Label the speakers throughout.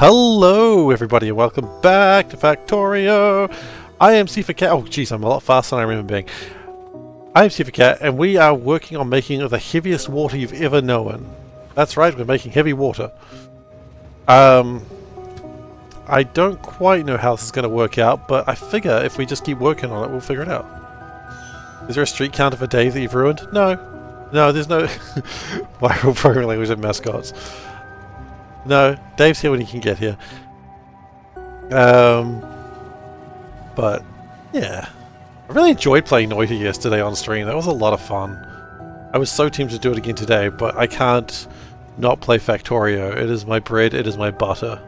Speaker 1: Hello everybody and welcome back to Factorio. I am SeiferKatt. Oh jeez, I'm a lot faster than I remember being. I am SeiferKatt and we are working on making the heaviest water you've ever known. That's right, we're making heavy water. I don't quite know how this is going to work out, but I figure if we just keep working on it, we'll figure it out. Is there a street counter for Dave that you've ruined? No. No, there's no viral programming language of mascots. No, Dave's here when he can get here. But, yeah. I really enjoyed playing Noita yesterday on stream. That was a lot of fun. I was so tempted to do it again today, but I can't not play Factorio. It is my bread, it is my butter.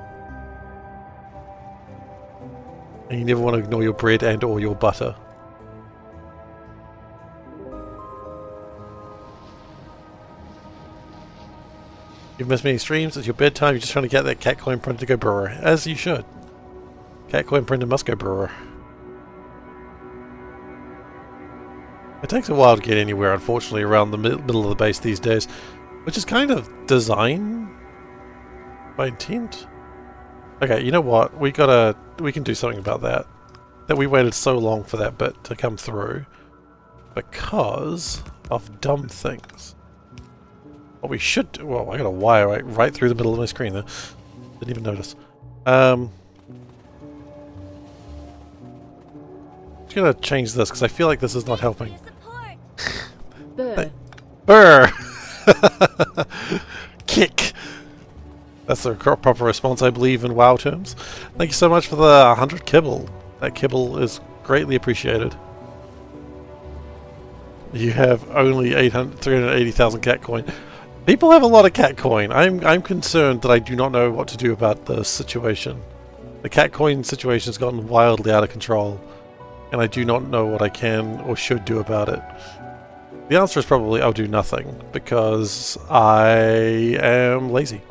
Speaker 1: And you never want to ignore your bread and or your butter. You've missed many streams, it's your bedtime, you're just trying to get that cat coin printer to go brewer. As you should. Cat coin printer must go brewer. It takes a while to get anywhere, unfortunately, around the middle of the base these days. Which is kind of design by intent. Okay, you know what? We can do something about that. That we waited so long for that bit to come through. Because of dumb things. What we should do... Well, I got a wire right through the middle of my screen there. Didn't even notice. Just gonna change this because I feel like this is not helping.
Speaker 2: Burr.
Speaker 1: Burr! Kick! That's the proper response, I believe, in WoW terms. Thank you so much for the 100 kibble. That kibble is greatly appreciated. You have only 380,000 cat coin. People have a lot of cat coin. I'm concerned that I do not know what to do about the situation. The cat coin situation has gotten wildly out of control, and I do not know what I can or should do about it. The answer is probably I'll do nothing, because I am lazy.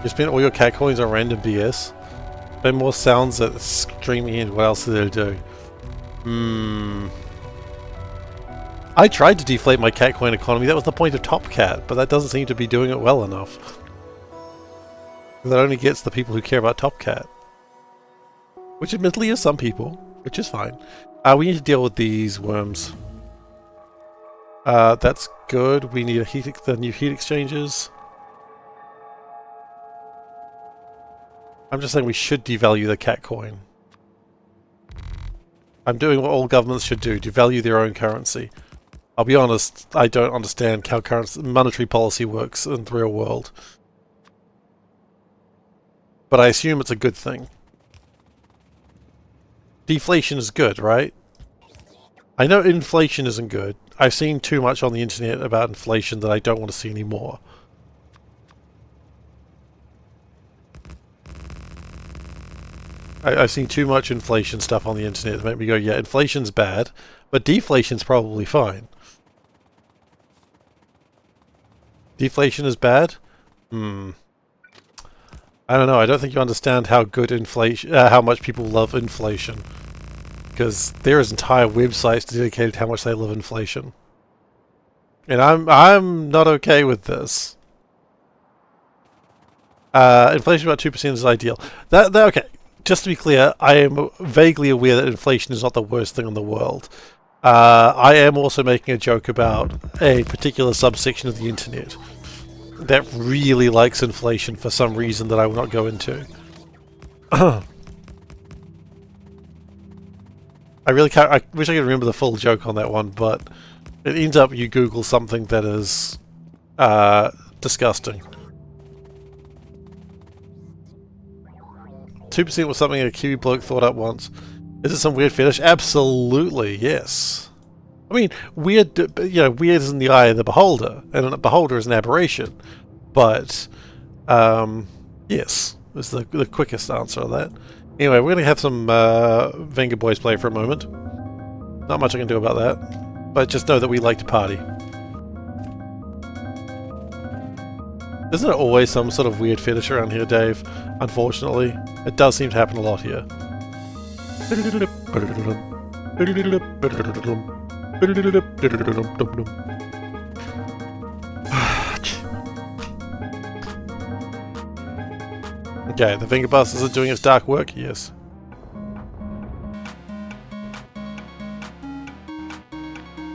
Speaker 1: You spend all your cat coins on random BS? Spend more sounds at the streaming end, what else did they do? I tried to deflate my cat coin economy, that was the point of Top Cat, but that doesn't seem to be doing it well enough. That only gets the people who care about Top Cat. Which admittedly is some people, which is fine. We need to deal with these worms. That's good. We need the new heat exchangers. I'm just saying we should devalue the cat coin. I'm doing what all governments should do, devalue their own currency. I'll be honest, I don't understand how monetary policy works in the real world. But I assume it's a good thing. Deflation is good, right? I know inflation isn't good. I've seen too much on the internet about inflation that I don't want to see anymore. I've seen too much inflation stuff on the internet that make me go, yeah, inflation's bad, but deflation's probably fine. Deflation is bad? I don't know, I don't think you understand how good inflation, how much people love inflation. Because there is entire websites dedicated to how much they love inflation. And I'm not okay with this. Inflation about 2% is ideal. Okay. Just to be clear, I am vaguely aware that inflation is not the worst thing in the world. I am also making a joke about a particular subsection of the internet that really likes inflation for some reason that I will not go into. I really can't. I wish I could remember the full joke on that one, but it ends up you Google something that is disgusting. 2% was something a Kiwi bloke thought up once. Is it some weird fetish? Absolutely, yes. I mean, weird, you know, weird is in the eye of the beholder, and a beholder is an aberration. But, yes, is the quickest answer on that. Anyway, we're going to have some Venga Boys play for a moment. Not much I can do about that, but just know that we like to party. Isn't it always some sort of weird fetish around here, Dave? Unfortunately. It does seem to happen a lot here. Okay, the finger busters are doing its dark work, yes.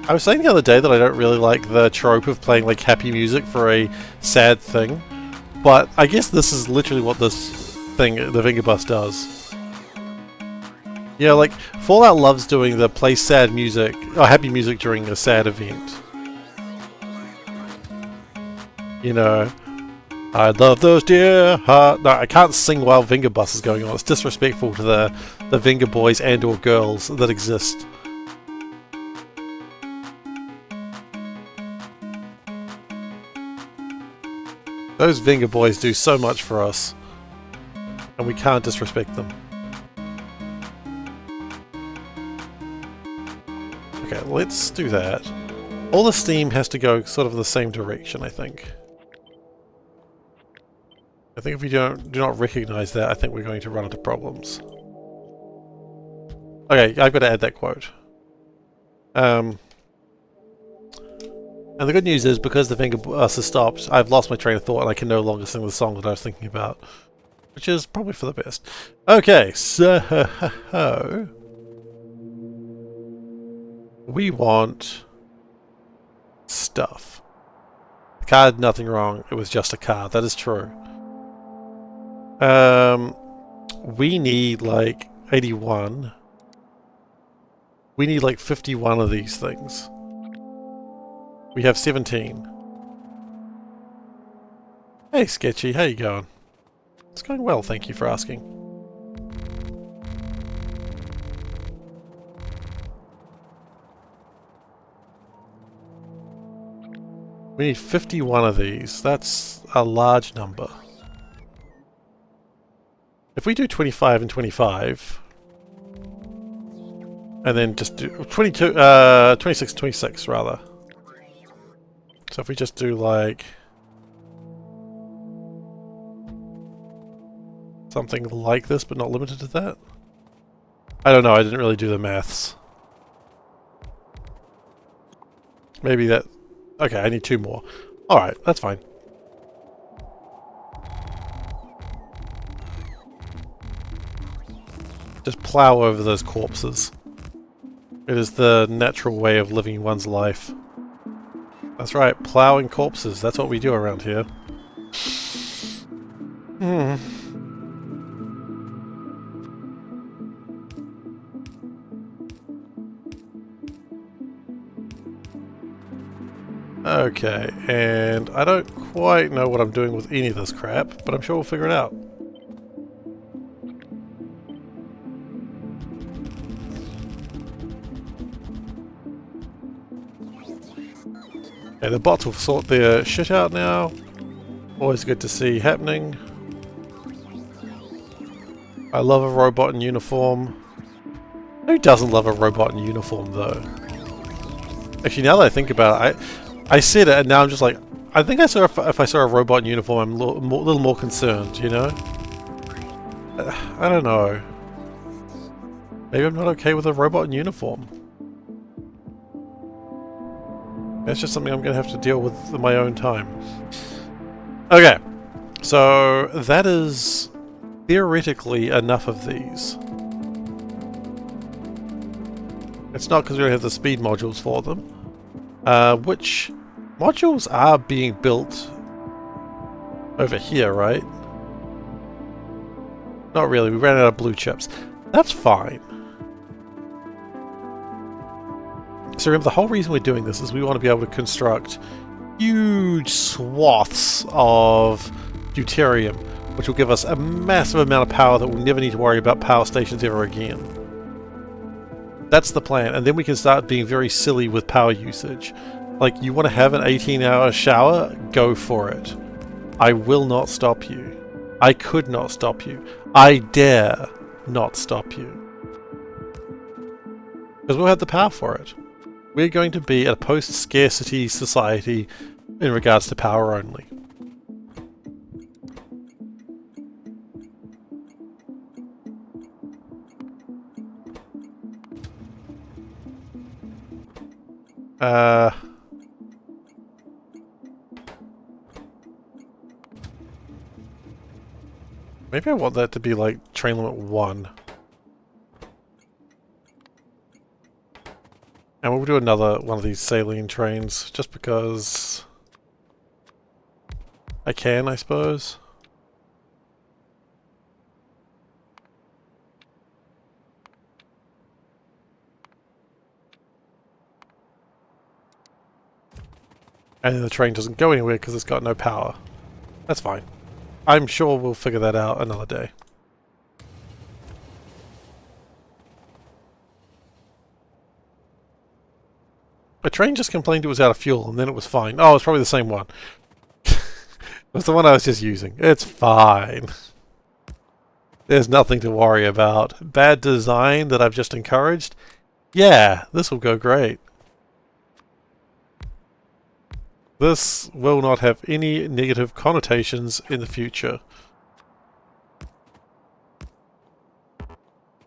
Speaker 1: I was saying the other day that I don't really like the trope of playing like happy music for a sad thing, but I guess this is literally what this thing, the finger bust, does. Yeah, like Fallout loves doing the play sad music or happy music during a sad event. You know, I love those dear heart. No, I can't sing while finger bust is going on. It's disrespectful to the finger boys and or girls that exist. Those finger boys do so much for us, and we can't disrespect them. Okay, let's do that. All the steam has to go sort of in the same direction, I think. I think if we do not recognize that, I think we're going to run into problems. Okay, I've got to add that quote. And the good news is, because the finger bust has stopped, I've lost my train of thought and I can no longer sing the song that I was thinking about. Which is probably for the best. Okay, so... we want... stuff. The car did nothing wrong, it was just a car, that is true. We need like 81. We need like 51 of these things. We have 17. Hey Sketchy, how you going? It's going well, thank you for asking. We need 51 of these. That's a large number. If we do 25 and 25, and then just do 26 and 26 rather. So if we just do like something like this, but not limited to that. I don't know, I didn't really do the maths. Maybe that... Okay, I need 2 more. Alright, that's fine. Just plow over those corpses. It is the natural way of living one's life. That's right, plowing corpses. That's what we do around here. Okay, and I don't quite know what I'm doing with any of this crap, but I'm sure we'll figure it out. Okay, the bots will sort their shit out now. Always good to see happening. I love a robot in uniform. Who doesn't love a robot in uniform, though? Actually, now that I think about it, I said it, and now I'm just like, I think if I saw a robot in uniform, I'm a little more concerned, you know? I don't know. Maybe I'm not okay with a robot in uniform. That's just something I'm going to have to deal with in my own time. Okay, so that is theoretically enough of these. It's not because we don't have the speed modules for them. Which modules are being built over here, right? Not really, we ran out of blue chips. That's fine. So remember, the whole reason we're doing this is we want to be able to construct huge swaths of deuterium, which will give us a massive amount of power that we'll never need to worry about power stations ever again. That's the plan, and then we can start being very silly with power usage. Like, you want to have an 18-hour shower? Go for it. I will not stop you. I could not stop you. I dare not stop you. Because we'll have the power for it. We're going to be a post-scarcity society in regards to power only. Uh... Maybe I want that to be like train limit 1. And we'll do another one of these saline trains, just because I can, I suppose. And then the train doesn't go anywhere because it's got no power. That's fine. I'm sure we'll figure that out another day. A train just complained it was out of fuel and then it was fine. Oh, it's probably the same one. It was the one I was just using. It's fine. There's nothing to worry about. Bad design that I've just encouraged? Yeah, this will go great. This will not have any negative connotations in the future.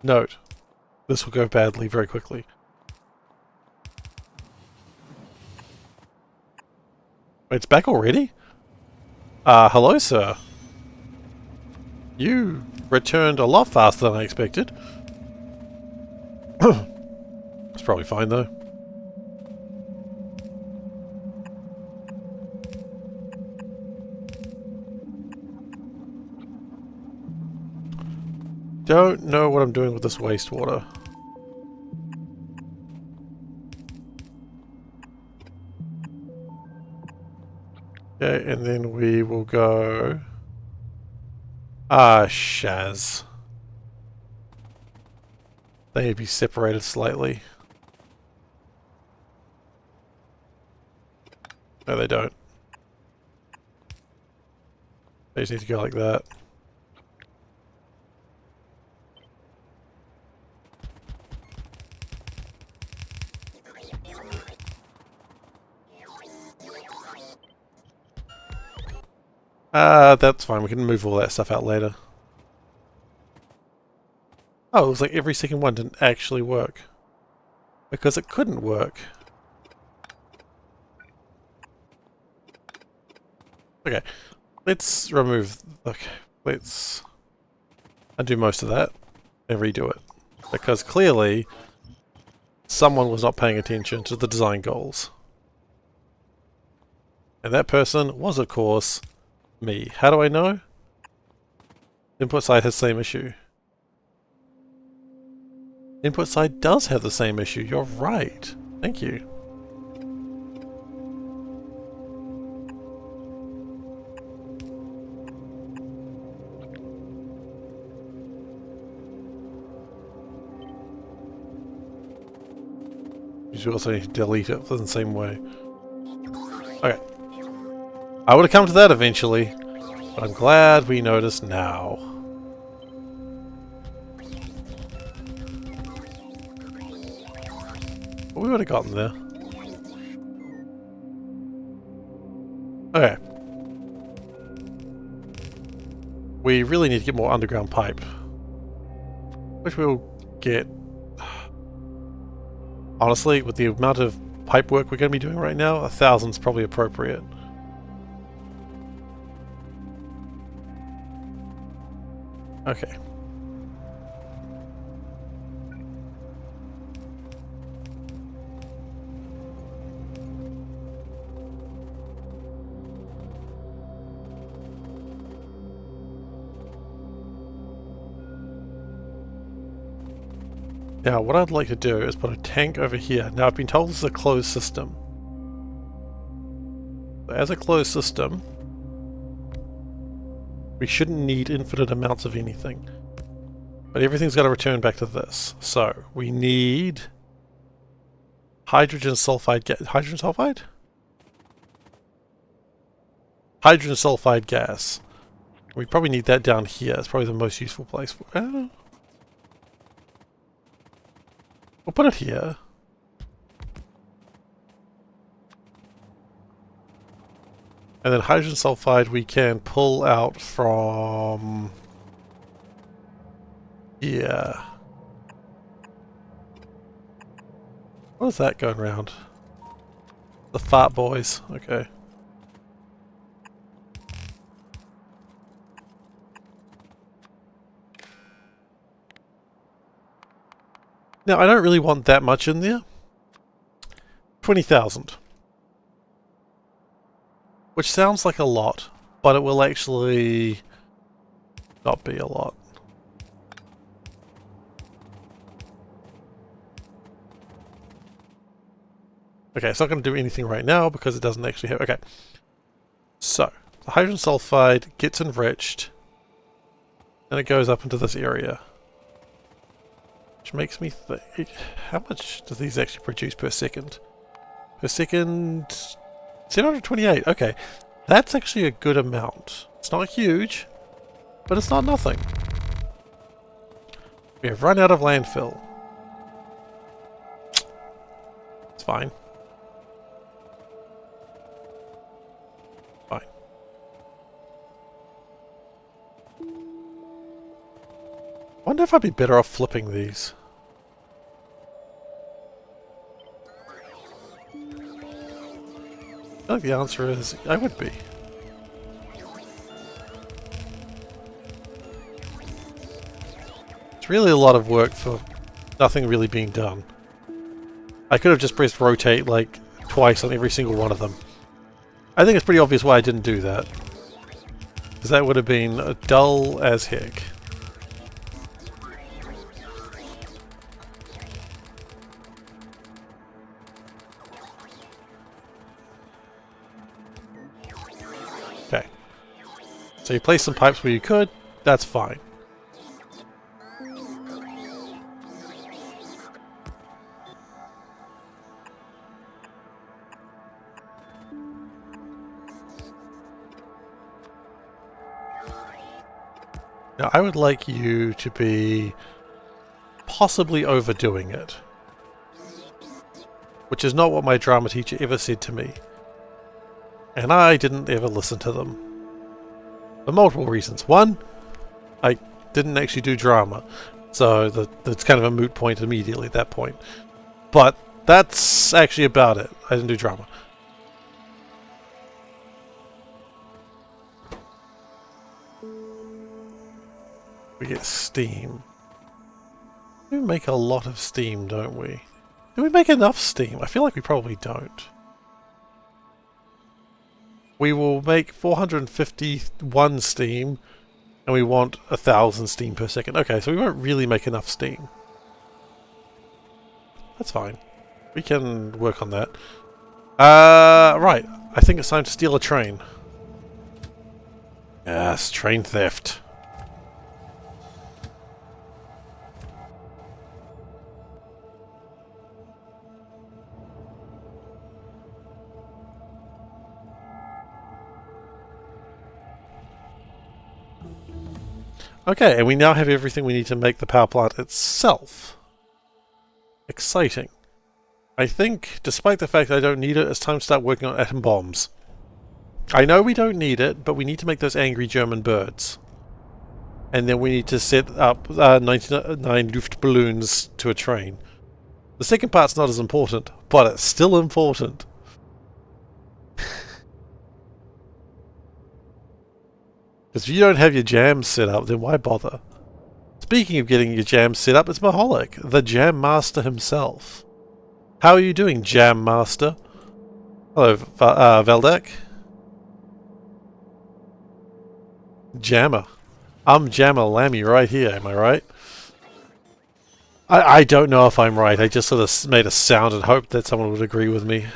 Speaker 1: Note, this will go badly very quickly. Wait, it's back already? Hello, sir. You returned a lot faster than I expected. It's probably fine, though. Don't know what I'm doing with this wastewater. Okay, and then we will go... Shaz. They need to be separated slightly. No, they don't. They just need to go like that. That's fine. We can move all that stuff out later. Oh, it looks like every second one didn't actually work. Because it couldn't work. Okay. Let's remove... Okay. Let's undo most of that and redo it. Because clearly someone was not paying attention to the design goals. And that person was, of course, me. How do I know? Input side has the same issue. Input side does have the same issue. You're right. Thank you. You should also delete it in the same way. Okay. I would have come to that eventually, but I'm glad we noticed now. Well, we would have gotten there. Okay. We really need to get more underground pipe. Which we'll get. Honestly, with the amount of pipe work we're going to be doing right now, 1,000's probably appropriate. Okay. Now, what I'd like to do is put a tank over here. Now, I've been told this is a closed system. As a closed system, we shouldn't need infinite amounts of anything. But everything's got to return back to this. So, we need hydrogen sulfide gas. Hydrogen sulfide? Hydrogen sulfide gas. We probably need that down here. It's probably the most useful place for it. We'll put it here. And then hydrogen sulfide we can pull out from... Yeah. What is that going around? The fart boys. Okay. Now, I don't really want that much in there. 20,000. Which sounds like a lot, but it will actually not be a lot. Okay, it's not going to do anything right now because it doesn't actually have... Okay. So, the hydrogen sulfide gets enriched, and it goes up into this area. Which makes me think... How much do these actually produce per second? Per second... 728, okay. That's actually a good amount. It's not huge, but it's not nothing. We have run out of landfill. It's fine. Fine. Wonder if I'd be better off flipping these. I think the answer is I would be. It's really a lot of work for nothing really being done. I could have just pressed rotate like twice on every single one of them. I think it's pretty obvious why I didn't do that. Because that would have been dull as heck. Okay. So you place some pipes where you could, that's fine. Now, I would like you to be possibly overdoing it. Which is not what my drama teacher ever said to me. And I didn't ever listen to them. For multiple reasons. One, I didn't actually do drama. So that's kind of a moot point immediately at that point. But that's actually about it. I didn't do drama. We get steam. We make a lot of steam, don't we? Do we make enough steam? I feel like we probably don't. We will make 451 steam, and we want 1,000 steam per second. Okay, so we won't really make enough steam. That's fine. We can work on that. Right. I think it's time to steal a train. Yes, train theft. Okay, and we now have everything we need to make the power plant itself. Exciting. I think, despite the fact that I don't need it, it's time to start working on atom bombs. I know we don't need it, but we need to make those angry German birds. And then we need to set up 99 Luftballons to a train. The second part's not as important, but it's still important. Because if you don't have your jams set up, then why bother? Speaking of getting your jams set up, it's Maholic, the Jam Master himself. How are you doing, Jam Master? Hello, Veldek. Jammer. I'm Jammer Lammy right here, am I right? I don't know if I'm right, I just sort of made a sound and hoped that someone would agree with me.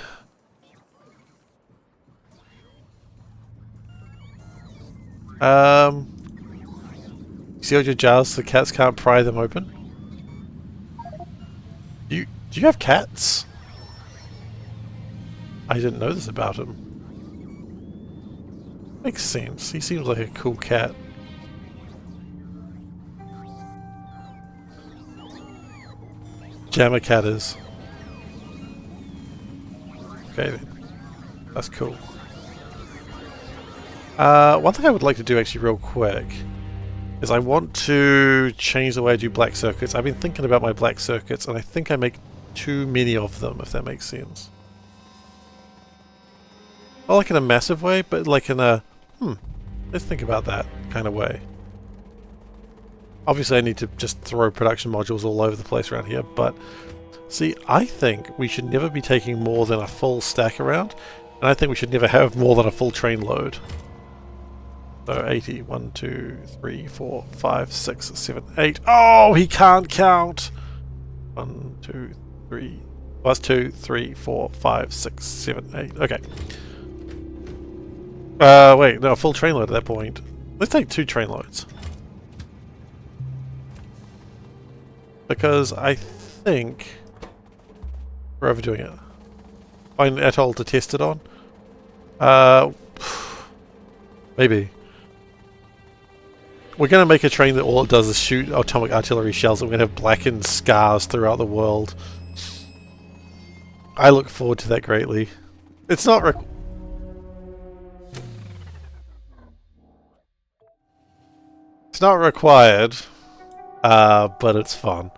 Speaker 1: Sealed your jars so the cats can't pry them open? Do you have cats? I didn't know this about him. Makes sense. He seems like a cool cat. Jammer cat is. Okay then. That's cool. One thing I would like to do actually real quick is I want to change the way I do black circuits. I've been thinking about my black circuits and I think I make too many of them, if that makes sense. Not like in a massive way, but like in a, let's think about that kind of way. Obviously I need to just throw production modules all over the place around here, but see, I think we should never be taking more than a full stack around, and I think we should never have more than a full train load. So 80, 1, 2, 3, 4, 5, 6, 7, 8. Oh, he can't count! 1, 2, 3, plus 2, 3, 4, 5, 6, 7, 8. Okay. Wait, no, a full train load at that point. Let's take 2 train loads. Because I think we're overdoing it. Find an atoll to test it on? Maybe. We're going to make a train that all it does is shoot atomic artillery shells, and we're going to have blackened scars throughout the world. I look forward to that greatly. It's not it's not required, but it's fun.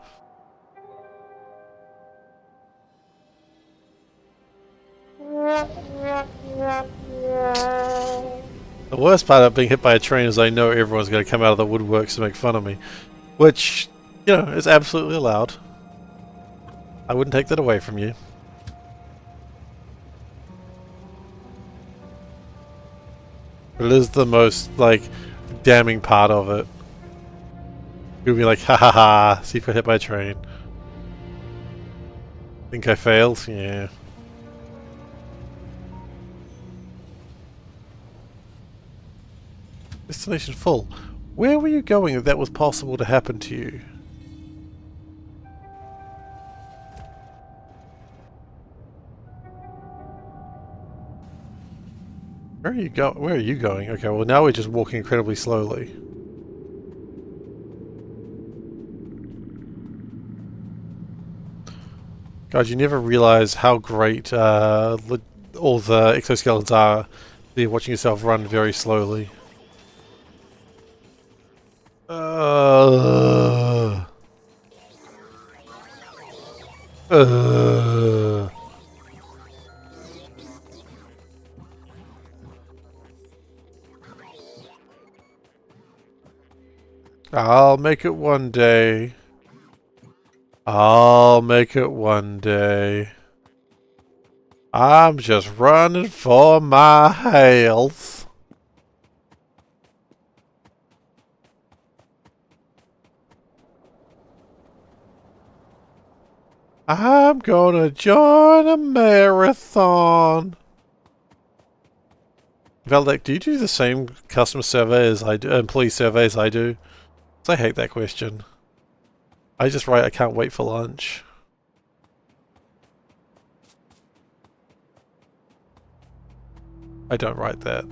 Speaker 1: The worst part of being hit by a train is I know everyone's going to come out of the woodworks to make fun of me. Which, you know, is absolutely allowed. I wouldn't take that away from you. But it is the most, like, damning part of it. You'll be like, ha ha ha, see if I hit by a train. Think I failed? Yeah. Destination full. Where were you going if that was possible to happen to you? Where are you Where are you going? Okay, well now we're just walking incredibly slowly. God, you never realize how great all the exoskeletons are. You're watching yourself run very slowly. Uh, I'll make it one day. I'll make it one day. I'm just running for my health. I'm gonna join a marathon. Valdek, do you do the same customer survey as I do, employee survey as I do? 'Cause I hate that question. I just write, I can't wait for lunch. I don't write that.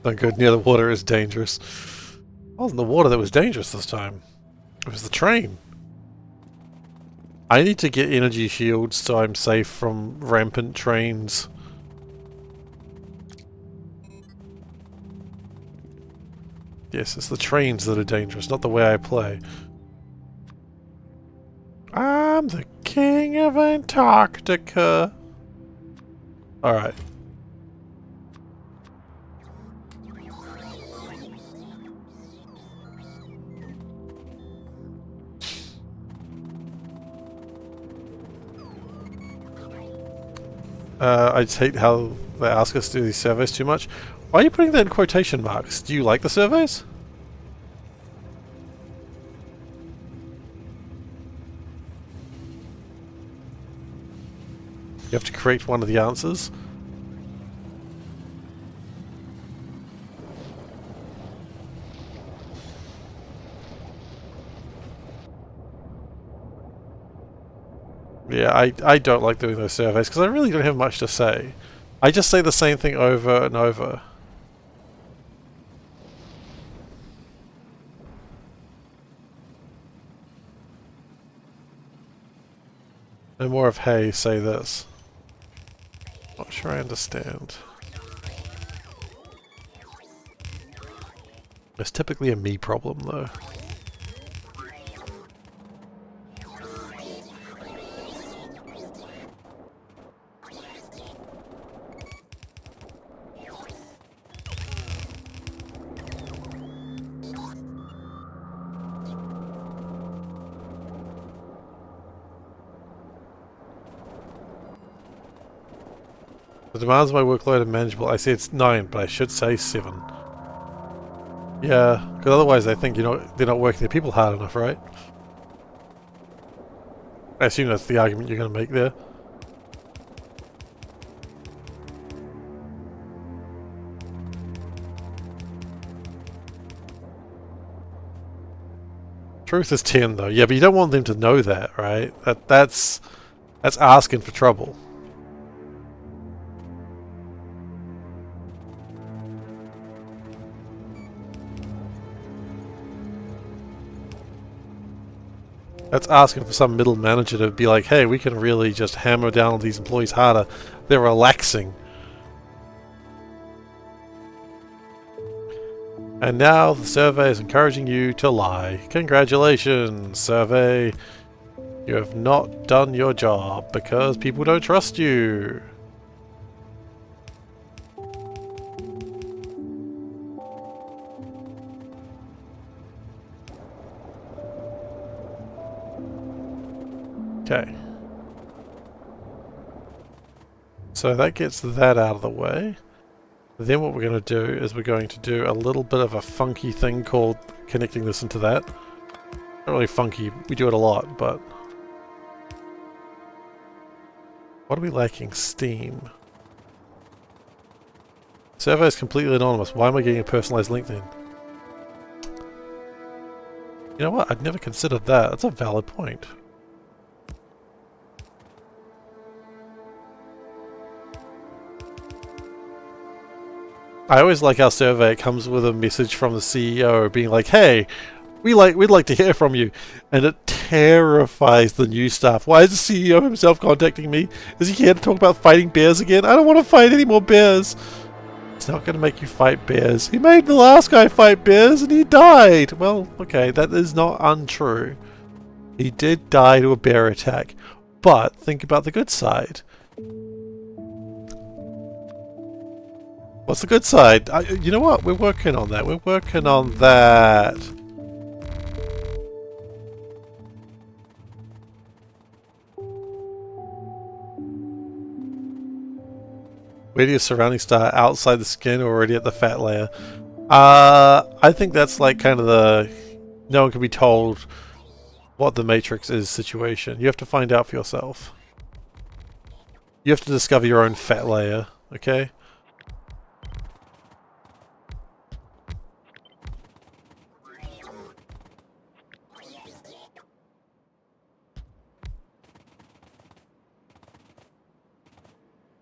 Speaker 1: Don't go near the water, is dangerous. It wasn't the water that was dangerous this time. It was the train. I need to get energy shields so I'm safe from rampant trains. Yes, it's the trains that are dangerous, not the way I play. I'm the king of Antarctica. Alright. I just hate how they ask us to do these surveys too much. Why are you putting that in quotation marks? Do you like the surveys? You have to create one of the answers. Yeah, I don't like doing those surveys because I really don't have much to say. I just say the same thing over and over. No more of, hey, say this. Not sure I understand. It's typically a me problem, though. The demands of my workload are manageable. I say it's 9, but I should say 7. Yeah, because otherwise I think they're not working their people hard enough, right? I assume that's the argument you're going to make there. Truth is 10 though. Yeah, but you don't want them to know that, right? That's asking for trouble. That's asking for some middle manager to be like, hey, we can really just hammer down on these employees harder. They're relaxing. And now the survey is encouraging you to lie. Congratulations, survey. You have not done your job because people don't trust you. Okay. So that gets that out of the way. Then what we're going to do is we're going to do a little bit of a funky thing called connecting this into that. Not really funky, we do it a lot, but... What are we lacking? Steam. Survey is completely anonymous. Why am I getting a personalized link then? You know what? I'd never considered that. That's a valid point. I always like our survey. It comes with a message from the CEO being like, hey, we'd like to hear from you. And it terrifies the new staff. Why is the CEO himself contacting me? Is he here to talk about fighting bears again? I don't want to fight any more bears. It's not going to make you fight bears. He made the last guy fight bears and he died. Well, okay, that is not untrue. He did die to a bear attack. But think about the good side. What's the good side? You know what? We're working on that. We're working on that. Where do your surroundings start? Outside the skin or already at the fat layer? I think that's like kind of the... No one can be told what the Matrix is situation. You have to find out for yourself. You have to discover your own fat layer, okay?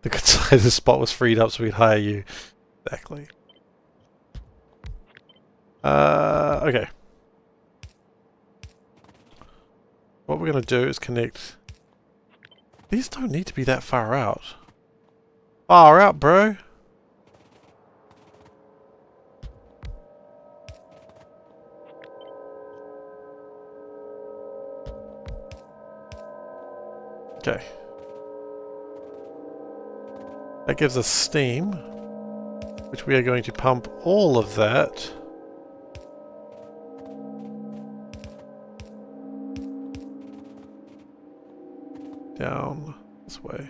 Speaker 1: The good side of the spot was freed up so we could hire you. Exactly. Okay. What we're going to do is connect... These don't need to be that far out. Far out, bro! Okay. That gives us steam, which we are going to pump all of that down this way.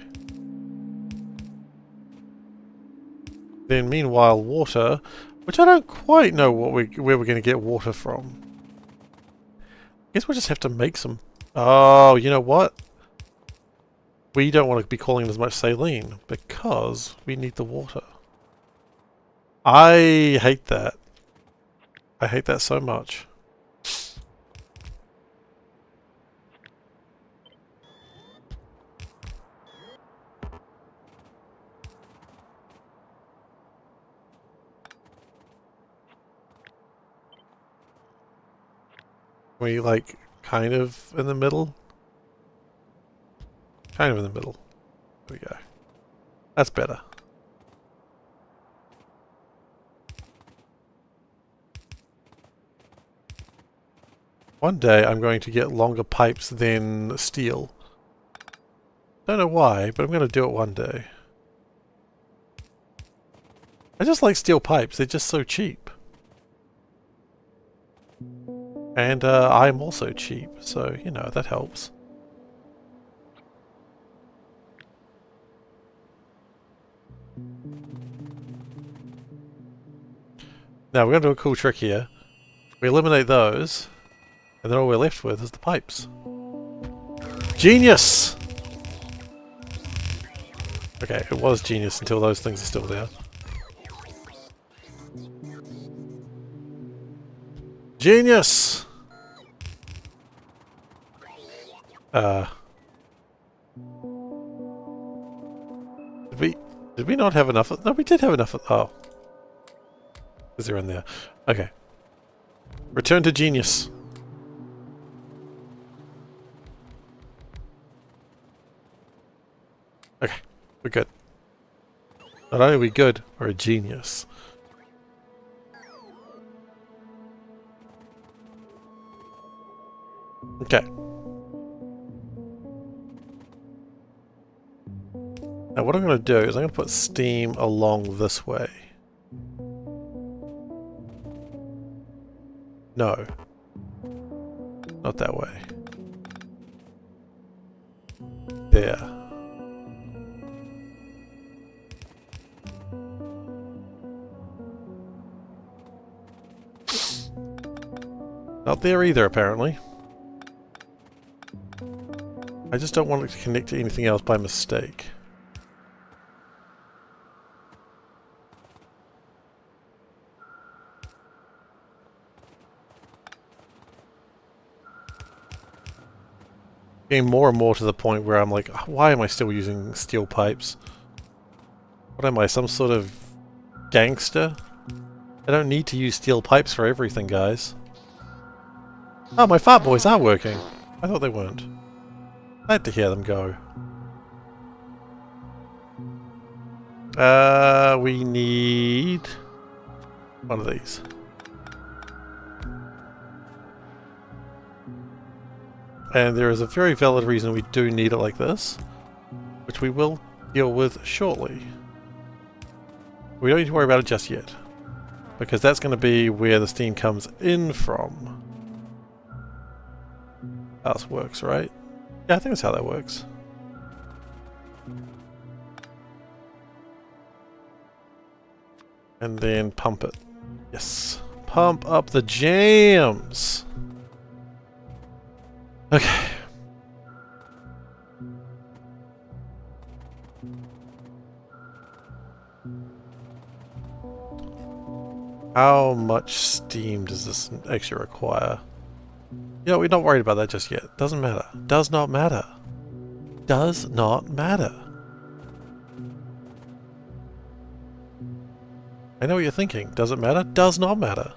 Speaker 1: Then meanwhile water, which I don't quite know where we're going to get water from. I guess we'll just have to make some... Oh, you know what? We don't want to be calling it as much saline because we need the water. I hate that. I hate that so much. We like kind of in the middle? Kind of in the middle. There we go. That's better. One day I'm going to get longer pipes than steel. Don't know why, but I'm going to do it one day. I just like steel pipes. They're just so cheap. And I'm also cheap, so, you know, that helps. Now we're going to do a cool trick here. We eliminate those, and then all we're left with is the pipes. Genius! Okay, it was genius until those things are still there. Genius! Did we not have enough of... No, we did have enough of... Oh. Because they're in there. Okay. Return to genius. Okay, we're good. Not only are we good, we're a genius. Okay. Now what I'm going to do is I'm going to put steam along this way. No. Not that way. There. Not there either, apparently. I just don't want it to connect to anything else by mistake. Getting more and more to the point where I'm like, why am I still using steel pipes? What am I, some sort of gangster? I don't need to use steel pipes for everything, guys. Oh, my fart boys are working. I thought they weren't. Glad to hear them go. We need one of these. And there is a very valid reason we do need it like this, which we will deal with shortly. We don't need to worry about it just yet, because that's going to be where the steam comes in from. How this works, right? Yeah, I think that's how that works. And then pump it. Yes. Pump up the jams! Okay. How much steam does this actually require? You know, we're not worried about that just yet. Doesn't matter. Does not matter. Does not matter. I know what you're thinking. Does it matter? Does not matter.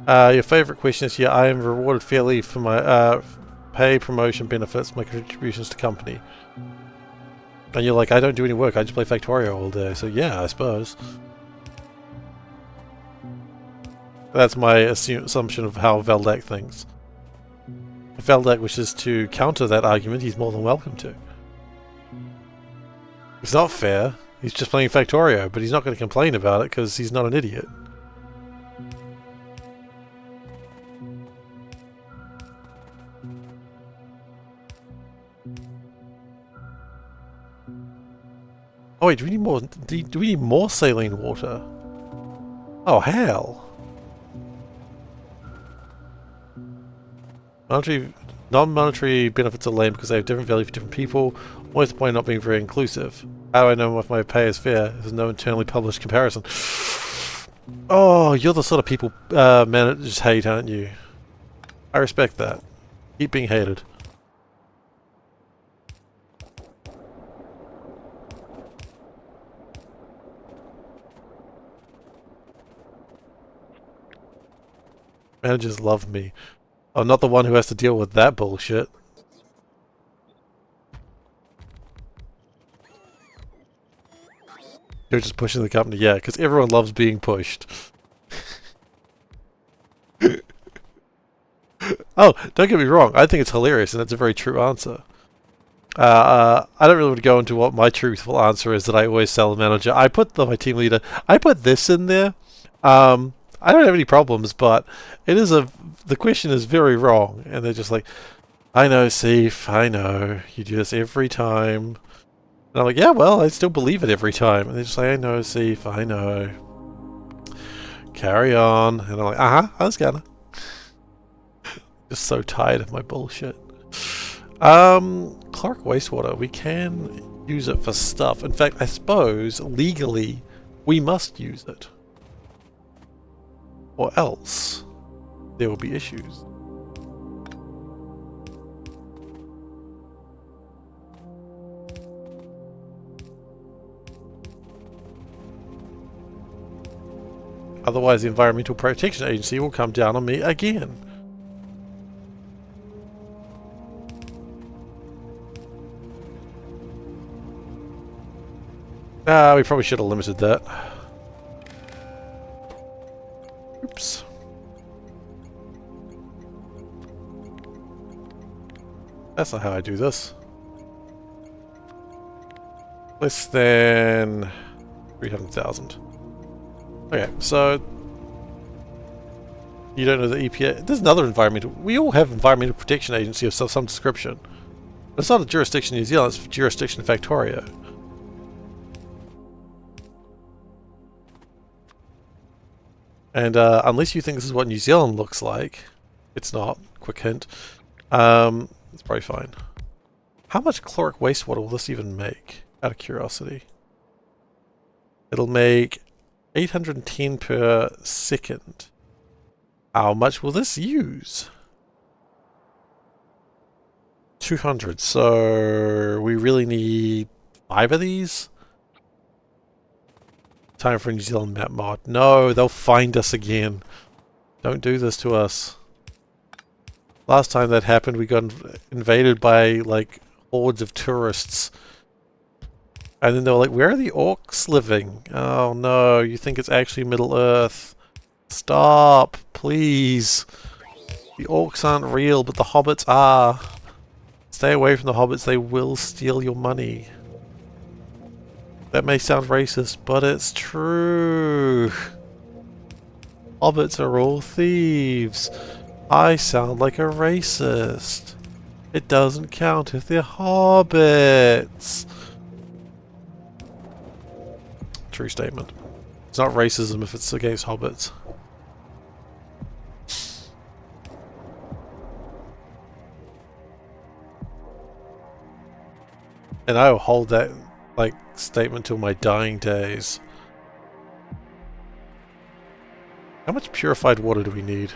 Speaker 1: Your favourite question is, yeah, I am rewarded fairly for my pay, promotion, benefits, my contributions to company. And you're like, I don't do any work, I just play Factorio all day. So yeah, I suppose. That's my assumption of how Veldak thinks. If Veldak wishes to counter that argument, he's more than welcome to. It's not fair. He's just playing Factorio, but he's not going to complain about it because he's not an idiot. Oh wait, do we need more? Do we need more saline water? Oh hell! Non-monetary benefits are lame because they have different value for different people. What's the point of not being very inclusive? How do I know if my pay is fair? There's no internally published comparison. Oh, you're the sort of people managers hate, aren't you? I respect that. Keep being hated. Managers love me. I'm not the one who has to deal with that bullshit. You're just pushing the company, yeah, because everyone loves being pushed. Oh, don't get me wrong, I think it's hilarious and that's a very true answer. I don't really want to go into what my truthful answer is that I always tell the manager. I put my team leader, I put this in there. I don't have any problems, but it is the question is very wrong, and they're just like, I know, Seif, I know. You do this every time. And I'm like, yeah, well, I still believe it every time. And they just say, I know, Seif, I know. Carry on. And I'm like, I was gonna. Just so tired of my bullshit. Clark wastewater. We can use it for stuff. In fact, I suppose, legally, we must use it. Or else, there will be issues. Otherwise, the Environmental Protection Agency will come down on me again. We probably should have limited that. Oops. That's not how I do this. Less than 300,000. Okay, so you don't know the EPA. There's another environmental. We all have Environmental Protection Agency of some description. But it's not a jurisdiction in New Zealand, it's a jurisdiction in Factorio. And unless you think this is what New Zealand looks like, it's not. Quick hint. It's probably fine. How much caloric wastewater will this even make? Out of curiosity. It'll make 810 per second. How much will this use? 200. So we really need 5 of these? Time for a New Zealand map mod. No, they'll find us again. Don't do this to us. Last time that happened, we got invaded by, like, hordes of tourists. And then they were like, where are the orcs living? Oh no, you think it's actually Middle Earth. Stop, please. The orcs aren't real, but the hobbits are. Stay away from the hobbits, they will steal your money. That may sound racist, but it's true. Hobbits are all thieves. I sound like a racist. It doesn't count if they're hobbits. True statement. It's not racism if it's against hobbits. And I will hold that, like, statement till my dying days. How much purified water do we need?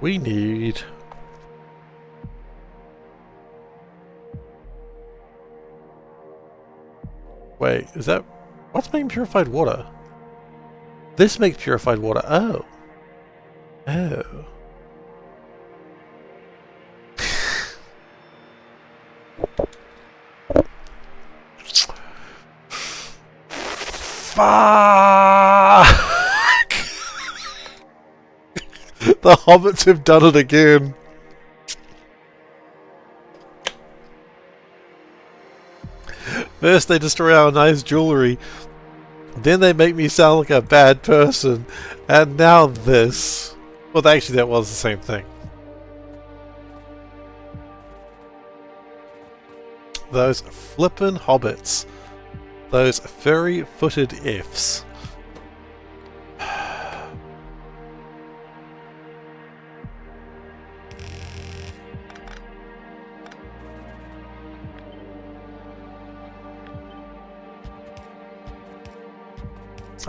Speaker 1: We need... Wait, is that... What's making purified water? This makes purified water. Oh. Oh. Fuck! The hobbits have done it again. First they destroy our nice jewellery, then they make me sound like a bad person, and now this. Well, actually that was the same thing. Those flippin' hobbits. Those furry-footed Fs.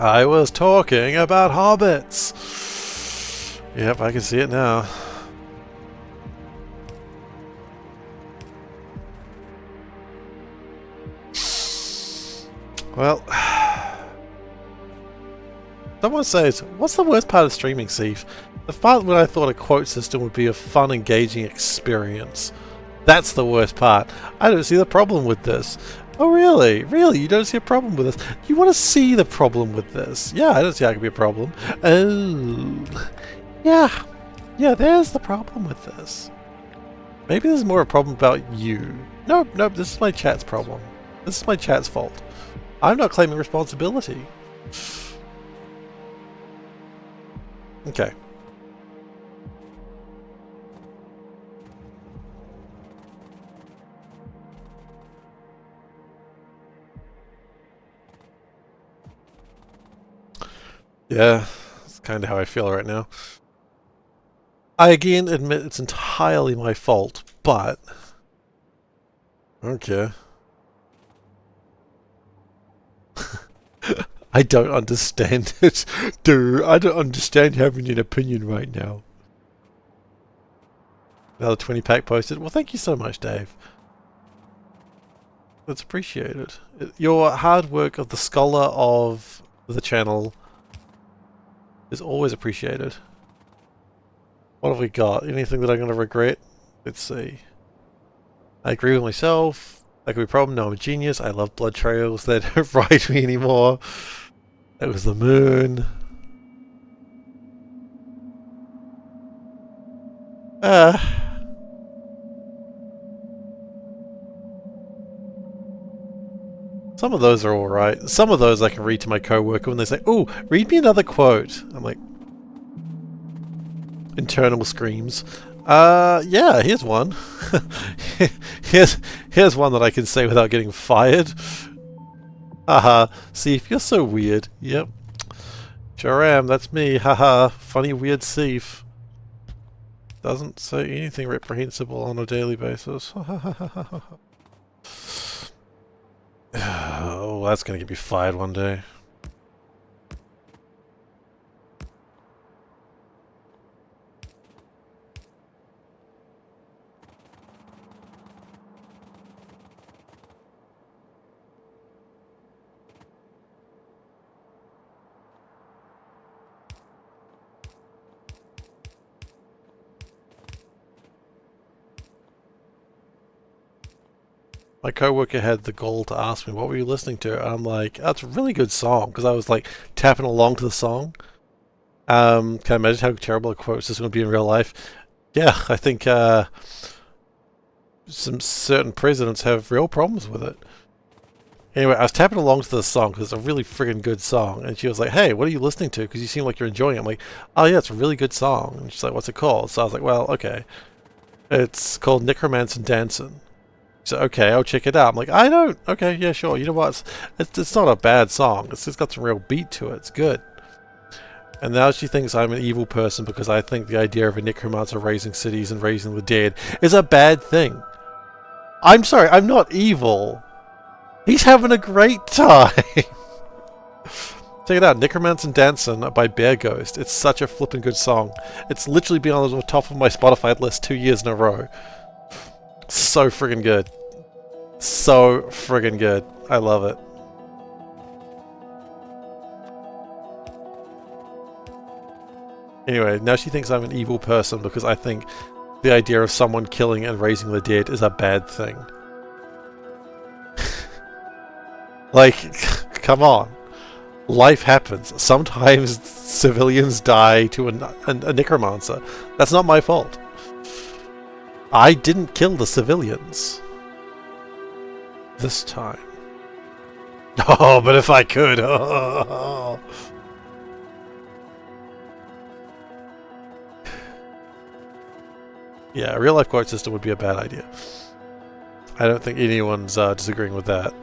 Speaker 1: I was talking about hobbits. Yep, I can see it now. Well, someone says, what's the worst part of streaming, Seif? The part when I thought a quote system would be a fun, engaging experience. That's the worst part. I don't see the problem with this. Oh really? Really? You don't see a problem with this? You want to see the problem with this? Yeah, I don't see how it could be a problem. Oh. Yeah. Yeah, there's the problem with this. Maybe there's more a problem about you. Nope, nope, this is my chat's problem. This is my chat's fault. I'm not claiming responsibility. Okay. Yeah, that's kind of how I feel right now. I again admit it's entirely my fault, but okay. I don't understand it. Dude, I don't understand having an opinion right now. Another 20 pack posted. Well, thank you so much, Dave. That's appreciated. Your hard work of the scholar of the channel is always appreciated. What have we got? Anything that I'm going to regret? Let's see. I agree with myself. That could be a problem. No, I'm a genius. I love blood trails. They don't ride me anymore. It was the moon. Some of those are alright. Some of those I can read to my coworker when they say, "Oh, read me another quote." I'm like, internal screams. Yeah, here's one. here's one that I can say without getting fired. Haha, see if you're so weird. Yep. Sure am, that's me. Haha, funny weird thief. Doesn't say anything reprehensible on a daily basis. Oh, that's gonna get me fired one day. My coworker had the gall to ask me, "What were you listening to?" And I'm like, "That's a really good song," because I was like tapping along to the song. Can I imagine how terrible a quote this is going to be in real life? Yeah, I think some certain presidents have real problems with it. Anyway, I was tapping along to the song because it's a really friggin' good song, and she was like, "Hey, what are you listening to? Because you seem like you're enjoying it." I'm like, "Oh yeah, it's a really good song." And she's like, "What's it called?" So I was like, "Well, okay, it's called Necromancer Dancing." So okay, I'll check it out. I'm like, I don't. Okay, yeah, sure. You know what? It's not a bad song. It's just got some real beat to it. It's good. And now she thinks I'm an evil person because I think the idea of a necromancer raising cities and raising the dead is a bad thing. I'm sorry, I'm not evil. He's having a great time. Check it out, Necromancer Dancing by Bear Ghost. It's such a flippin' good song. It's literally been on the top of my Spotify list 2 years in a row. So friggin' good. So friggin' good. I love it. Anyway, now she thinks I'm an evil person because I think the idea of someone killing and raising the dead is a bad thing. Like, come on. Life happens. Sometimes civilians die to a necromancer. That's not my fault. I didn't kill the civilians. This time. Oh, but if I could. Oh. Yeah, a real-life quote system would be a bad idea. I don't think anyone's disagreeing with that.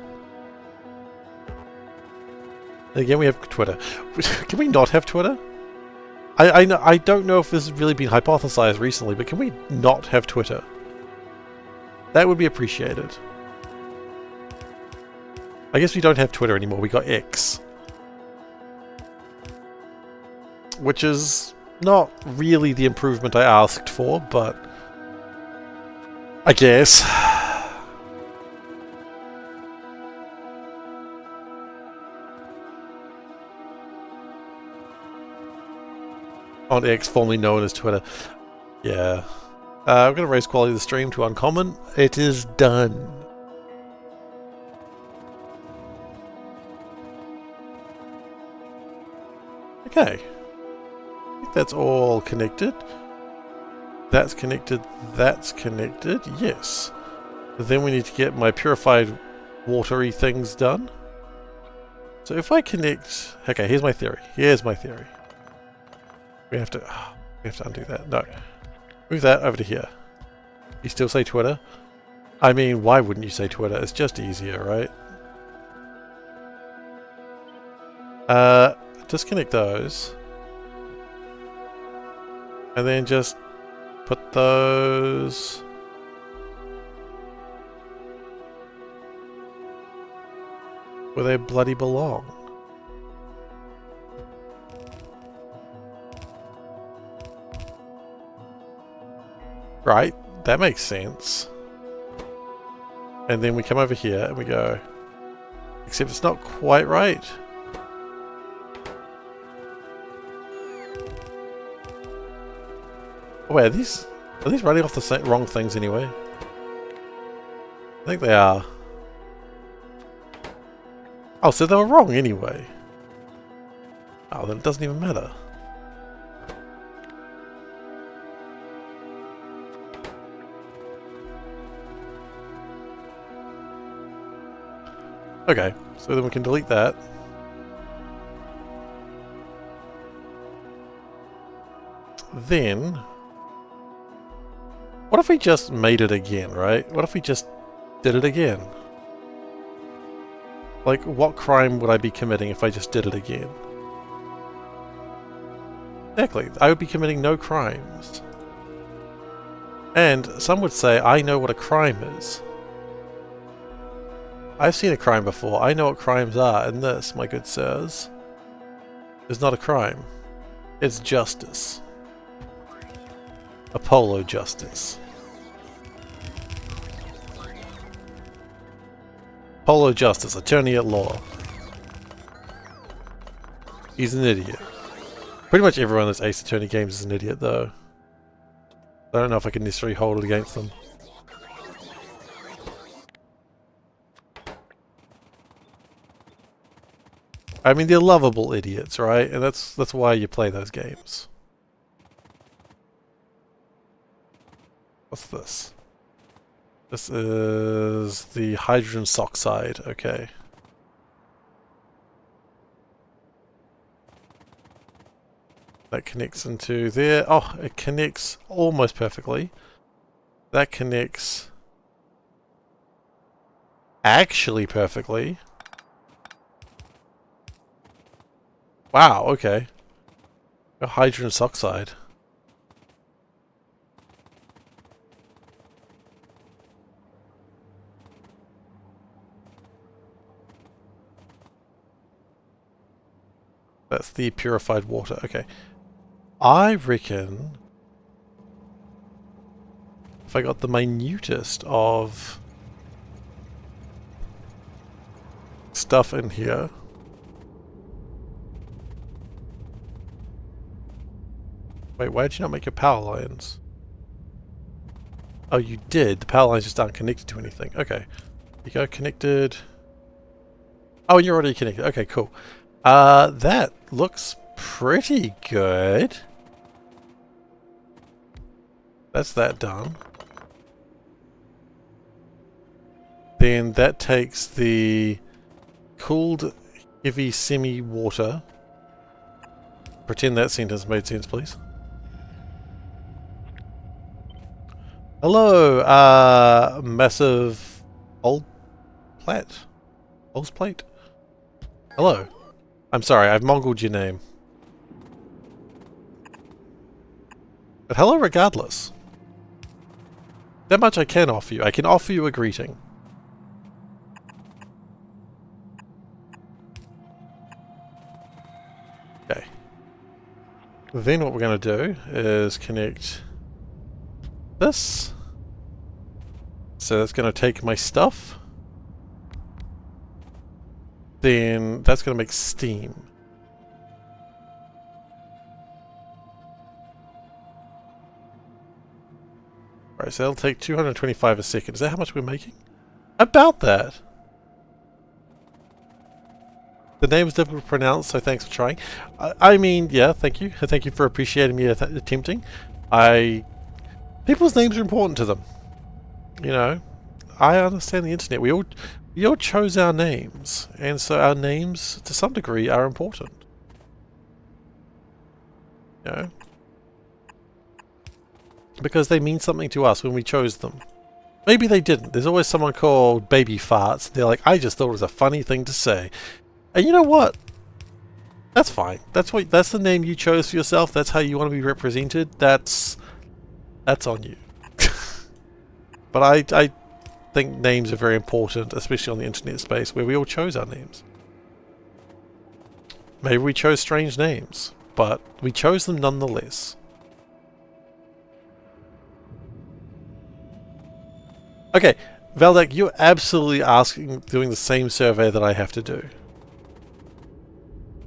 Speaker 1: Again, we have Twitter. Can we not have Twitter? I don't know if this has really been hypothesized recently, but can we not have Twitter? That would be appreciated. I guess we don't have Twitter anymore, we got X. Which is not really the improvement I asked for, but I guess. On X, formerly known as Twitter. Yeah. I'm going to raise quality of the stream to uncommon. It is done. Okay. I think that's all connected. That's connected. That's connected. Yes. Then we need to get my purified watery things done. So if I connect... Okay, here's my theory. Here's my theory. We have to undo that. No. Move that over to here. You still say Twitter? I mean, why wouldn't you say Twitter? It's just easier, right? disconnect those. And then just put those where they bloody belong. Right, that makes sense. And then we come over here and we go, except it's not quite right. Oh, wait, are these running off the wrong things anyway? I think they are. Oh, so they were wrong anyway. Oh, then it doesn't even matter. Okay, so then we can delete that. Then, what if we just made it again, right? What if we just did it again? Like, what crime would I be committing if I just did it again? Exactly, I would be committing no crimes. And some would say, I know what a crime is. I've seen a crime before. I know what crimes are, and this, my good sirs, is not a crime. It's justice. Apollo justice. Apollo justice, attorney at law. He's an idiot. Pretty much everyone that's Ace Attorney games is an idiot, though. I don't know if I can necessarily hold it against them. I mean, they're lovable idiots, right? And that's why you play those games. What's this? This is the hydrogen sulfide. Okay. That connects into there. Oh, it connects almost perfectly. That connects actually perfectly. Wow, okay. A hydrogen sulfide. That's the purified water. Okay. I reckon if I got the minutest of stuff in here. Wait, why did you not make your power lines? Oh, you did. The power lines just aren't connected to anything. Okay. You go connected. Oh, you're already connected. Okay, cool. That looks pretty good. That's that done. Then that takes the cooled heavy semi-water. Pretend that sentence made sense, please. Hello, massive old plate. Old plate? Hello. I'm sorry, I've mongled your name. But hello regardless. That much I can offer you. I can offer you a greeting. Okay. Then what we're going to do is connect this. So that's going to take my stuff. Then that's going to make steam. Right, so that'll take 225 a second. Is that how much we're making? About that. The name is difficult to pronounce, so thanks for trying. I mean, yeah, thank you. Thank you for appreciating me attempting. People's names are important to them. You know, I understand the internet. We all chose our names, and so our names, to some degree, are important. You know? Because they mean something to us when we chose them. Maybe they didn't. There's always someone called Baby Farts. They're like, I just thought it was a funny thing to say. And you know what? That's fine. That's the name you chose for yourself. That's how you want to be represented. That's on you. But I think names are very important, especially on the internet space where we all chose our names. Maybe we chose strange names, but we chose them nonetheless. Okay, Valdek, you're absolutely doing the same survey that I have to do.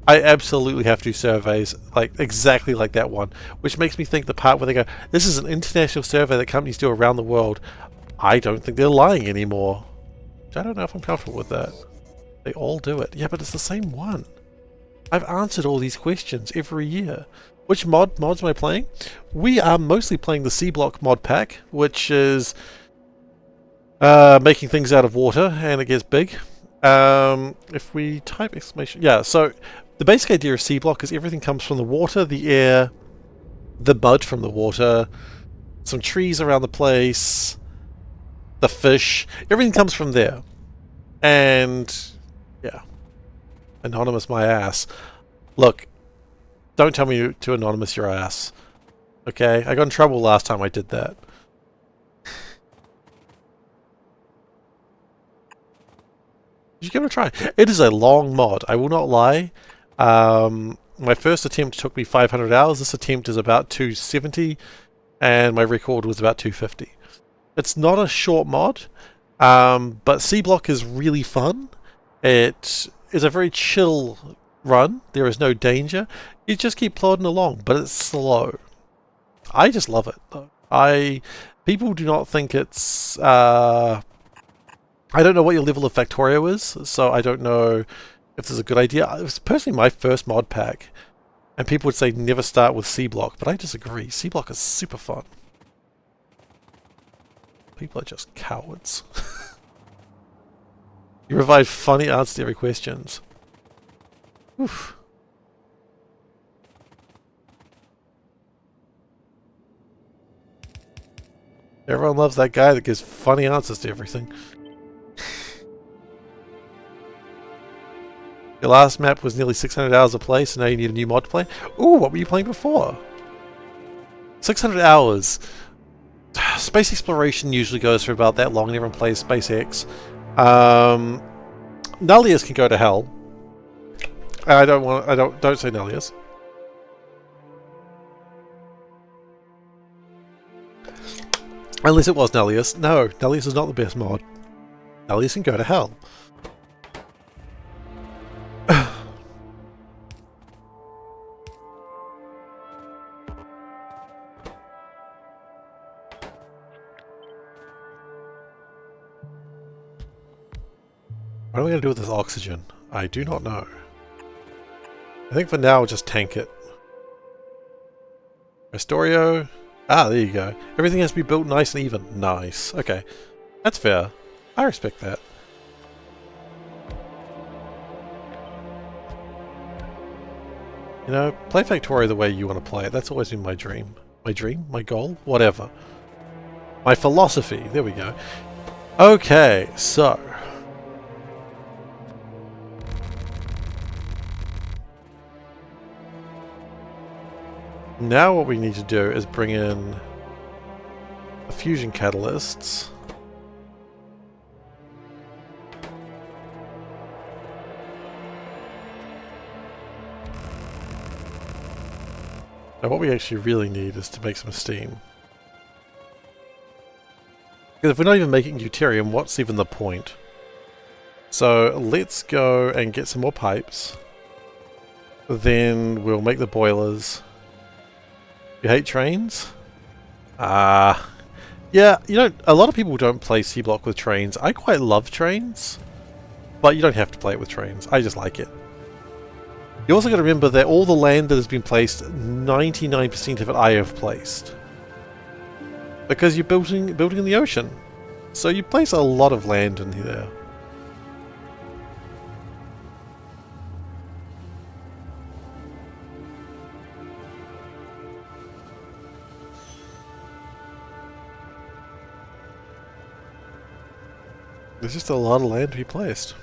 Speaker 1: I absolutely have to do surveys like exactly like that one, which makes me think the part where they go, this is an international survey that companies do around the world. I don't think they're lying anymore. Which I don't know if I'm comfortable with that. They all do it. Yeah, but it's the same one. I've answered all these questions every year. Which mods am I playing? We are mostly playing the Seablock mod pack, which is making things out of water, and it gets big. If we type exclamation... Yeah, so the basic idea of Seablock is everything comes from the water, the air, the mud from the water, some trees around the place, the fish. Everything comes from there. And... yeah. Anonymous my ass. Look, don't tell me to anonymous your ass. Okay? I got in trouble last time I did that. You should give it a try. It is a long mod, I will not lie. My first attempt took me 500 hours. This attempt is about 270, and my record was about 250. It's not a short mod, but Seablock is really fun. It is a very chill run. There is no danger. You just keep plodding along, but it's slow. I just love it, though. People do not think it's... I don't know what your level of Factorio is, so I don't know if this is a good idea. It was personally my first mod pack, and people would say never start with Seablock, but I disagree. Seablock is super fun. People are just cowards. You provide funny answers to every questions. Oof. Everyone loves that guy that gives funny answers to everything. Your last map was nearly 600 hours of play, so now you need a new mod to play. Ooh, what were you playing before? 600 hours. Space exploration usually goes for about that long, and everyone plays SpaceX. Nullius can go to hell. Don't say Nullius. Unless it was Nullius. No, Nullius is not the best mod. Nullius can go to hell. What am I going to do with this oxygen? I do not know. I think for now I'll just tank it. Factorio. Ah, there you go. Everything has to be built nice and even. Nice. Okay. That's fair. I respect that. You know, play Factorio the way you want to play it. That's always been my dream. My dream? My goal? Whatever. My philosophy. There we go. Okay, so... now what we need to do is bring in the fusion catalysts. Now what we actually really need is to make some steam. Because if we're not even making deuterium, what's even the point? So let's go and get some more pipes. Then we'll make the boilers. You hate trains? Yeah, you know, a lot of people don't play Seablock with trains. I quite love trains, but you don't have to play it with trains. I just like it. You also got to remember that all the land that has been placed, 99% of it I have placed. Because you're building in the ocean. So you place a lot of land in there. There's just a lot of land to be placed.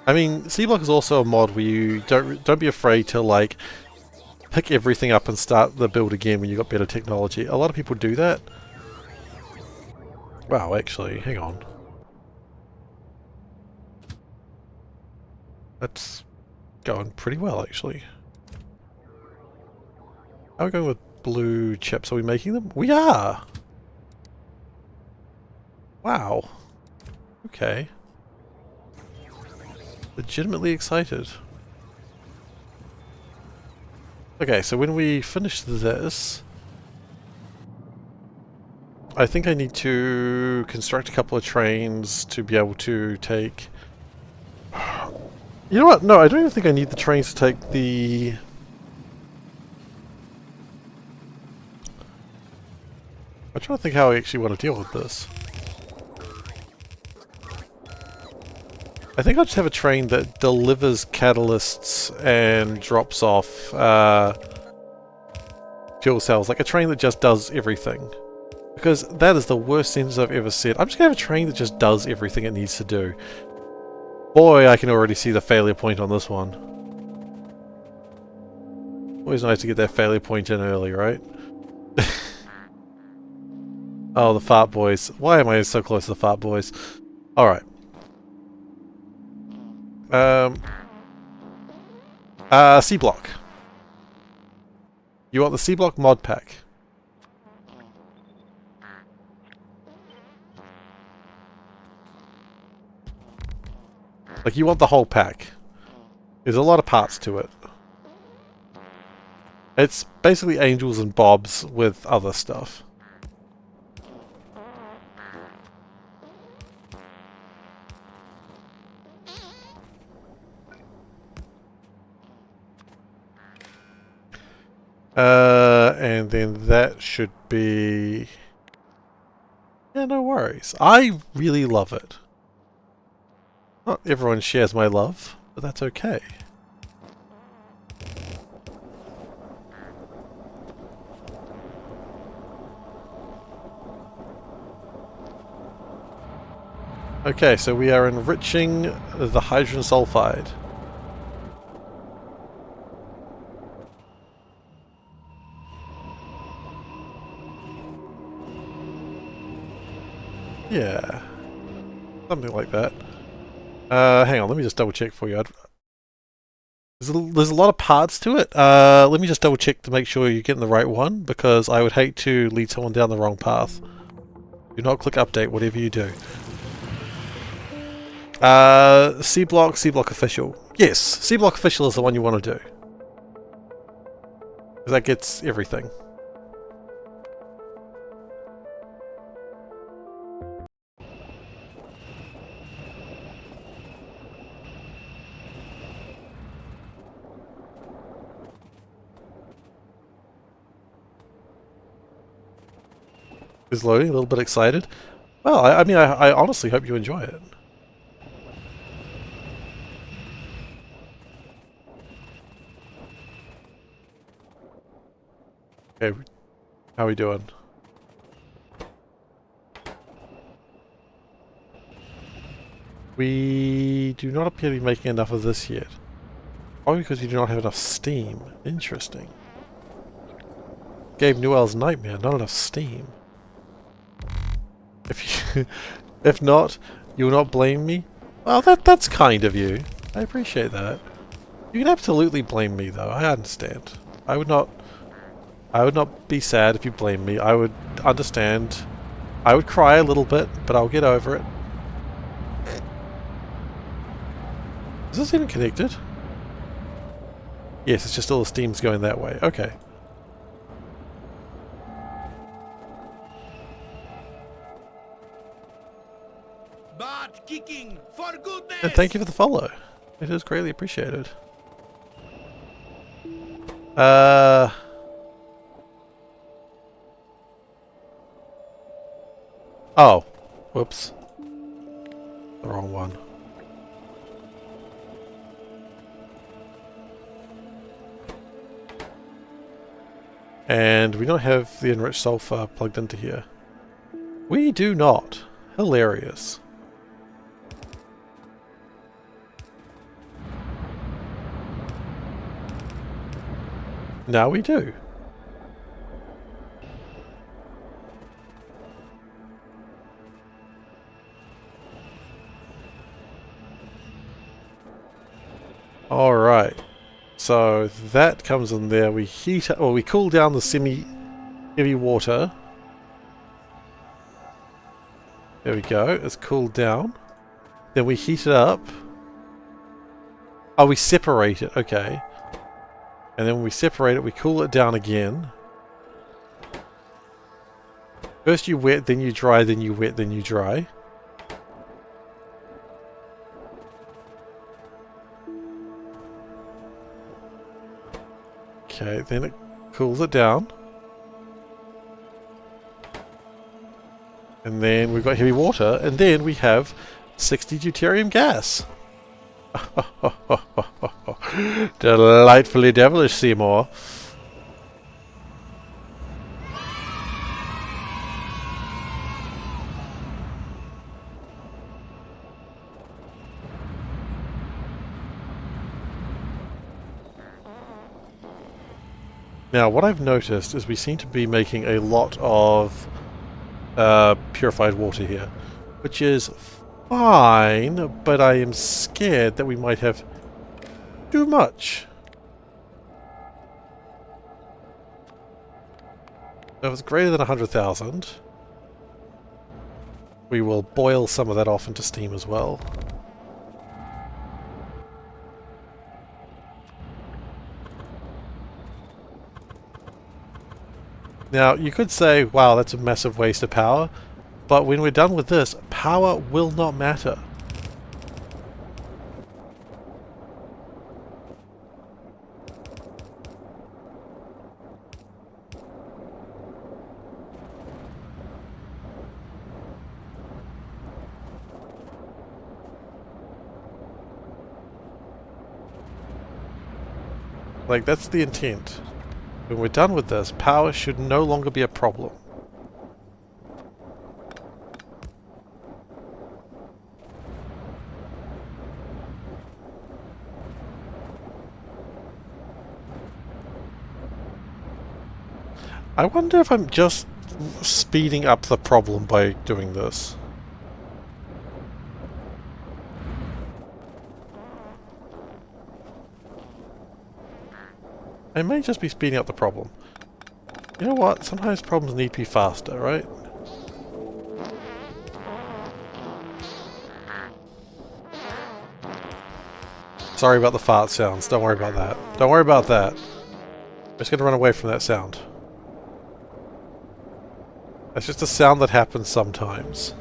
Speaker 1: I mean, Seablock is also a mod where you don't be afraid to like pick everything up and start the build again when you've got better technology. A lot of people do that. Wow, actually, hang on. That's going pretty well, actually. Are we going with blue chips? Are we making them? We are! Wow. Okay. Legitimately excited. Okay, so when we finish this, I think I need to construct a couple of trains to be able to take... You know what? No, I don't even think I need the trains to take the... I'm trying to think how I actually want to deal with this. I think I'll just have a train that delivers catalysts and drops off fuel cells. Like a train that just does everything. Because that is the worst sentence I've ever said. I'm just going to have a train that just does everything it needs to do. Boy, I can already see the failure point on this one. Always nice to get that failure point in early, right? Oh, the fart boys. Why am I so close to the fart boys? Alright. Seablock. You want the Seablock mod pack? Like, you want the whole pack. There's a lot of parts to it. It's basically Angels and Bobs with other stuff. And then that should be... Yeah, no worries. I really love it. Not everyone shares my love, but that's okay. Okay, so we are enriching the hydrogen sulfide. Yeah. Something like that. Hang on, let me just double check for you. There's a lot of parts to it. Let me just double check to make sure you're getting the right one, because I would hate to lead someone down the wrong path. Do not click update, whatever you do. Seablock official. Yes, Seablock official is the one you want to do. Because that gets everything. Is loading, a little bit excited. Well, I mean, I honestly hope you enjoy it. Okay, how are we doing? We do not appear to be making enough of this yet. Probably because you do not have enough steam. Interesting. Gabe Newell's nightmare, not enough steam. If you, if not, you will not blame me. Well, that's kind of you. I appreciate that. You can absolutely blame me, though. I understand. I would not be sad if you blamed me. I would understand. I would cry a little bit, but I'll get over it. Is this even connected? Yes, it's just all the steam's going that way. Okay.
Speaker 3: Butt kicking for goodness.
Speaker 1: And thank you for the follow. It is greatly appreciated. Oh. Whoops. The wrong one. And we don't have the enriched sulfur plugged into here. We do not. Hilarious. Now we do. Alright. So that comes in there. We heat or we cool down the semi-heavy water. There we go. It's cooled down. Then we heat it up. Oh, we separate it. Okay. And then when we separate it, we cool it down again. First you wet, then you dry, then you wet, then you dry. Okay, then it cools it down. And then we've got heavy water, and then we have 60 deuterium gas. Delightfully devilish, Seymour. Now, what I've noticed is we seem to be making a lot of purified water here, which is fine, but I am scared that we might have too much. If it's greater than 100,000, we will boil some of that off into steam as well. Now, you could say, wow, that's a massive waste of power, but when we're done with this, power will not matter. Like, that's the intent. When we're done with this, power should no longer be a problem. I wonder if I'm just speeding up the problem by doing this. I may just be speeding up the problem. You know what? Sometimes problems need to be faster, right? Sorry about the fart sounds. Don't worry about that. Don't worry about that. I'm just going to run away from that sound. That's just a sound that happens sometimes.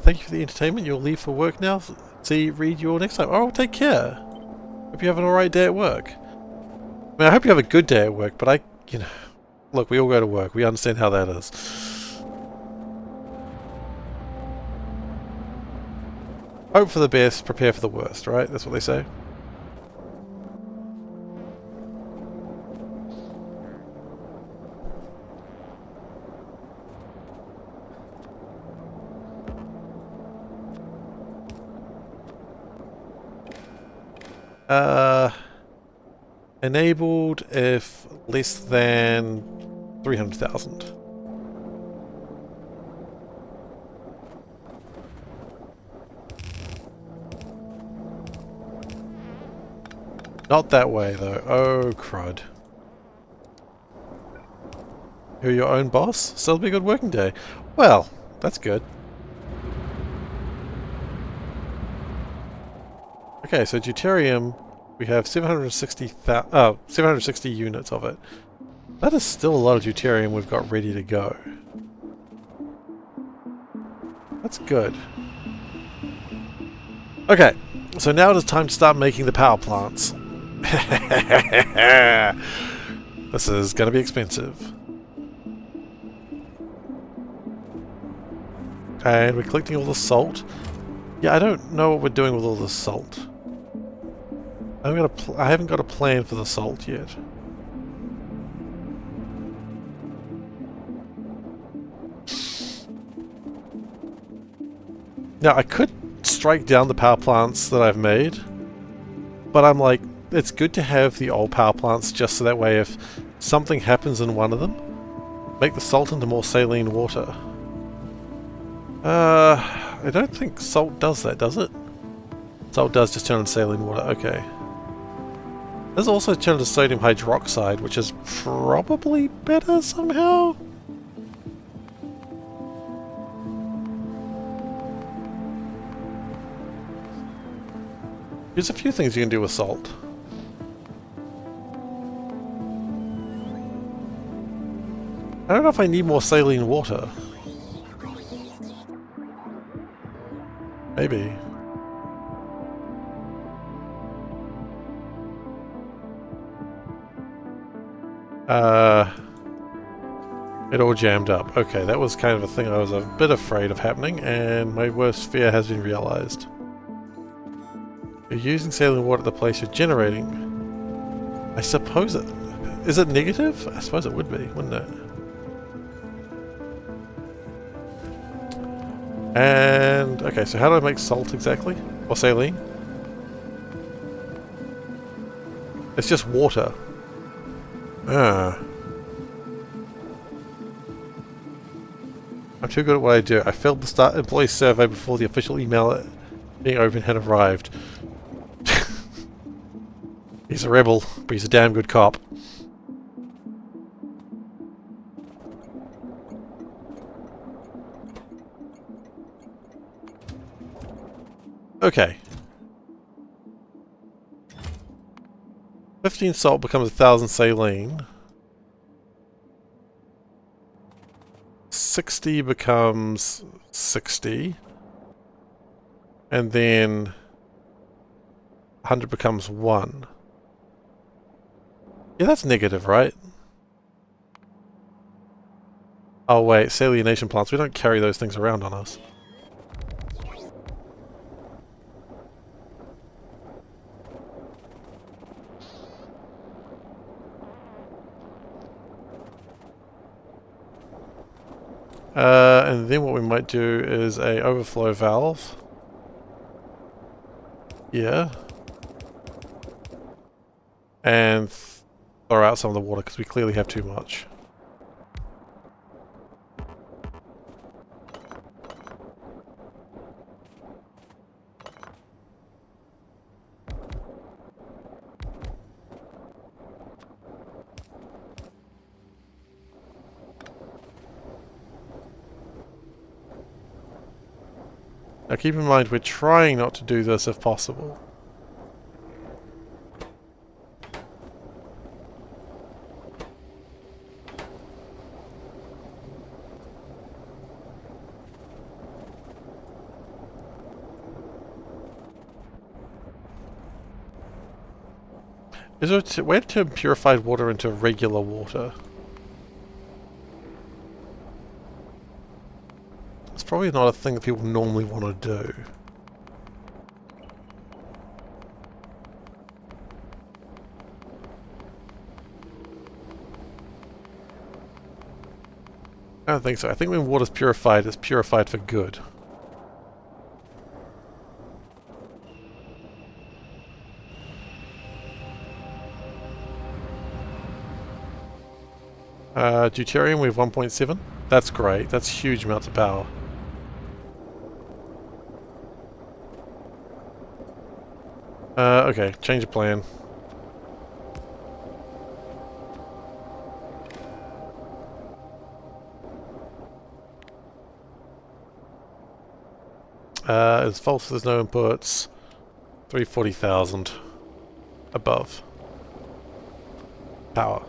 Speaker 1: Thank you for the entertainment. You'll leave for work now. Read you all next time. Oh, take care. Hope you have an alright day at work. I mean, I hope you have a good day at work, but look, we all go to work. We understand how that is. Hope for the best, prepare for the worst, right? That's what they say. Enabled if less than 300,000. Not that way though. Oh crud. You're your own boss? Still be a good working day. Well, that's good. Okay, so deuterium, we have 760 units of it. That is still a lot of deuterium we've got ready to go. That's good. Okay, so now it is time to start making the power plants. This is going to be expensive. And we're collecting all the salt. Yeah, I don't know what we're doing with all the salt. I haven't got a plan for the salt yet. Now, I could strike down the power plants that I've made, but I'm like, it's good to have the old power plants just so that way if something happens in one of them, make the salt into more saline water. I don't think salt does that, does it? Salt does just turn into saline water, okay. This also turns into sodium hydroxide, which is probably better somehow? There's a few things you can do with salt. I don't know if I need more saline water. Maybe. It all jammed up. Okay, that was kind of a thing I was a bit afraid of happening, and my worst fear has been realized. You're using saline water at the place you're generating. I suppose it... Is it negative? I suppose it would be, wouldn't it? And... Okay, so how do I make salt exactly? Or saline? It's just water. Ah. I'm too good at what I do. I failed to start employee survey before the official email being open had arrived. He's a rebel, but he's a damn good cop. Okay. 15 salt becomes 1,000 saline. 60 becomes 60. And then 100 becomes 1. Yeah, that's negative, right? Oh wait, salination plants. We don't carry those things around on us. And then what we might do is a overflow valve. Yeah. And throw out some of the water because we clearly have too much. Now keep in mind, we're trying not to do this if possible. Is there a way to turn purified water into regular water? It's probably not a thing that people normally want to do. I don't think so. I think when water's purified, it's purified for good. Deuterium, we have 1.7. That's great. That's huge amounts of power. Okay, change of plan. It's false, there's no inputs. 340,000 above. Power.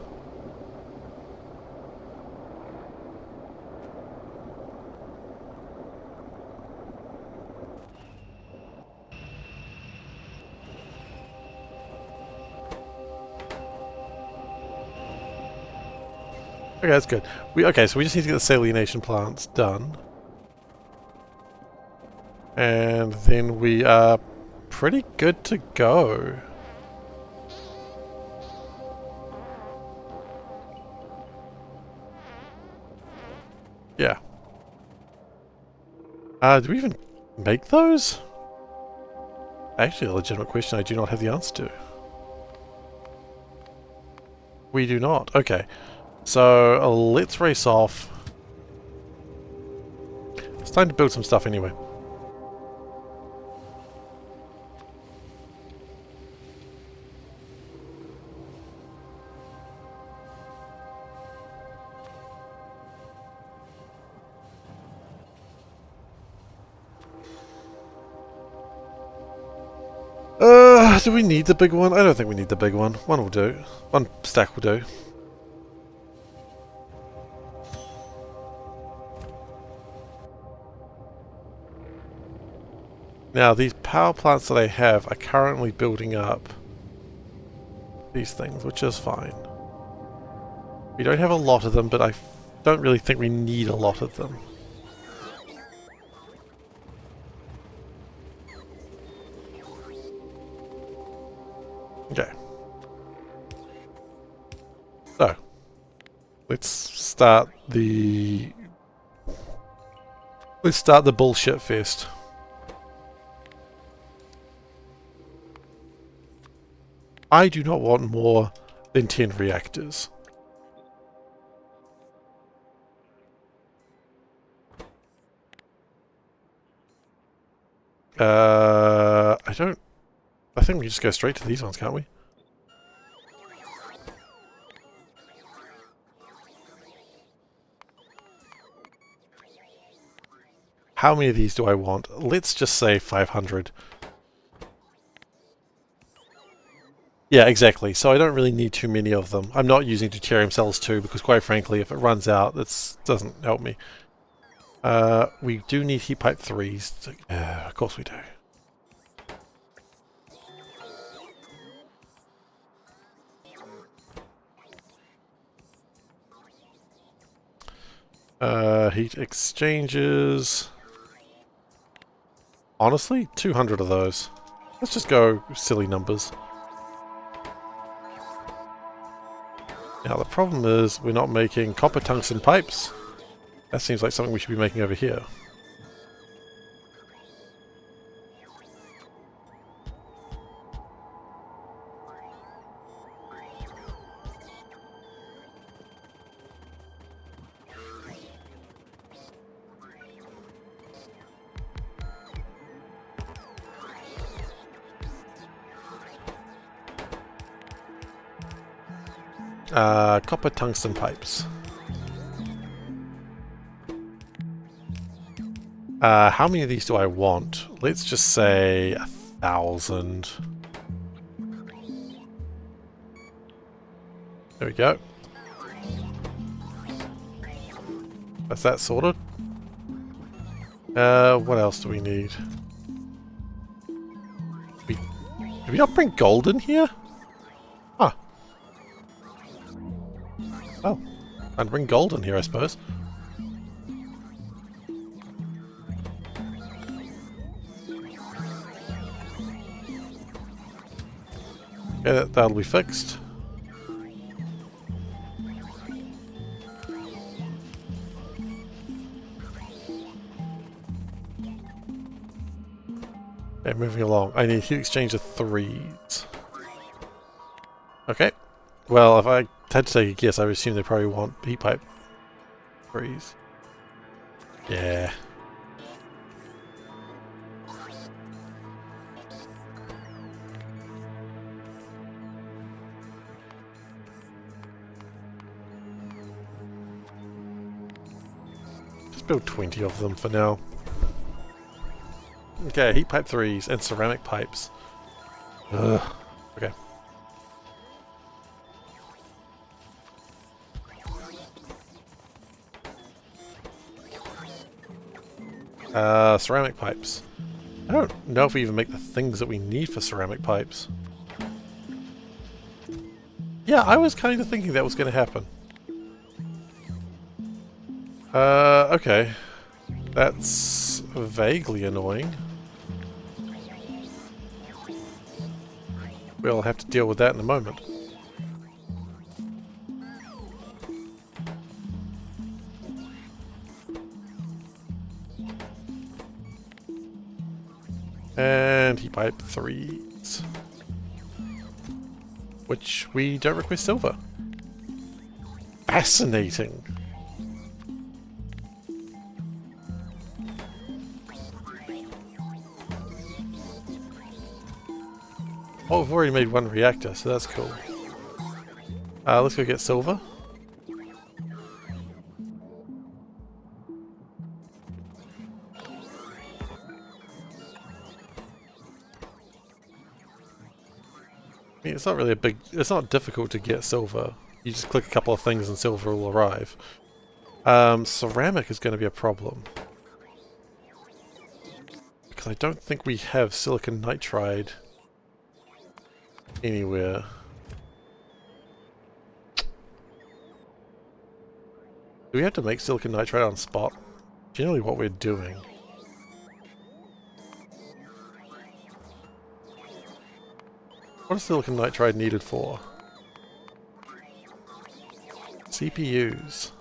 Speaker 1: Okay, that's good. Okay, so we just need to get the salination plants done. And then we are pretty good to go. Yeah. Do we even make those? Actually, a legitimate question I do not have the answer to. We do not. Okay. So, let's race off. It's time to build some stuff anyway. Do we need the big one? I don't think we need the big one. One will do. One stack will do. Now, these power plants that I have are currently building up these things, which is fine. We don't have a lot of them, but I don't really think we need a lot of them. Okay. So, let's start the bullshit fest. I do not want more than 10 reactors. I think we just go straight to these ones, can't we? How many of these do I want? Let's just say 500. Yeah, exactly. So I don't really need too many of them. I'm not using deuterium cells too, because quite frankly, if it runs out, it doesn't help me. We do need heat pipe 3s. Of course we do. Heat exchangers. Honestly, 200 of those. Let's just go silly numbers. Now the problem is we're not making copper tungsten pipes. That seems like something we should be making over here. Copper tungsten pipes. How many of these do I want? Let's just say 1,000. There we go. That's that sorted. What else do we need? Did we not bring gold in here? Huh. Oh. I'd bring gold in here, I suppose. Okay, that'll be fixed. Okay, moving along. I need heat exchange of 3s. Okay. Well, if I had to take a guess, I would assume they probably want heat pipe 3s. Yeah. Just build 20 of them for now. Okay, heat pipe 3s and ceramic pipes. Ugh. Okay. Ceramic pipes. I don't know if we even make the things that we need for ceramic pipes. Yeah, I was kind of thinking that was going to happen. Okay. That's vaguely annoying. We'll have to deal with that in a moment. type 3s. Which we don't request silver. Fascinating. Oh, we've already made one reactor, so that's cool. Let's go get silver. I mean, it's not really it's not difficult to get silver. You just click a couple of things and silver will arrive. Ceramic is going to be a problem. Because I don't think we have silicon nitride anywhere. Do we have to make silicon nitride on spot? Generally what we're doing. What is silicon nitride needed for? CPUs.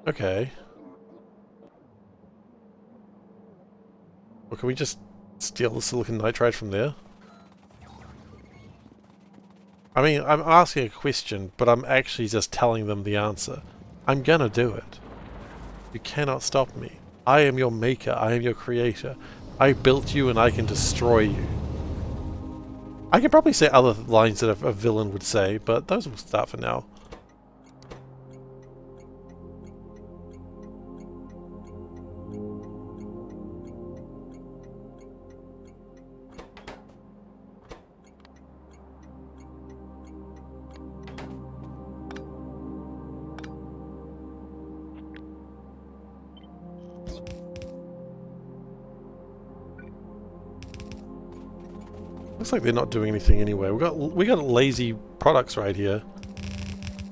Speaker 1: Okay. Well, can we just steal the silicon nitride from there? I mean, I'm asking a question, but I'm actually just telling them the answer. I'm gonna do it. You cannot stop me. I am your maker. I am your creator. I built you and I can destroy you. I could probably say other lines that a villain would say, but those will start for now. Looks like they're not doing anything anyway. We got lazy products right here.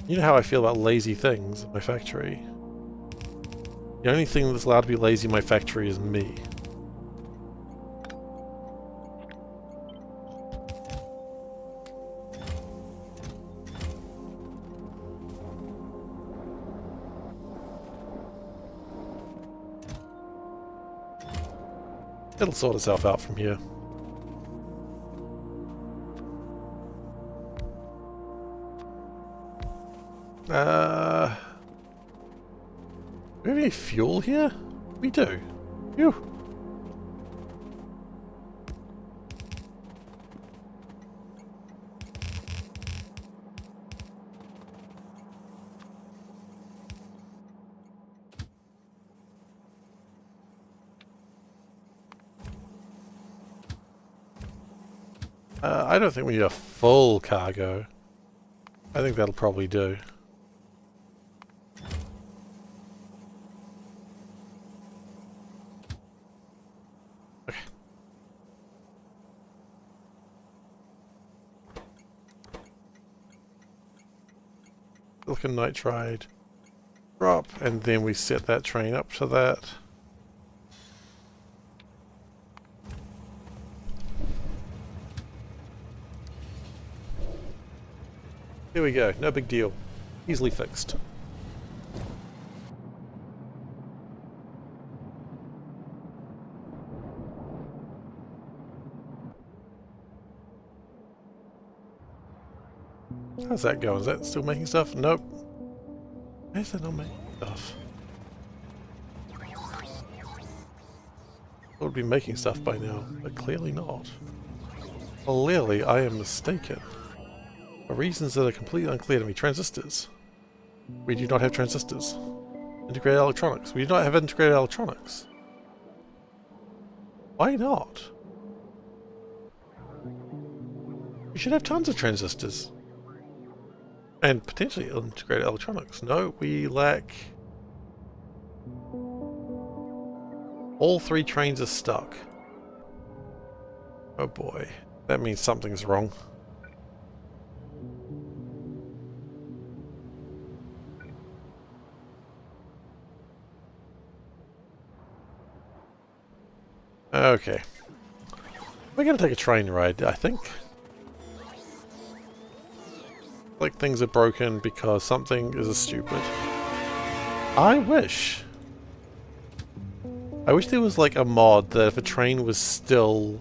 Speaker 1: You know how I feel about lazy things in my factory. The only thing that's allowed to be lazy in my factory is me. It'll sort itself out from here. Do we have any fuel here? We do. Phew. I don't think we need a full cargo. I think that'll probably do. Silicon nitride drop, and then we set that train up to that. Here we go, no big deal. Easily fixed. How's that going? Is that still making stuff? Nope. Why is that not making stuff? I would be making stuff by now, but clearly not. Clearly I am mistaken. For reasons that are completely unclear to me. Transistors. We do not have transistors. Integrated electronics. We do not have integrated electronics. Why not? We should have tons of transistors. And potentially integrated electronics. No, we lack... All 3 trains are stuck. Oh boy. That means something's wrong. Okay. We're gonna take a train ride, I think. Like things are broken because something is stupid. I wish. I wish there was like a mod that if a train was still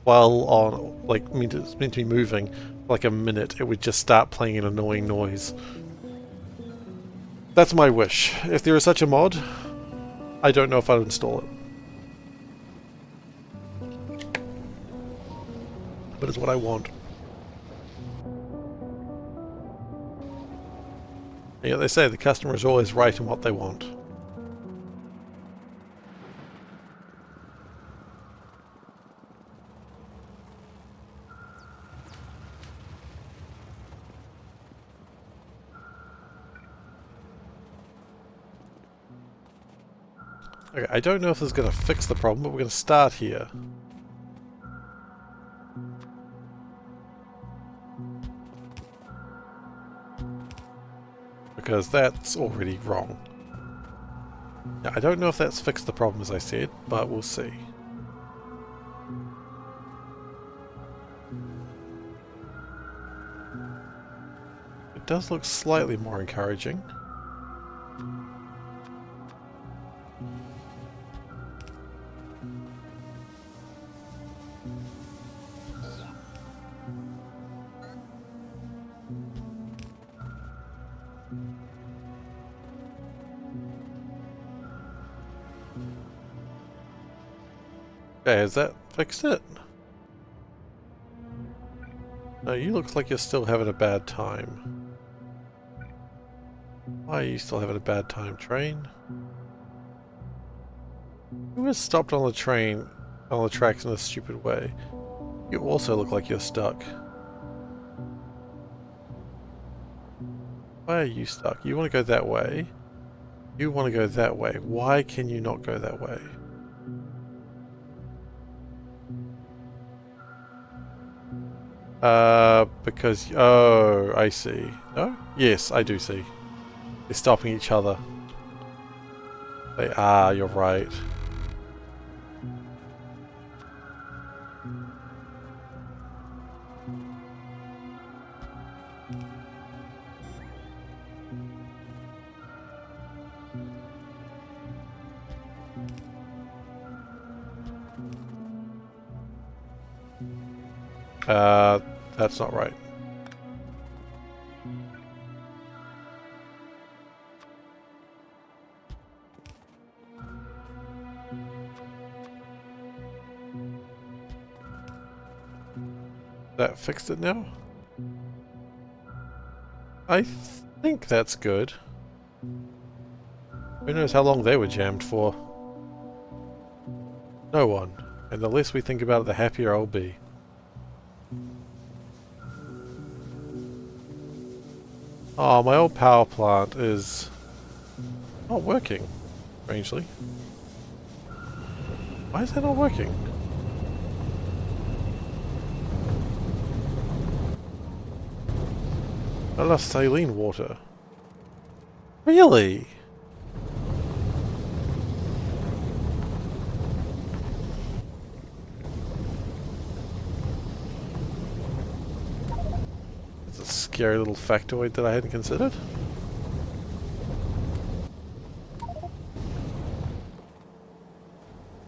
Speaker 1: while on, like meant to be moving, like a minute, it would just start playing an annoying noise. That's my wish. If there is such a mod, I don't know if I'd install it. But it's what I want. Yeah, they say the customer is always right in what they want. Okay, I don't know if this is going to fix the problem, but we're going to start here. Because that's already wrong. Now, I don't know if that's fixed the problem, as I said, but we'll see. It does look slightly more encouraging. Okay, has that fixed it? No, you look like you're still having a bad time. Why are you still having a bad time, train? Who has stopped on the train, on the tracks in a stupid way? You also look like you're stuck. Why are you stuck? You want to go that way. You want to go that way. Why can you not go that way? Because... Oh, I see. No? Yes, I do see. They're stopping each other. They are, you're right. That's not right. That fixed it now? I think that's good. Who knows how long they were jammed for? No one. And the less we think about it, the happier I'll be. Oh, my old power plant is not working, strangely. Why is that not working? Not enough saline water. Really? It's a scary little factoid that I hadn't considered.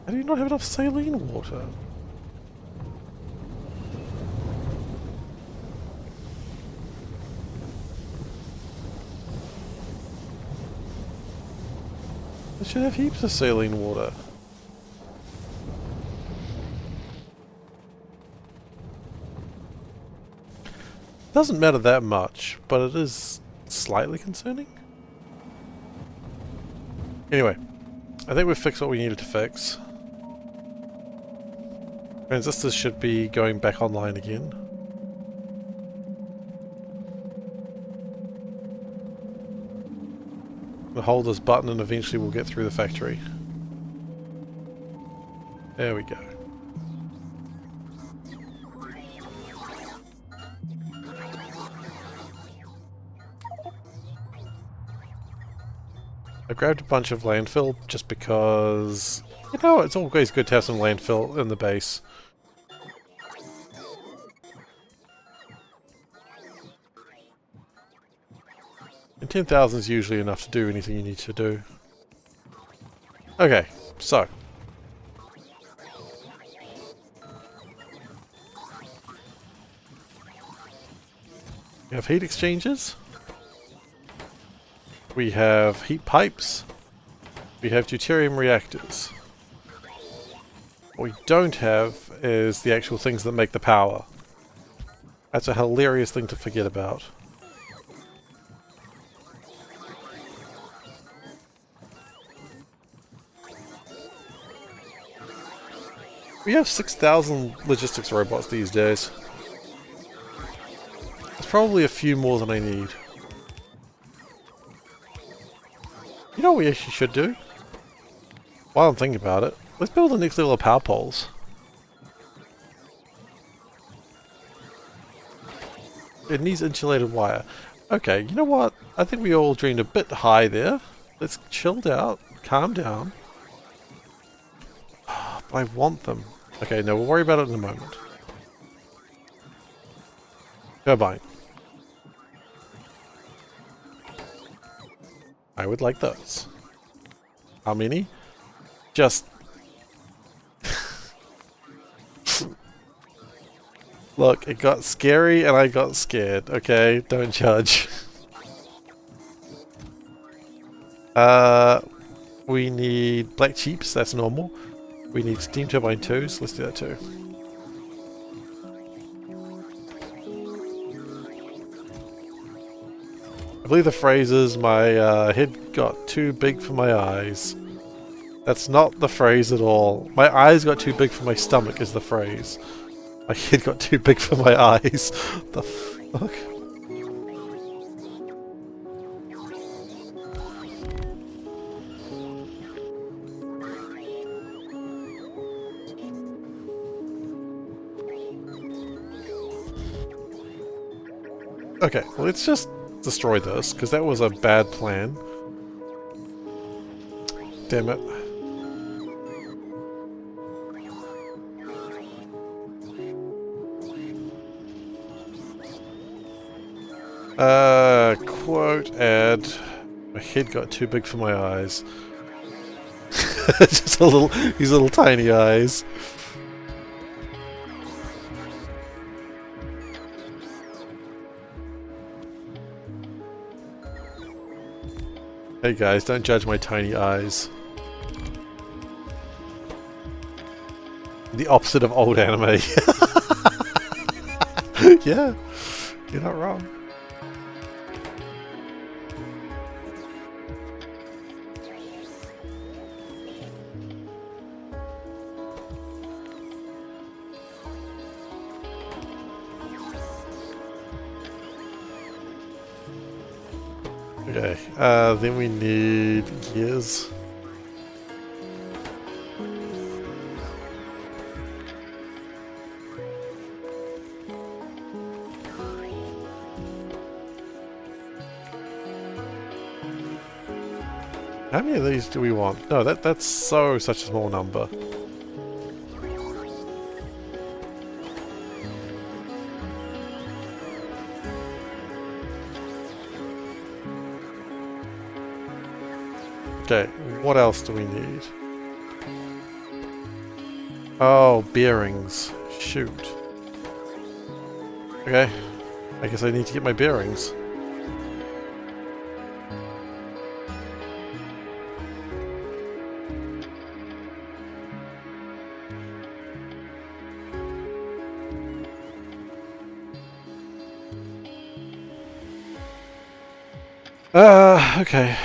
Speaker 1: How do you not have enough saline water? I should have heaps of saline water. Doesn't matter that much, but it is slightly concerning. Anyway, I think we've fixed what we needed to fix. Transistors should be going back online again. We'll hold this button and eventually we'll get through the factory. There we go. I grabbed a bunch of landfill just because, you know, it's always good to have some landfill in the base. And 10,000 is usually enough to do anything you need to do. Okay, so We have heat exchangers. We have heat pipes. We have deuterium reactors. What we don't have is the actual things that make the power. That's a hilarious thing to forget about. We have 6,000 logistics robots these days. There's probably a few more than I need. You know what we actually should do? While I'm thinking about it, let's build the next level of power poles. It needs insulated wire. Okay, you know what? I think we all dreamed a bit high there. Let's chill out, calm down. But I want them. Okay, no, we'll worry about it in a moment. Turbine. I would like those. How many? Just... Look, it got scary and I got scared, okay? Don't judge. We need black cheeps, that's normal. We need steam turbine 2s, let's do that too. I believe the phrase is my head got too big for my eyes. That's not the phrase at all. My eyes got too big for my stomach is the phrase. My head got too big for my eyes. The fuck? Okay, well, let's just destroy this, because that was a bad plan. Damn it. Quote ad. My head got too big for my eyes. Just a little, these little tiny eyes. Hey guys, don't judge my tiny eyes. The opposite of old anime. Yeah, you're not wrong. Okay, then we need gears. How many of these do we want? No, that's such a small number. Okay, what else do we need? Oh, bearings. Shoot. Okay, I guess I need to get my bearings. Okay.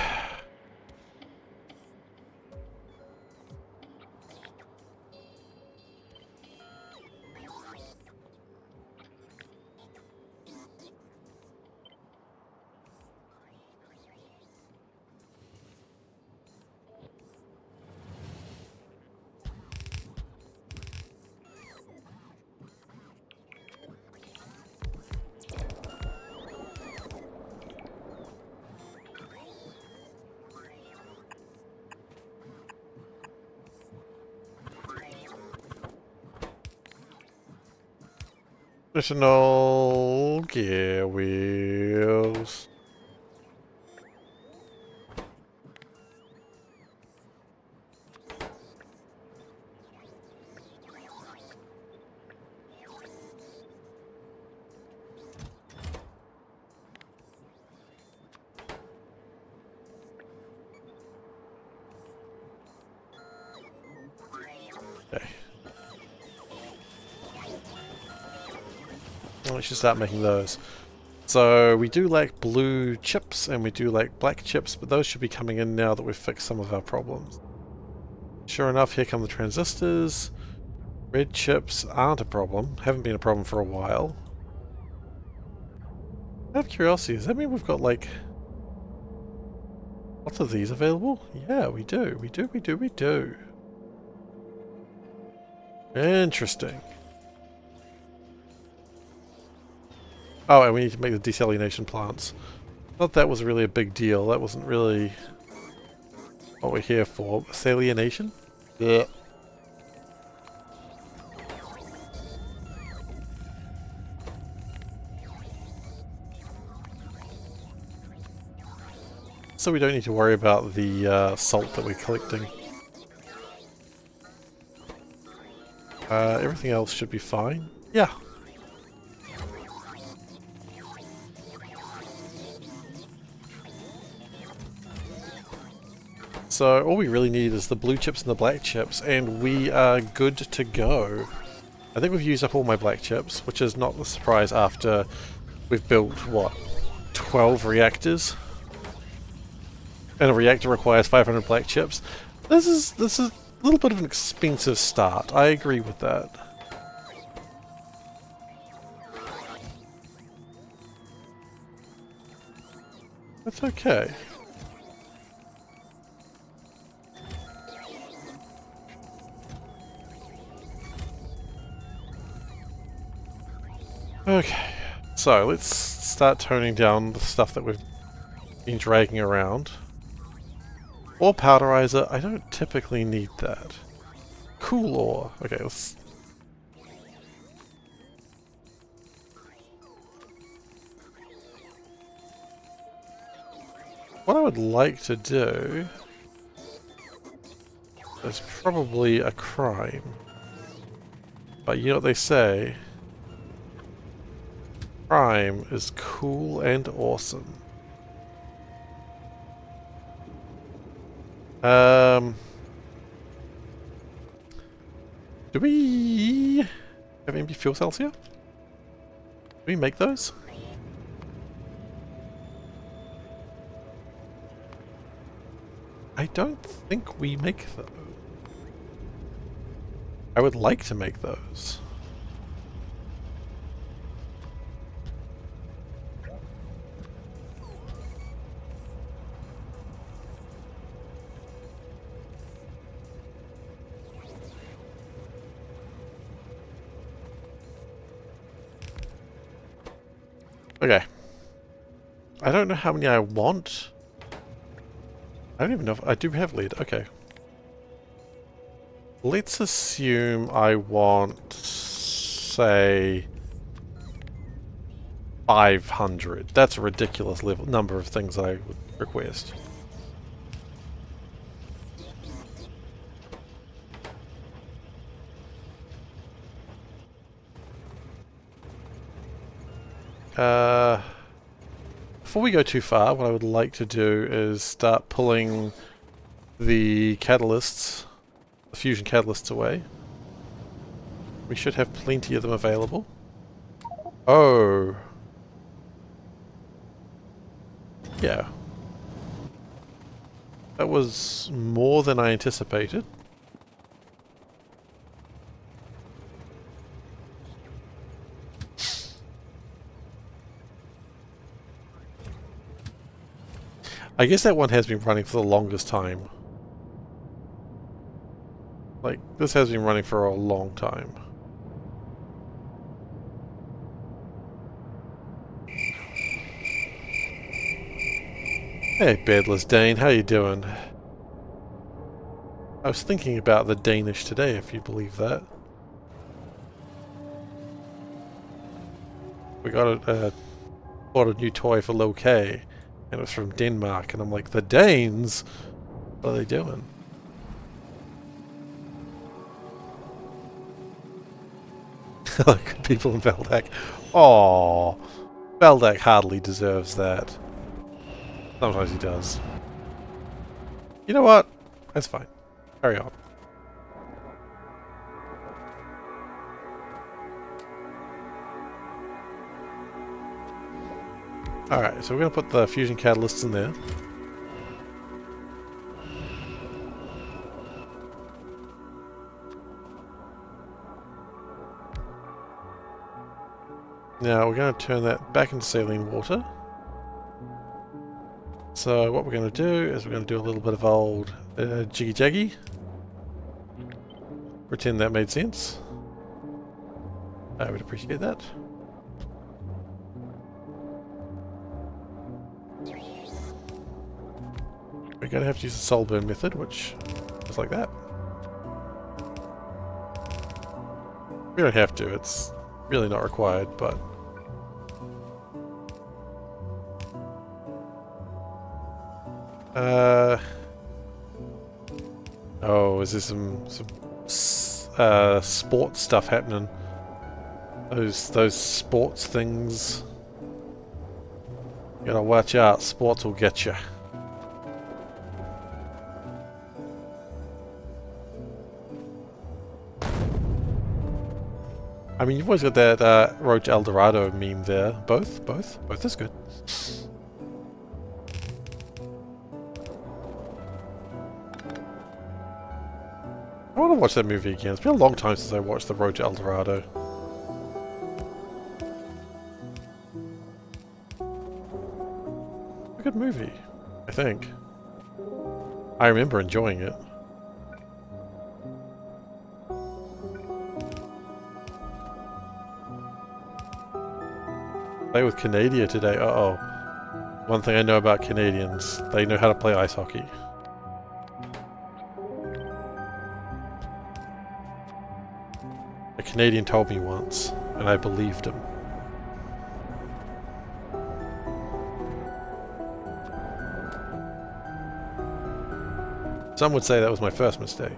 Speaker 1: Additional gear wheels. We should start making those. So we do lack blue chips and we do lack black chips, but those should be coming in now that we've fixed some of our problems. Sure enough, here come the transistors. Red chips aren't a problem. Haven't been a problem for a while. Out of curiosity, does that mean we've got like lots of these available? Yeah, we do. We do. Interesting. Oh, and we need to make the desalination plants. Thought that was really a big deal. That wasn't really what we're here for. Desalination? Yeah. So we don't need to worry about the salt that we're collecting. Everything else should be fine. Yeah. So all we really need is the blue chips and the black chips, and we are good to go. I think we've used up all my black chips, which is not a surprise after we've built, what, 12 reactors? And a reactor requires 500 black chips. This is a little bit of an expensive start. I agree with that. That's okay. Okay, so let's start toning down the stuff that we've been dragging around. Ore powderizer, I don't typically need that. Cool ore. Okay, let's... What I would like to do is probably a crime. But you know what they say? Crime is cool and awesome. Do we have empty fuel cells here? Do we make those? I don't think we make those. I would like to make those. Okay. I don't know how many I want. I don't even know if I do have lead. Okay. Let's assume I want, say, 500. That's a ridiculous number of things I would request. Before we go too far, what I would like to do is start pulling the catalysts, the fusion catalysts away. We should have plenty of them available. Oh. Yeah. That was more than I anticipated. I guess that one has been running for the longest time. Like, this has been running for a long time. Hey, Beardless Dane, how you doing? I was thinking about the Danish today, if you believe that. We got bought a new toy for Low K, and it was from Denmark, and I'm like, the Danes? What are they doing? Good people in Veldak. Aww. Veldak hardly deserves that. Sometimes he does. You know what? That's fine. Carry on. Alright, so we're going to put the fusion catalysts in there. Now we're going to turn that back into saline water. So what we're going to do is we're going to do a little bit of old jiggy jaggy. Pretend that made sense. I would appreciate that. We're going to have to use the soul burn method, which is like that. We don't have to, it's really not required, but... Oh, is there some sports stuff happening? Those sports things. You gotta watch out, sports will get you. I mean, you've always got that Road to El Dorado meme there. Both is good. I want to watch that movie again. It's been a long time since I watched the Road to El Dorado. A good movie, I think. I remember enjoying it. Play with Canada today. Uh-oh. One thing I know about Canadians, they know how to play ice hockey. A Canadian told me once, and I believed him. Some would say that was my first mistake.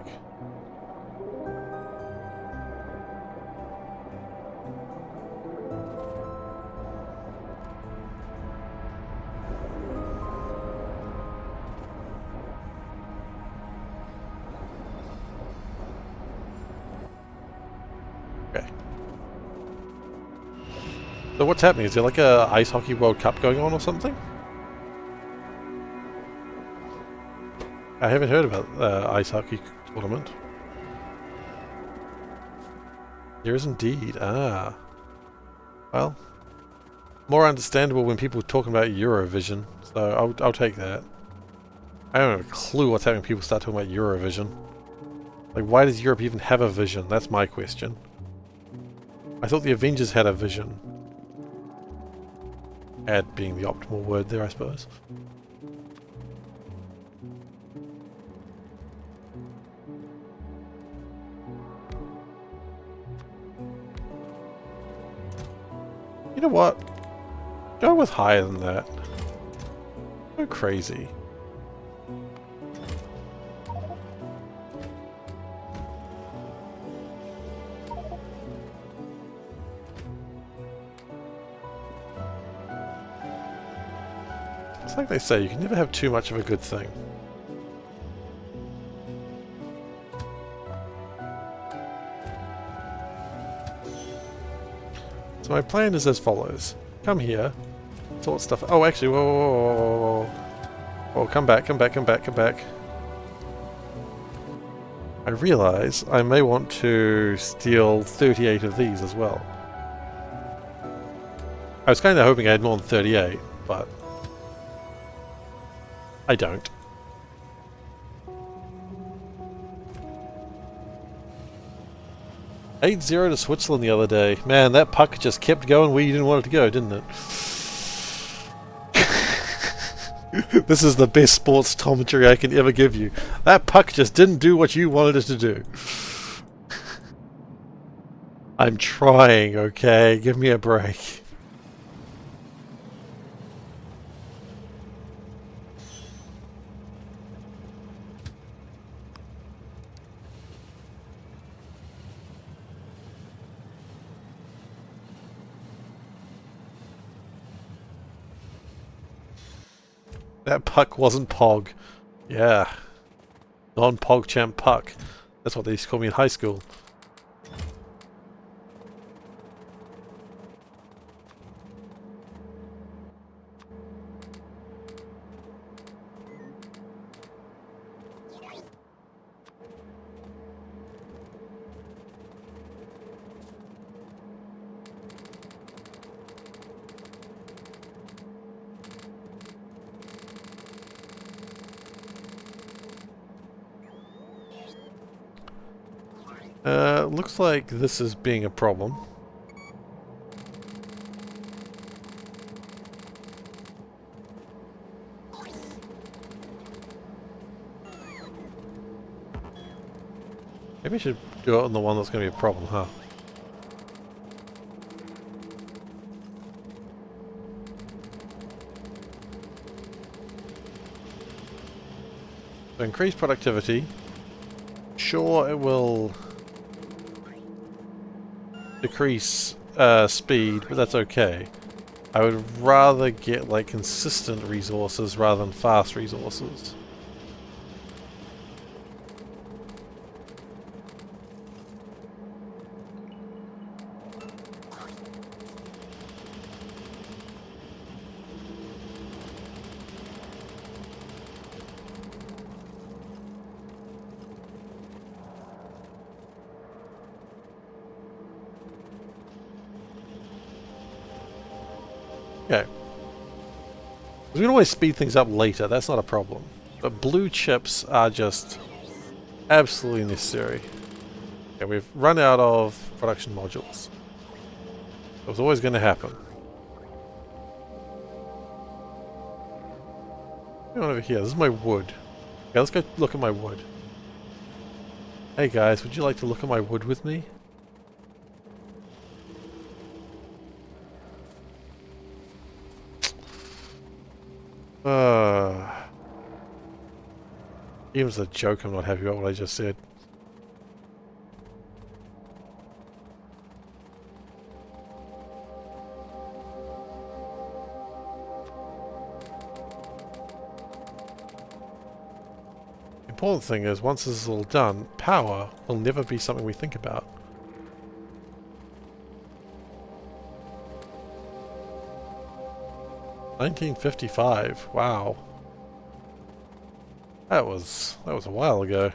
Speaker 1: So what's happening? Is there like a Ice Hockey World Cup going on or something? I haven't heard about Ice Hockey Tournament. There is indeed. Ah. Well. More understandable when people are talking about Eurovision. So I'll take that. I don't have a clue what's happening when people start talking about Eurovision. Like, why does Europe even have a vision? That's my question. I thought the Avengers had a vision. Ad being the optimal word there, I suppose. You know what? Go with higher than that. Go crazy. It's like they say, you can never have too much of a good thing. So my plan is as follows. Come here, sort stuff. Oh, actually, whoa, whoa, whoa, whoa, whoa. Oh, come back, come back, come back, come back. I realise I may want to steal 38 of these as well. I was kind of hoping I had more than 38, but I don't. Eight 0 to Switzerland the other day. Man, that puck just kept going where you didn't want it to go, didn't it? This is the best sports commentary I can ever give you. That puck just didn't do what you wanted it to do. I'm trying, okay? Give me a break. That puck wasn't Pog. Yeah. Non-PogChamp puck. That's what they used to call me in high school. Looks like this is being a problem. Maybe I should do it on the one that's going to be a problem, huh? So increase productivity. Sure, it will decrease speed, but that's okay. I would rather get like consistent resources rather than fast resources. Okay. We can always speed things up later, that's not a problem. But blue chips are just absolutely necessary. Okay, we've run out of production modules. It was always going to happen. Come on over here, this is my wood. Okay, let's go look at my wood. Hey guys, would you like to look at my wood with me? Even as a joke, I'm not happy about what I just said. The important thing is, once this is all done, power will never be something we think about. $1955. Wow. That was a while ago.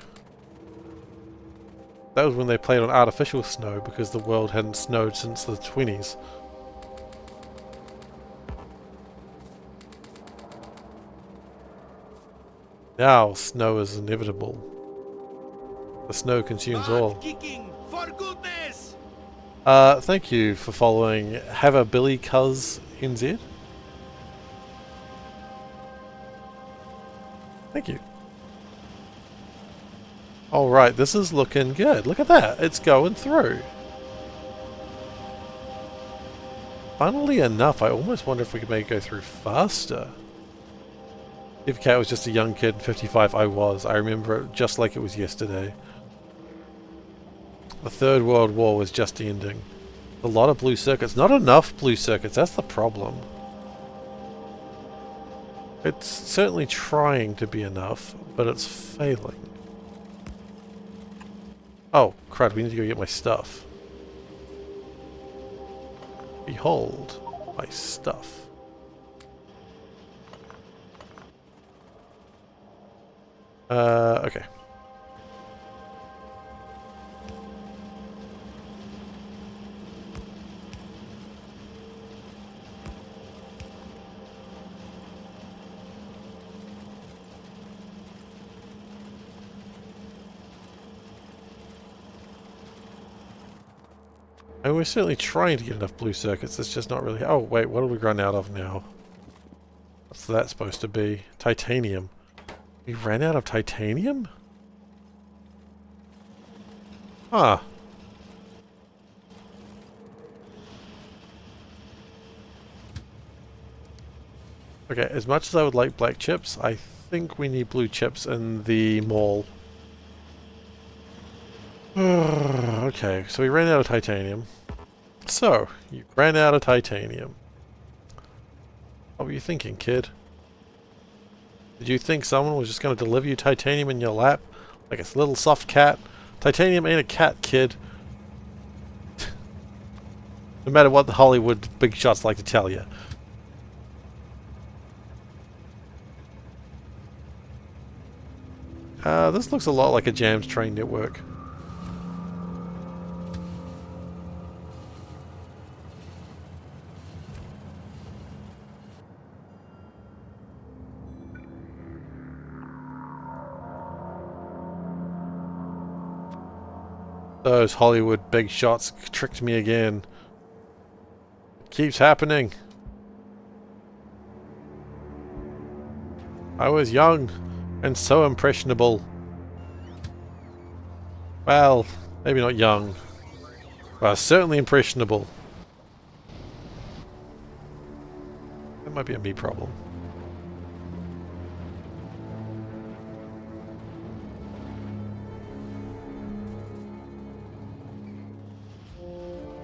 Speaker 1: That was when they played on artificial snow because the world hadn't snowed since the 20s. Now snow is inevitable. The snow consumes all.
Speaker 3: Kicking for goodness.
Speaker 1: Thank you for following Have a Billy Cuz NZ. Thank you. Alright, this is looking good. Look at that. It's going through. Funnily enough, I almost wonder if we could make it go through faster. If Cat was just a young kid in 55, I was. I remember it just like it was yesterday. The Third World War was just ending. A lot of blue circuits. Not enough blue circuits, that's the problem. It's certainly trying to be enough, but it's failing. Oh, crud, we need to go get my stuff. Behold, my stuff. Okay. And we're certainly trying to get enough blue circuits, it's just not really... Oh, wait, what have we run out of now? What's that supposed to be? Titanium. We ran out of titanium? Huh. Okay, as much as I would like black chips, I think we need blue chips in the mall. Okay, so we ran out of titanium. So, you ran out of titanium. What were you thinking, kid? Did you think someone was just going to deliver you titanium in your lap? Like a little soft cat? Titanium ain't a cat, kid. No matter what the Hollywood big shots like to tell you. This looks a lot like a jams train network. Those Hollywood big shots tricked me again. It keeps happening. I was young and so impressionable. Well, maybe not young, but certainly impressionable. That might be a me problem.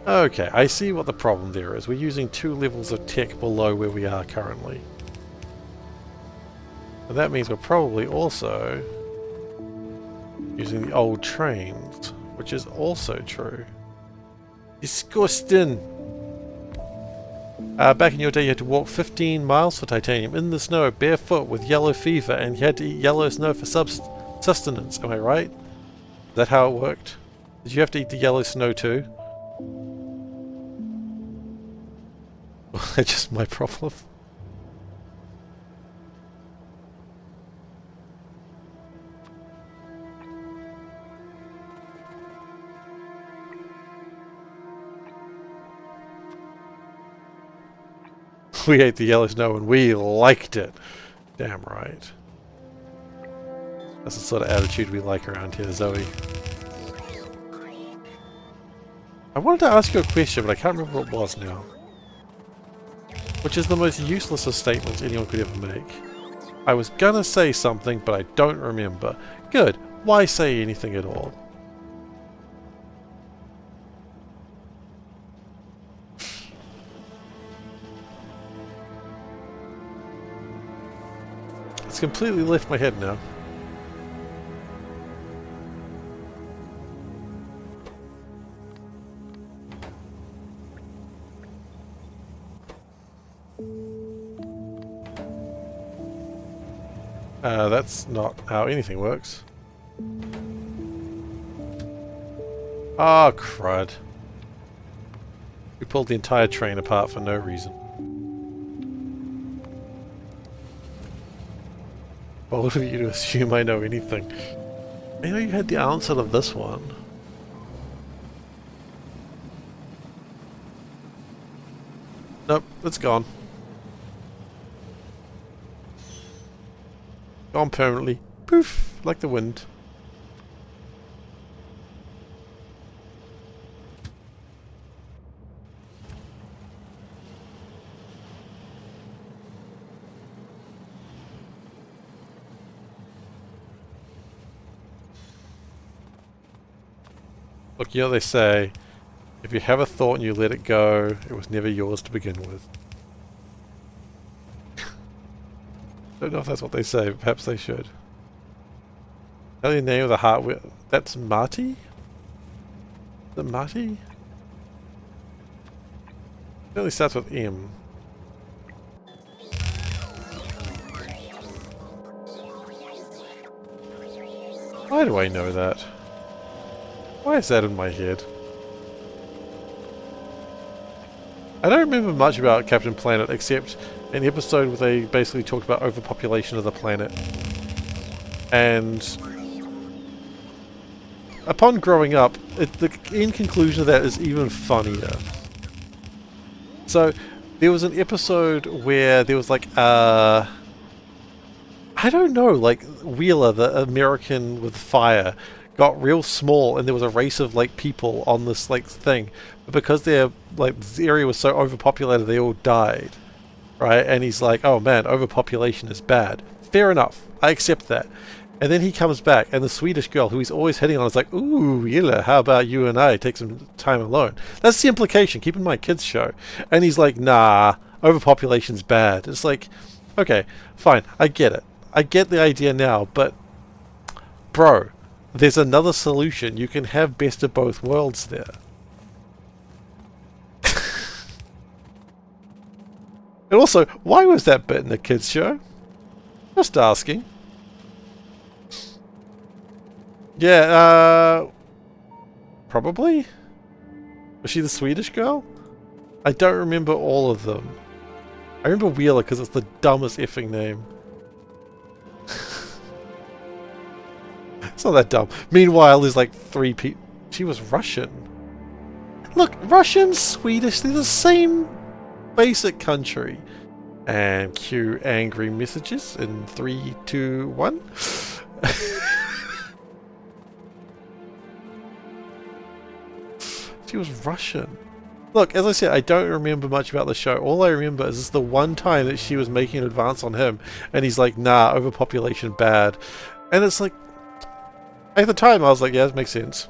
Speaker 1: Okay, I see what the problem there is. We're using 2 levels of tech below where we are currently. And that means we're probably also using the old trains, which is also true. Disgusting! Back in your day you had to walk 15 miles for titanium in the snow, barefoot with yellow fever, and you had to eat yellow snow for sustenance. Am I right? Is that how it worked? Did you have to eat the yellow snow too? That's just my problem. We ate the yellow snow and we liked it. Damn right. That's the sort of attitude we like around here, Zoe. I wanted to ask you a question, but I can't remember what it was now. Which is the most useless of statements anyone could ever make. I was gonna say something, but I don't remember. Good. Why say anything at all? It's completely left my head now. That's not how anything works. Ah, crud. We pulled the entire train apart for no reason. Bold of you to assume I know anything. I know you had the answer to this one. Nope, it's gone. Gone permanently. Poof! Like the wind. Look, you know they say, if you have a thought and you let it go, it was never yours to begin with. Don't know if that's what they say, but perhaps they should. Tell the name of the hardware. That's Marty? Is it Marty? It only starts with M. Why do I know that? Why is that in my head? I don't remember much about Captain Planet except an episode where they basically talked about overpopulation of the planet. And upon growing up, the end conclusion of that is even funnier. So there was an episode where there was like I don't know, like Wheeler, the American with fire, got real small and there was a race of like people on this like thing, but because their like this area was so overpopulated they all died, right? And he's like, oh man, overpopulation is bad. Fair enough, I accept that. And then he comes back and the Swedish girl who he's always hitting on is like, ooh Wheeler, how about you and I take some time alone? That's the implication, keep in mind kids show. And he's like, nah, overpopulation's bad. It's like, okay, fine, I get it, I get the idea now, but bro, there's another solution. You can have best of both worlds there. And also, why was that bit in the kids show? Just asking. Yeah, probably? Was she the Swedish girl? I don't remember all of them. I remember Wheeler because it's the dumbest effing name. It's not that dumb. Meanwhile, there's like 3 people. She was Russian. Look, Russian, Swedish, they're the same basic country. And cue angry messages in 3, 2, 1. She was Russian. Look, as I said, I don't remember much about the show. All I remember is this the one time that she was making an advance on him, and he's like, nah, overpopulation bad. And it's like, at the time I was like, yeah, that makes sense.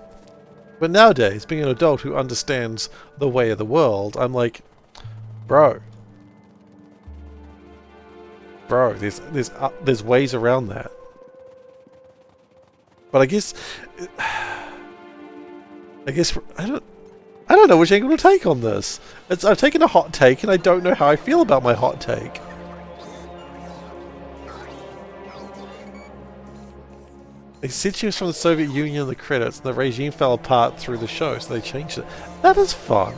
Speaker 1: But nowadays, being an adult who understands the way of the world, I'm like, bro, there's ways around that. But I guess I don't know which angle to take on this. I've taken a hot take, and I don't know how I feel about my hot take. They said she was from the Soviet Union in the credits, and the regime fell apart through the show, so they changed it. That is fun.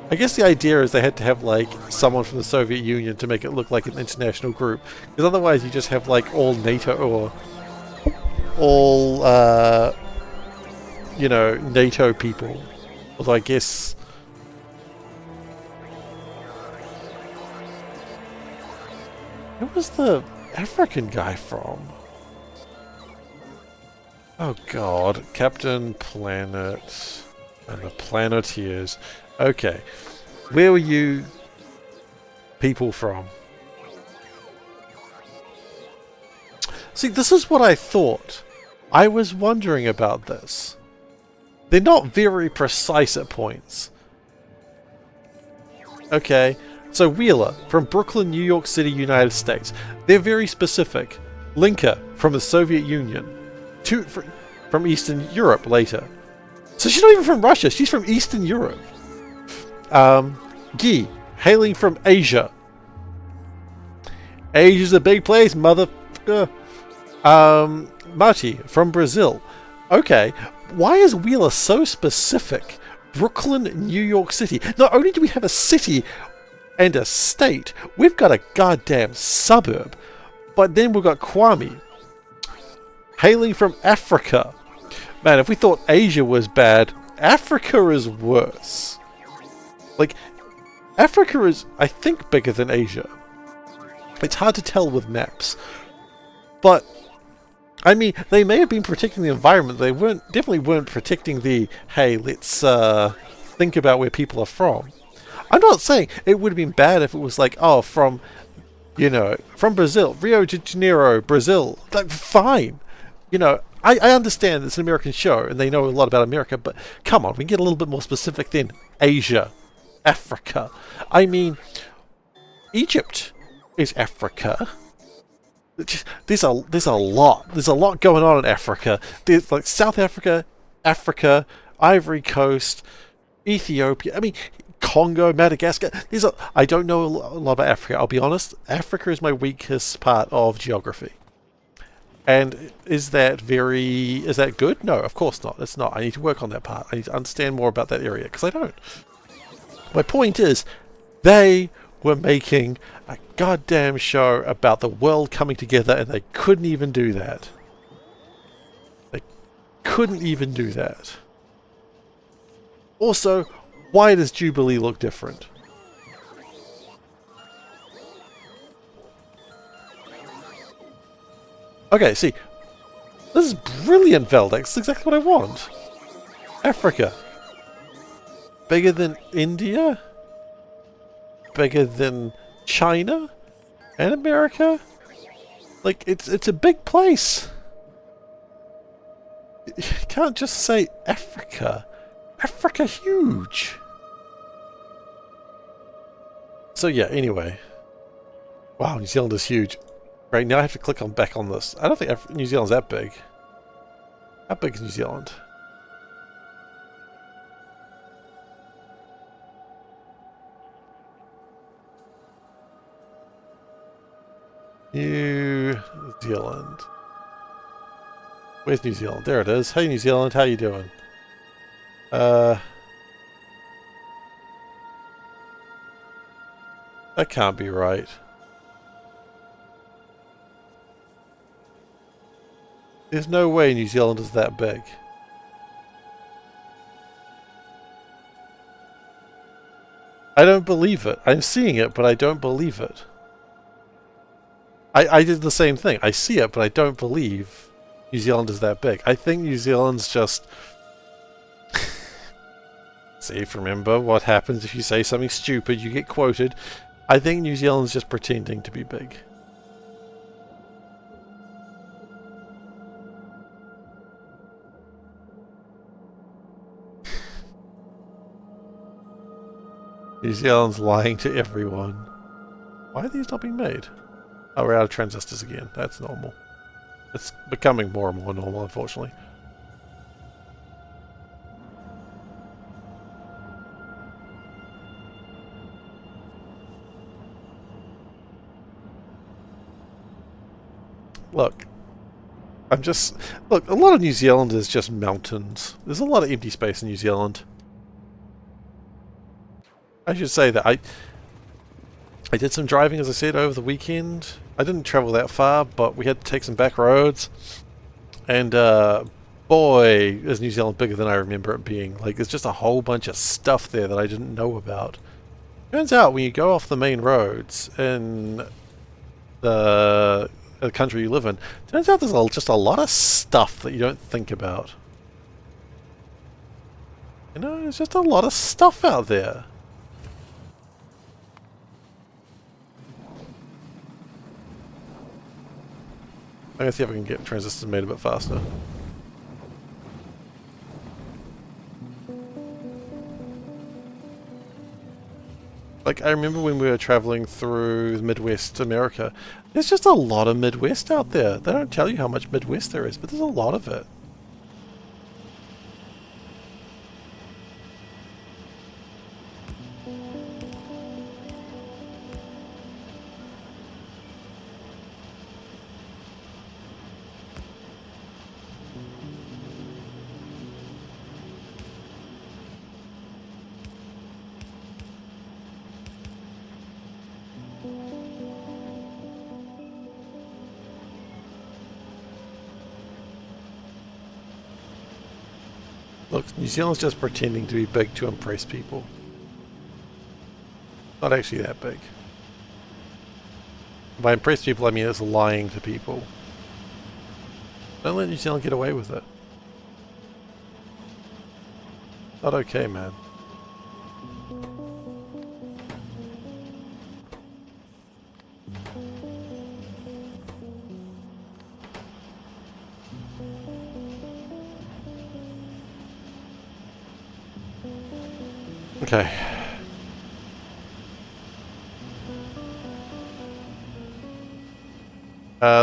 Speaker 1: I guess the idea is they had to have, like, someone from the Soviet Union to make it look like an international group. Because otherwise you just have, like, all NATO or all, you know, NATO people. Although I guess... Where was the African guy from? Oh god, Captain Planet and the Planeteers. Okay, where were you people from? See, this is what I thought. I was wondering about this. They're not very precise at points. Okay, so Wheeler, from Brooklyn, New York City, United States. They're very specific. Linka, from the Soviet Union. From Eastern Europe later. So she's not even from Russia, she's from Eastern Europe. Guy, hailing from Asia. Asia's a big place, motherfucker. Marty, from Brazil. Okay, why is Wheeler so specific? Brooklyn, New York City. Not only do we have a city and a state, we've got a goddamn suburb. But then we've got Kwame, hailing from Africa. Man, if we thought Asia was bad, Africa is worse. Like, Africa is, I think, bigger than Asia. It's hard to tell with maps. But, I mean, they may have been protecting the environment. They definitely weren't protecting the, hey, let's think about where people are from. I'm not saying it would have been bad if it was like, oh, from, you know, from Brazil, Rio de Janeiro, Brazil. Like, fine. You know, I understand it's an American show and they know a lot about America, but come on, we can get a little bit more specific than Asia, Africa. I mean, Egypt is Africa. There's a lot going on in Africa. There's like South Africa, Africa, Ivory Coast, Ethiopia. I mean, Congo, Madagascar. I don't know a lot about Africa. I'll be honest. Africa is my weakest part of geography. And is that good? No, of course not. It's not. I need to work on that part. I need to understand more about that area, because I don't. My point is, they were making a goddamn show about the world coming together, and they couldn't even do that. They couldn't even do that. Also, why does Jubilee look different? Okay, see, this is brilliant, Veldex. This is exactly what I want. Africa. Bigger than India? Bigger than China? And America? Like, it's a big place. You can't just say Africa. Africa huge. So yeah, anyway. Wow, New Zealand is huge. Right, now I have to click back on this. I don't think New Zealand's that big. How big is New Zealand? New Zealand. Where's New Zealand? There it is. Hey New Zealand, how you doing? That can't be right. There's no way New Zealand is that big. I don't believe it. I'm seeing it, but I don't believe it. I did the same thing. I see it, but I don't believe New Zealand is that big. I think New Zealand's just... See, remember what happens if you say something stupid, you get quoted. I think New Zealand's just pretending to be big. New Zealand's lying to everyone. Why are these not being made? Oh, we're out of transistors again. That's normal. It's becoming more and more normal, unfortunately. Look. Look, a lot of New Zealand is just mountains. There's a lot of empty space in New Zealand. I should say that I did some driving, as I said, over the weekend. I didn't travel that far, but we had to take some back roads. And boy, is New Zealand bigger than I remember it being. Like, there's just a whole bunch of stuff there that I didn't know about. Turns out when you go off the main roads in the country you live in, turns out there's just a lot of stuff that you don't think about. You know, there's just a lot of stuff out there. I'm gonna see if I can get transistors made a bit faster. Like, I remember when we were traveling through Midwest America, there's just a lot of Midwest out there. They don't tell you how much Midwest there is, but there's a lot of it. Look, New Zealand's just pretending to be big to impress people. Not actually that big. By impress people, I mean it's lying to people. Don't let New Zealand get away with it. Not okay, man. Okay.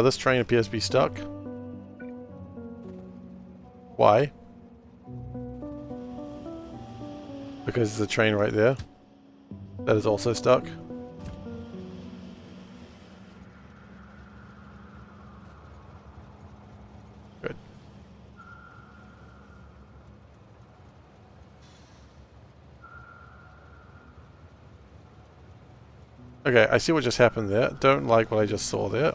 Speaker 1: This train appears to be stuck. Why? Because there's a train right there that is also stuck. Good. Okay, I see what just happened there. Don't like what I just saw there.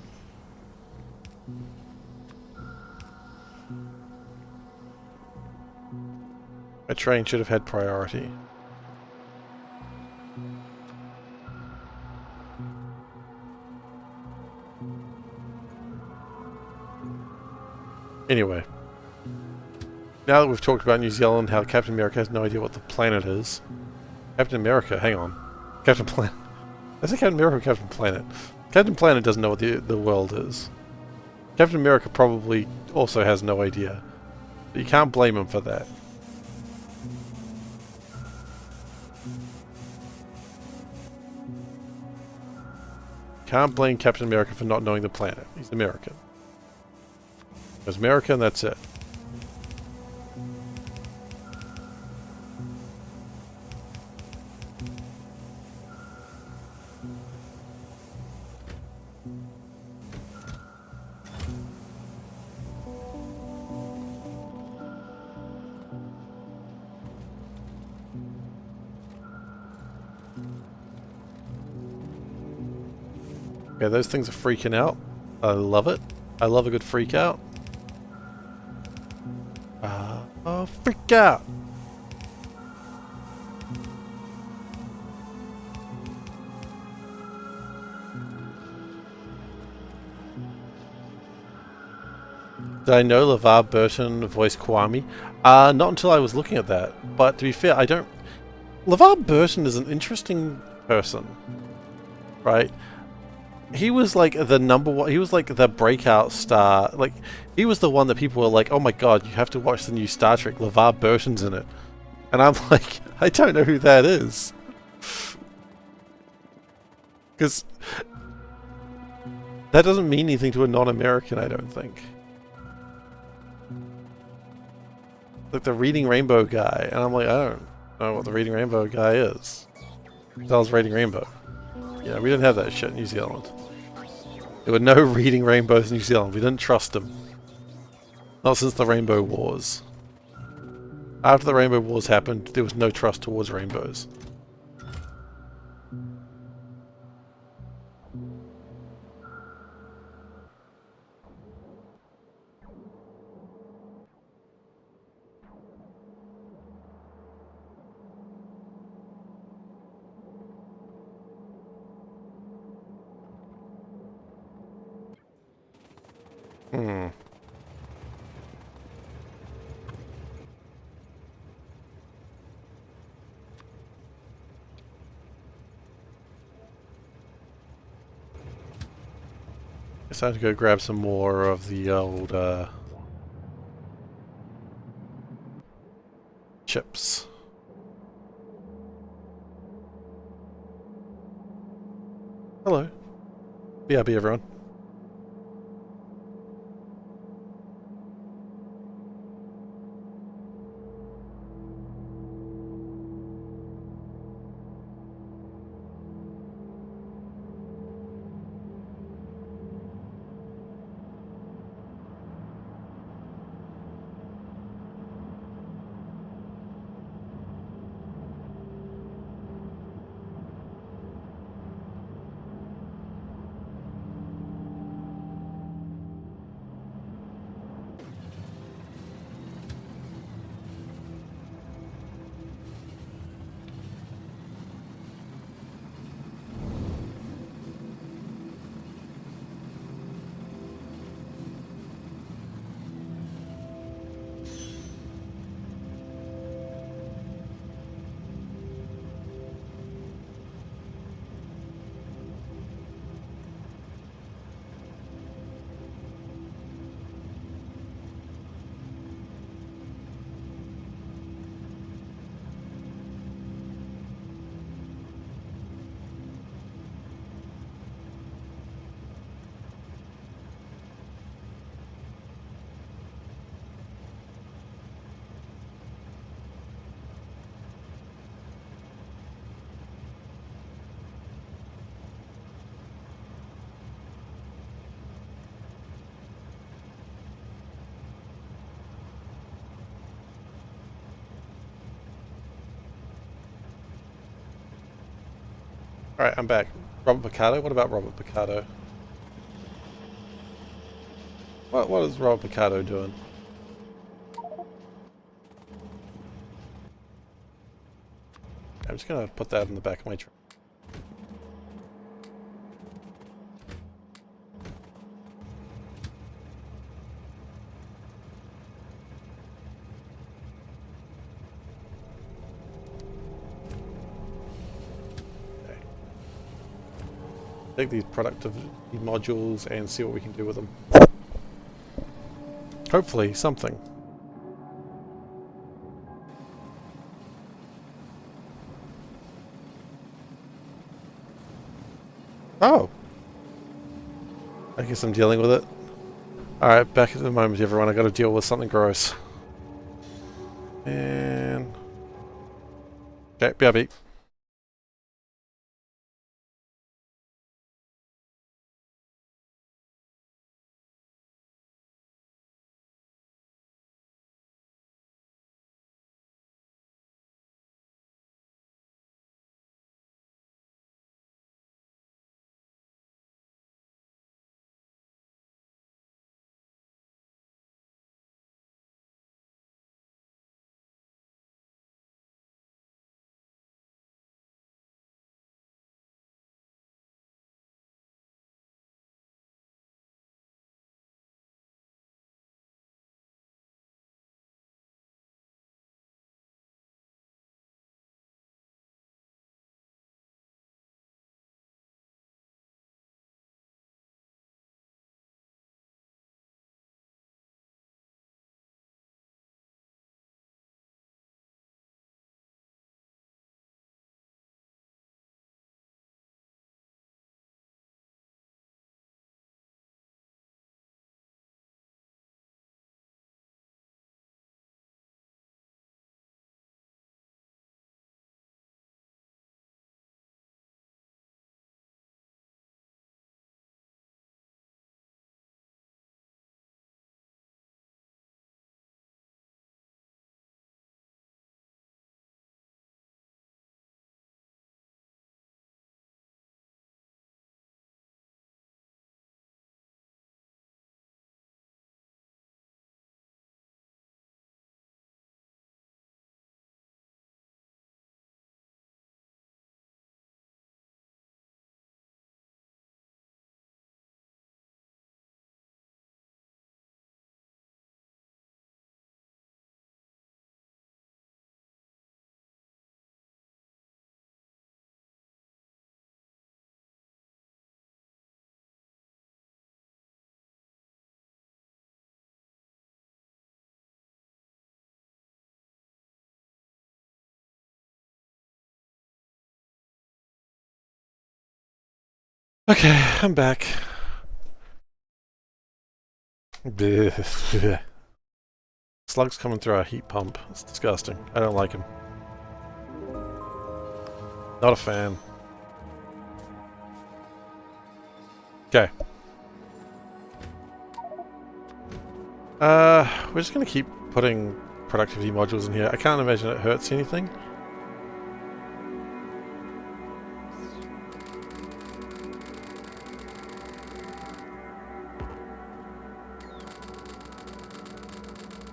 Speaker 1: A train should have had priority. Anyway. Now that we've talked about New Zealand, how Captain America has no idea what the planet is. Captain America, hang on. Captain Planet. I say Captain America or Captain Planet? Captain Planet doesn't know what the world is. Captain America probably also has no idea. But you can't blame him for that. Can't blame Captain America for not knowing the planet. He's American. He's American, that's it. Okay, those things are freaking out. I love it. I love a good freak out. Oh, freak out! Did I know LeVar Burton voiced Kwame? Not until I was looking at that. But to be fair, I don't... LeVar Burton is an interesting person, right? He was like the number one, he was like the breakout star. Like, he was the one that people were like, oh my god, you have to watch the new Star Trek, LeVar Burton's in it. And I'm like, I don't know who that is. Because that doesn't mean anything to a non-American, I don't think. Like the Reading Rainbow guy, and I'm like, I don't know what the Reading Rainbow guy is. That was Reading Rainbow. Yeah, we didn't have that shit in New Zealand. There were no Reading Rainbows in New Zealand. We didn't trust them. Not since the Rainbow Wars. After the Rainbow Wars happened, there was no trust towards rainbows. Hmm. Guess I have to go grab some more of the old, chips. Hello. BRB, everyone. Alright, I'm back. Robert Picardo? What about Robert Picardo? What is Robert Picardo doing? I'm just gonna put that in the back of my truck. Okay. Take these productivity modules and see what we can do with them. Hopefully, something. Oh! I guess I'm dealing with it. Alright, back at the moment, everyone. I gotta deal with something gross. And... okay, BRB. Okay, I'm back. Bleh. Slugs coming through our heat pump. It's disgusting. I don't like him. Not a fan. Okay. We're just gonna keep putting productivity modules in here. I can't imagine it hurts anything.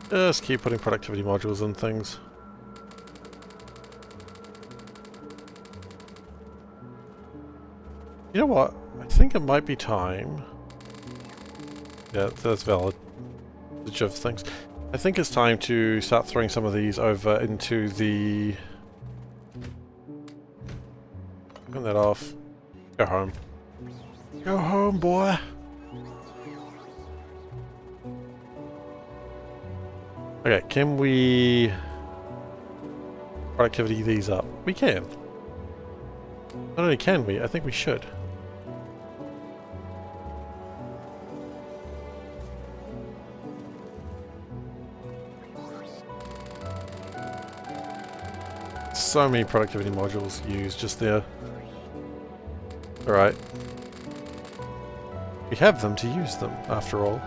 Speaker 1: Just keep putting productivity modules in things. You know what? I think it might be time. Yeah, that's valid. The of things. I think it's time to start throwing some of these over into the... Turn that off. Go home. Go home, boy! Okay, can we... productivity these up? We can. Not only can we, I think we should. So many productivity modules used just there. Alright. We have them to use them, after all.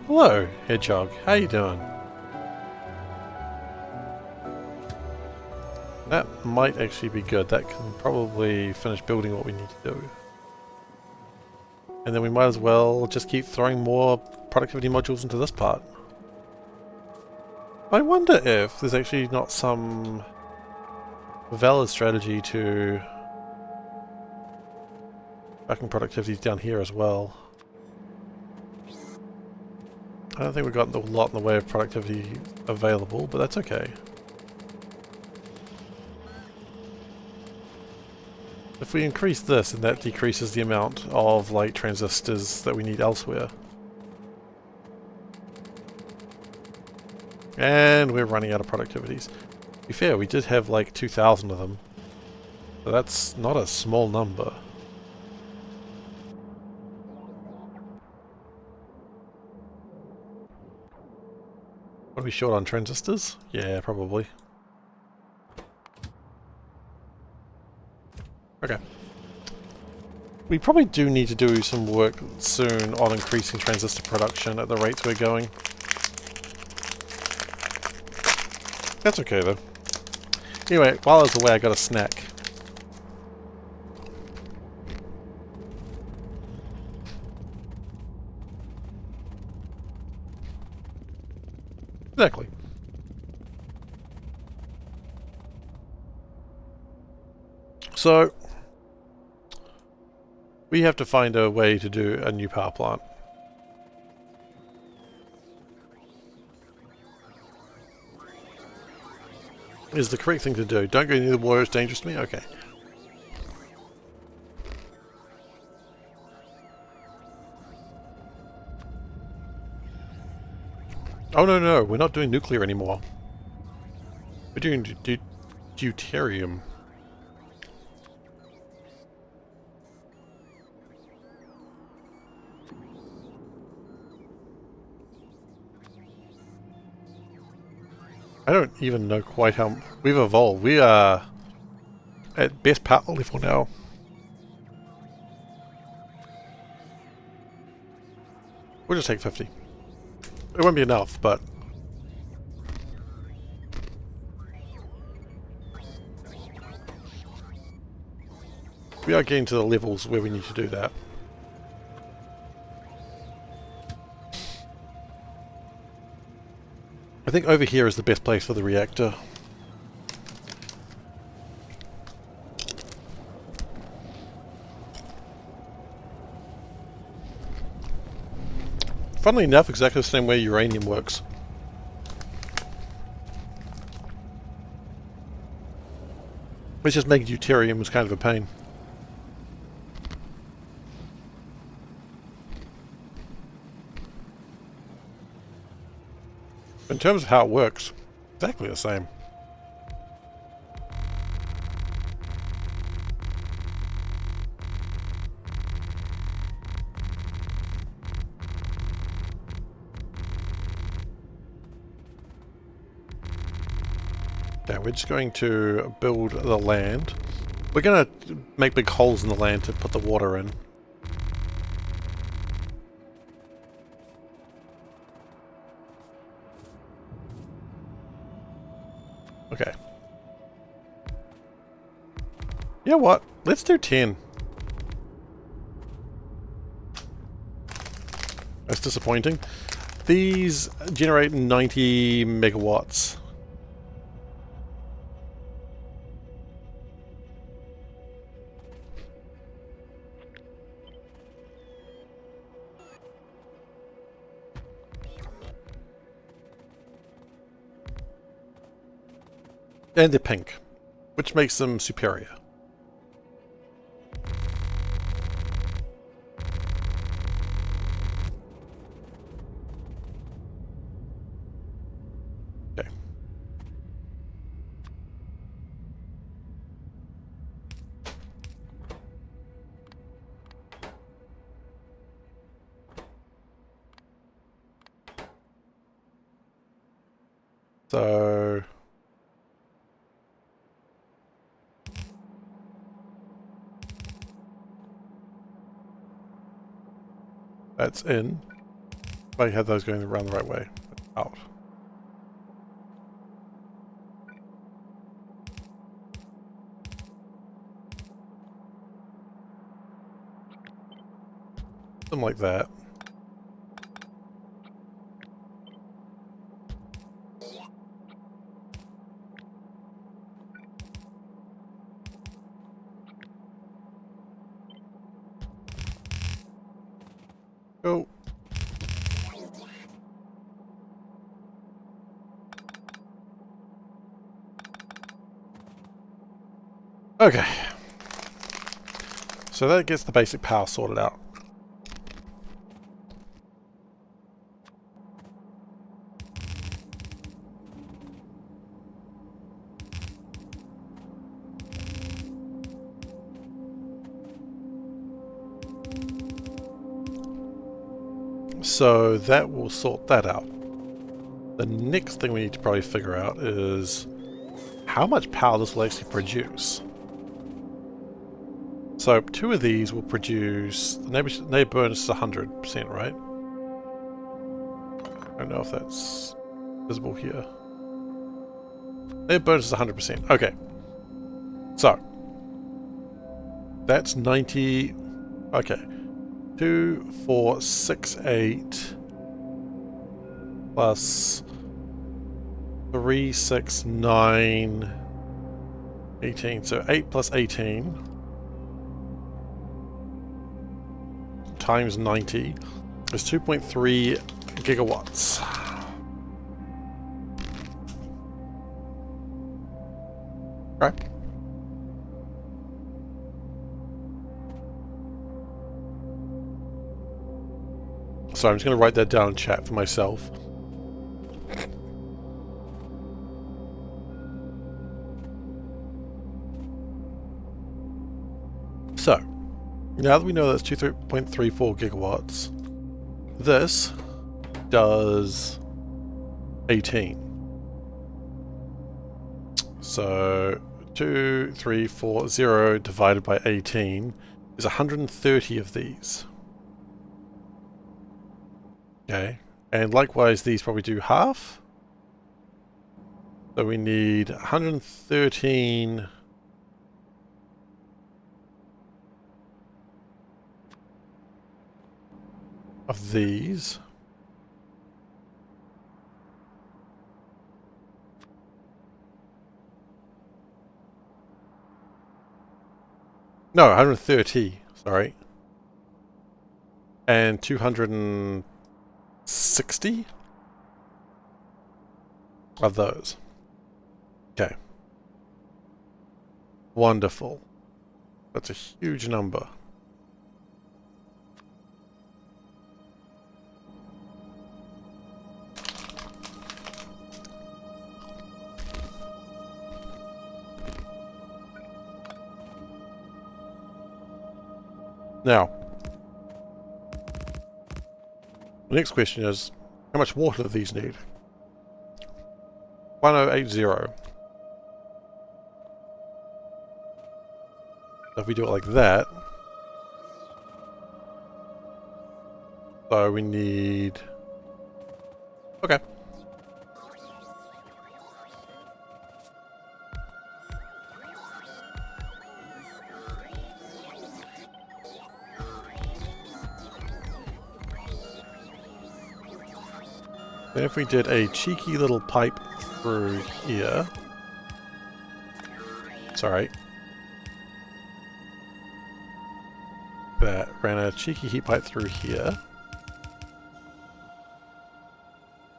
Speaker 1: Hello, Hedgehog. How you doing? That might actually be good. That can probably finish building what we need to do. And then we might as well just keep throwing more productivity modules into this part. I wonder if there's actually not some valid strategy to backing productivity down here as well. I don't think we've got a lot in the way of productivity available, but that's okay. If we increase this, then that decreases the amount of light transistors that we need elsewhere. And we're running out of productivities. To be fair, we did have like 2,000 of them. So that's not a small number. What are we short on transistors? Yeah, probably. Okay. We probably do need to do some work soon on increasing transistor production at the rates we're going. That's okay though. Anyway, while I was away I got a snack. Exactly. So, we have to find a way to do a new power plant. Is the correct thing to do. Don't go near the water, it's dangerous to me? Okay. Oh no, we're not doing nuclear anymore. We're doing deuterium. I don't even know quite how we've evolved. We are at best partner level now. We'll just take 50. It won't be enough, but we are getting to the levels where we need to do that. I think over here is the best place for the reactor. Funnily enough, exactly the same way uranium works. It's just making deuterium was kind of a pain. In terms of how it works, exactly the same. Okay, we're just going to build the land. We're going to make big holes in the land to put the water in. Okay. You know what? Let's do 10. That's disappointing. These generate 90 megawatts. And they're pink, which makes them superior. Okay. So that's in. I have those going around the right way. Out. Something like that. Go. Okay. So that gets the basic power sorted out. So that will sort that out. The next thing we need to probably figure out is how much power this will actually produce. So 2 of these will produce, the neighbor bonus is 100%, right? I don't know if that's visible here. Neighbor bonus is 100%. Okay. So that's 90. Okay. 2, 4, 6, 8 plus 3, 6, 9, 18. So 8 plus 18 times 90 is 2.3 gigawatts. Right? So I'm just going to write that down in chat for myself. So, now that we know that's 2.34 gigawatts, this does 18. So 2340 divided by 18 is 130 of these. Okay, and likewise these probably do half. So we need 113 of these. No, 130, sorry. And 260 of those. Okay. Wonderful. That's a huge number. Now, the next question is, how much water do these need? 1080. So if we do it like that, so we need... Okay. Then if we did a cheeky little pipe through here... Sorry. That ran a cheeky heat pipe through here.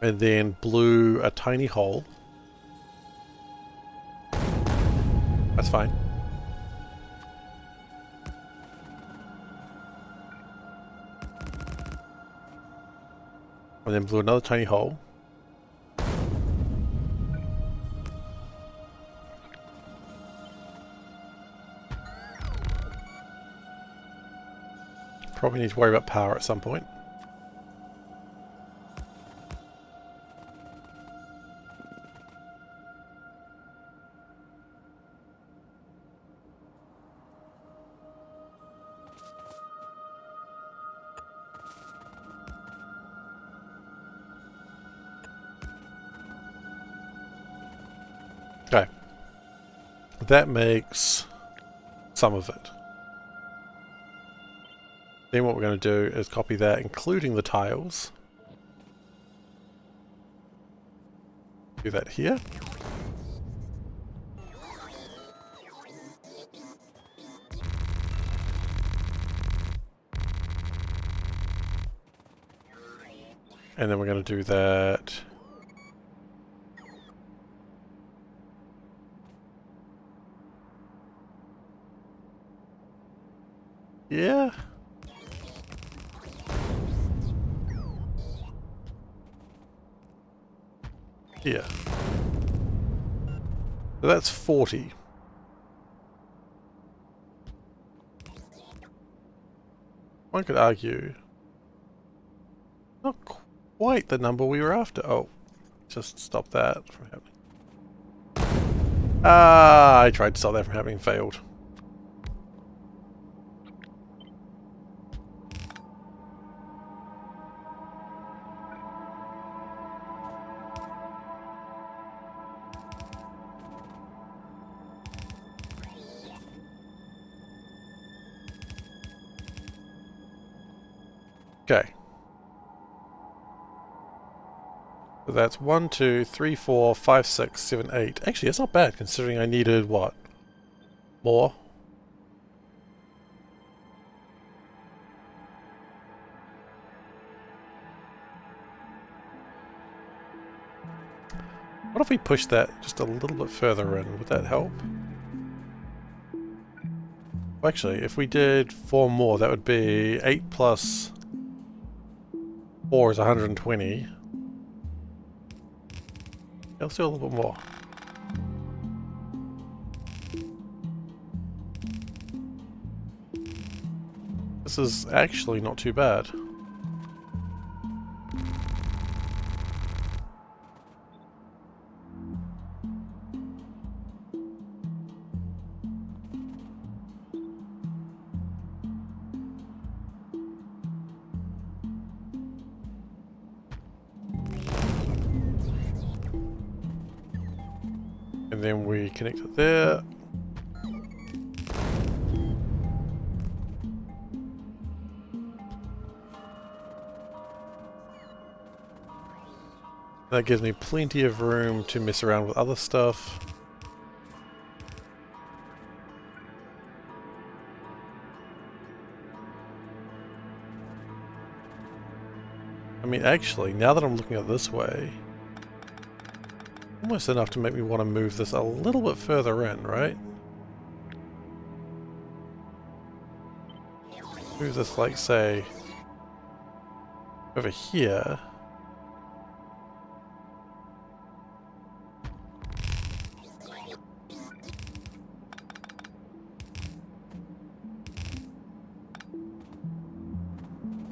Speaker 1: And then blew a tiny hole. That's fine. And then blew another tiny hole. Probably need to worry about power at some point. Okay. That makes some of it. Then what we're going to do is copy that, including the tiles. Do that here. And then we're going to do that. Yeah. Here. So that's 40. One could argue. Not quite the number we were after. Oh, just stop that from happening. Ah, I tried to stop that from happening, failed. Okay. So that's 1, 2, 3, 4, 5, 6, 7, 8. Actually, that's not bad considering I needed what? More? What if we push that just a little bit further in? Would that help? Actually, if we did 4 more, that would be 8 plus 4 is 120. Let's do a little bit more. This is actually not too bad. And then we connect it there. That gives me plenty of room to mess around with other stuff. I mean, actually, now that I'm looking at it this way, almost enough to make me want to move this a little bit further in, right? Move this, like, say, over here.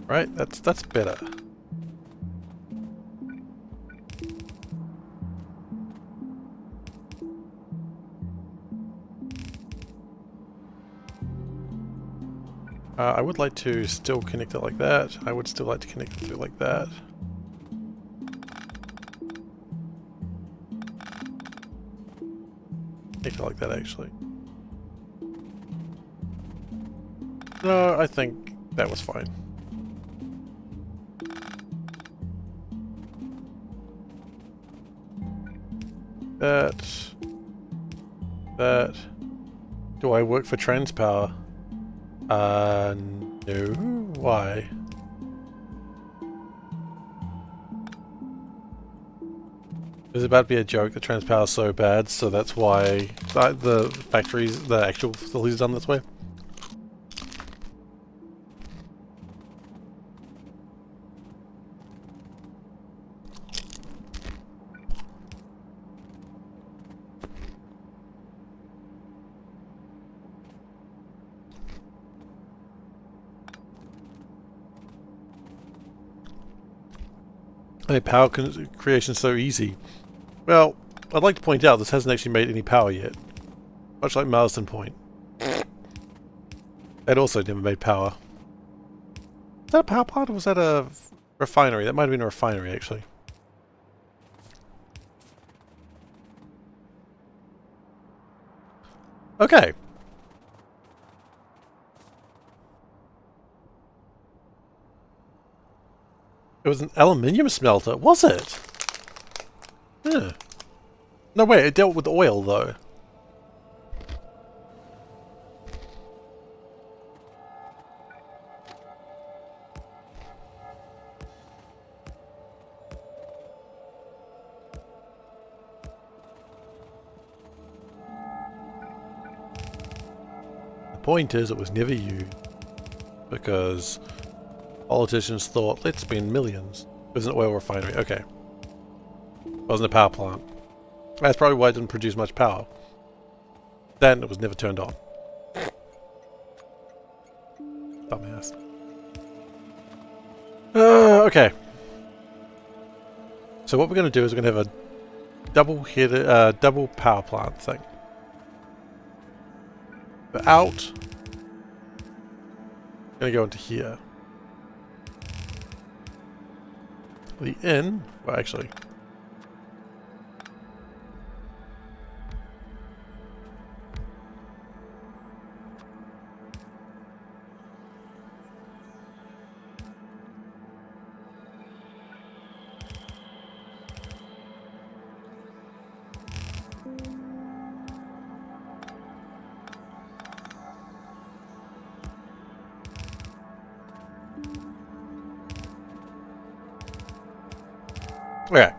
Speaker 1: Right? That's better. I would like to still connect it like that. I would still like to connect it like that. Connect it like that, actually. No, I think that was fine. That. Do I work for Transpower? No. Why? There's about to be a joke that Transpower is so bad, so that's why the factories, the actual facilities, done this way. I mean, power creation is so easy. Well, I'd like to point out this hasn't actually made any power yet. Much like Marsden Point. That also never made power. Was that a power plant or was that a refinery? That might have been a refinery, actually. Okay. It was an aluminium smelter, was it? Yeah. No, wait, it dealt with oil, though. The point is, it was never used. Because politicians thought, let's spend millions. It was an oil refinery, okay. It wasn't a power plant. That's probably why it didn't produce much power. Then it was never turned on. Dumbass. Okay. So what we're going to do is we're going to have a double-headed, double power plant thing. The out. Going to go into here. The in. Well, actually. Okay.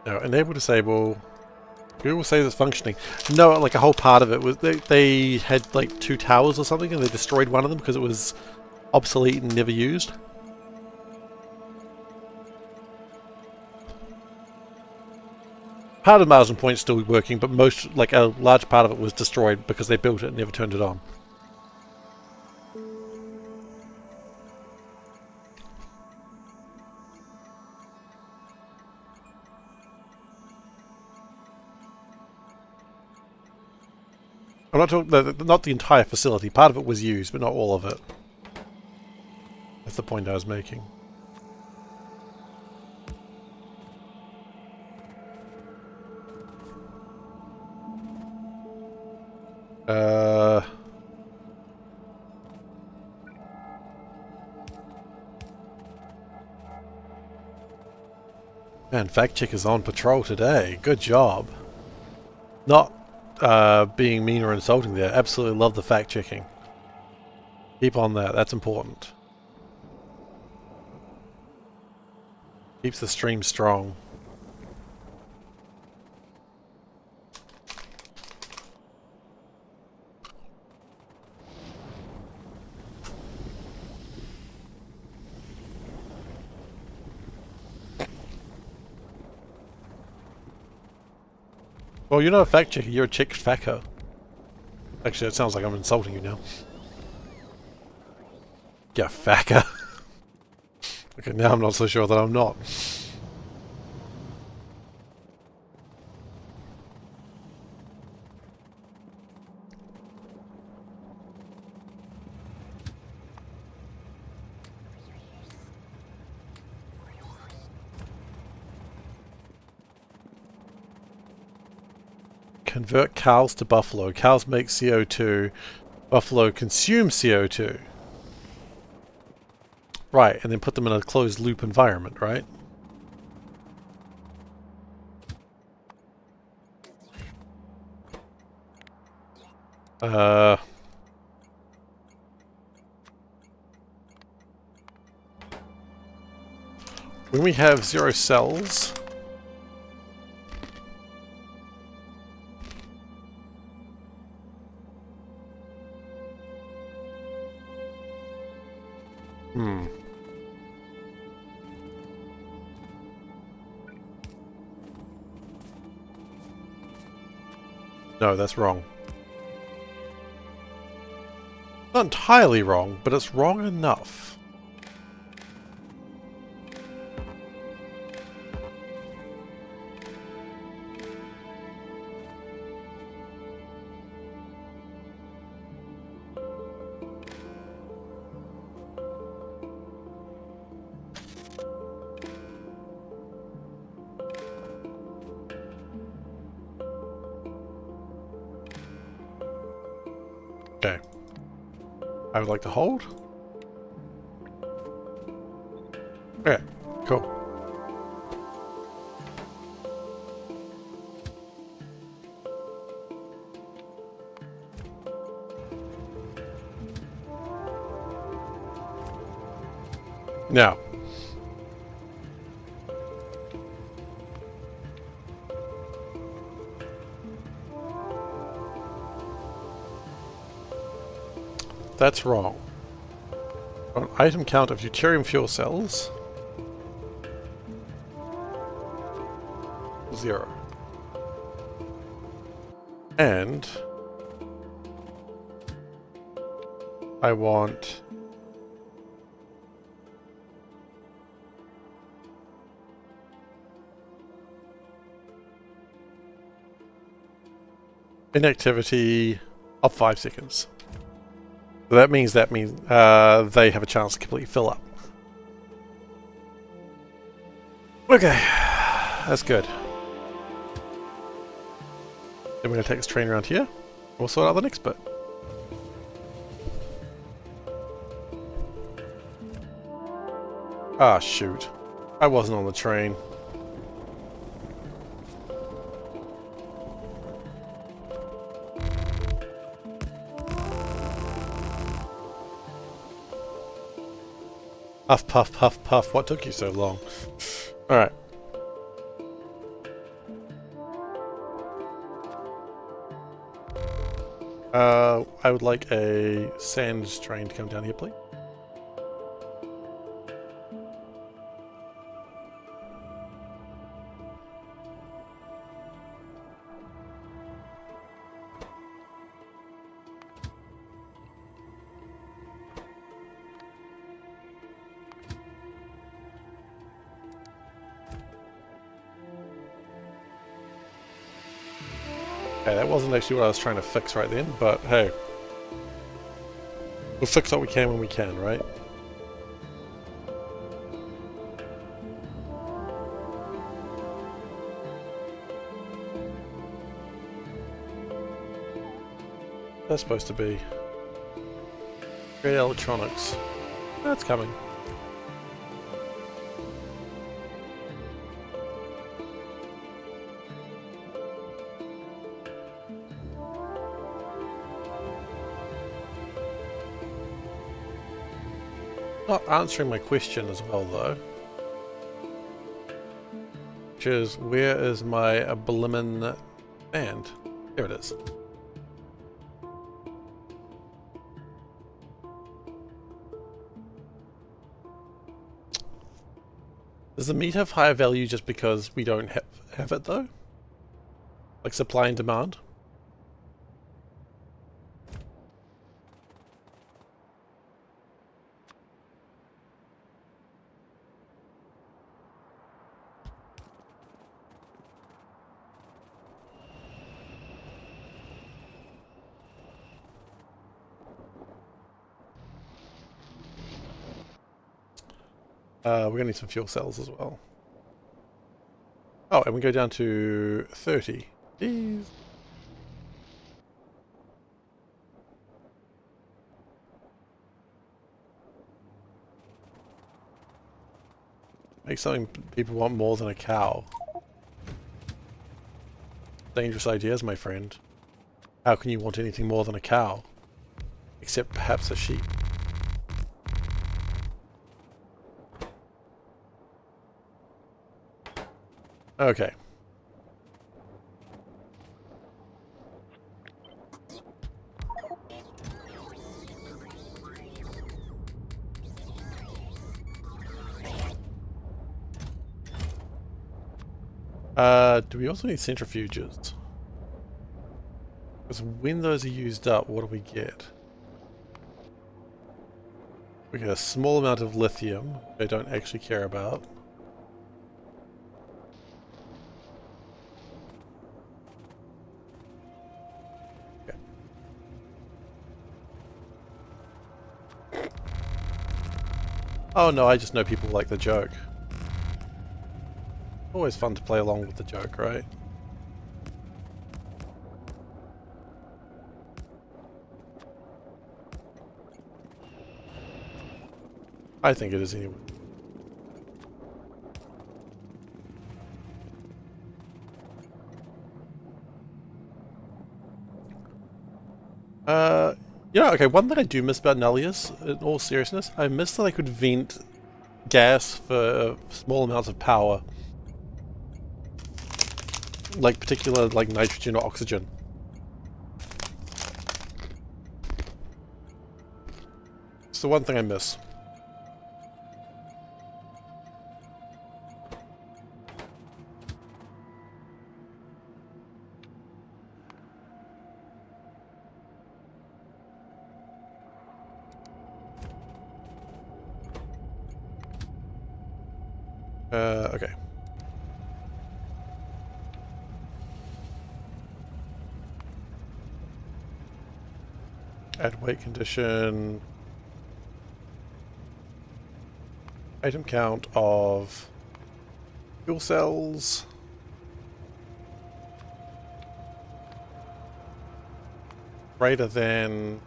Speaker 1: Now, enable, disable. Google says it's functioning. No, like a whole part of it was they had like 2 towers or something, and they destroyed one of them because it was obsolete and never used. Part of Marsden Point is still working, but most, like a large part of it was destroyed because they built it and never turned it on. I'm not talking, not the entire facility. Part of it was used, but not all of it. That's the point I was making. Man, Fact Check is on patrol today. Good job. Not being mean or insulting there. Absolutely love the fact checking. Keep on that. That's important. Keeps the stream strong. Well, you're not a fact checker, you're a check facker. Actually, it sounds like I'm insulting you now. Yeah, facker. Okay, now I'm not so sure that I'm not. Convert cows to buffalo. Cows make CO2. Buffalo consume CO2. Right, and then put them in a closed loop environment, right? When we have 0 cells, no, that's wrong. Not entirely wrong, but it's wrong enough. Okay. I would like to hold. Okay, cool. Now. That's wrong. On item count of deuterium fuel cells. 0. And I want inactivity of 5 seconds. So that means they have a chance to completely fill up. Okay, that's good. Then we're going to take this train around here. We'll sort out the next bit. Ah, shoot. I wasn't on the train. Puff, puff, puff, puff. What took you so long? Alright. I would like a sand train to come down here, please. Okay, that wasn't actually what I was trying to fix right then, but hey. We'll fix what we can when we can, right? That's supposed to be. Great electronics. That's coming. Not answering my question as well, though. Which is, where is my blimmin' band? There it is. Does the meat have higher value just because we don't have it, though? Like supply and demand? We're gonna need some fuel cells as well. Oh, and we go down to 30. Jeez. Make something people want more than a cow. Dangerous ideas, my friend. How can you want anything more than a cow? Except perhaps a sheep. Okay. Do we also need centrifuges? Because when those are used up, what do we get? We get a small amount of lithium, I don't actually care about. Okay. Oh no, I just know people like the joke. Always fun to play along with the joke, right? I think it is anyway. Yeah, okay, one thing I do miss about Nullius, in all seriousness, I miss that I could vent gas for small amounts of power. Like particular, like nitrogen or oxygen. It's the one thing I miss. Okay. Add weight condition. Item count of fuel cells. Greater than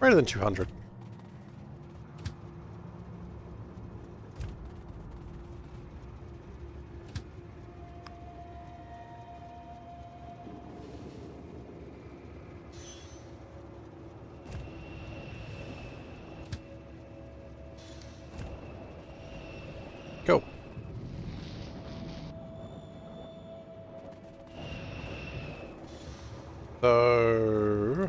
Speaker 1: 200. Go. So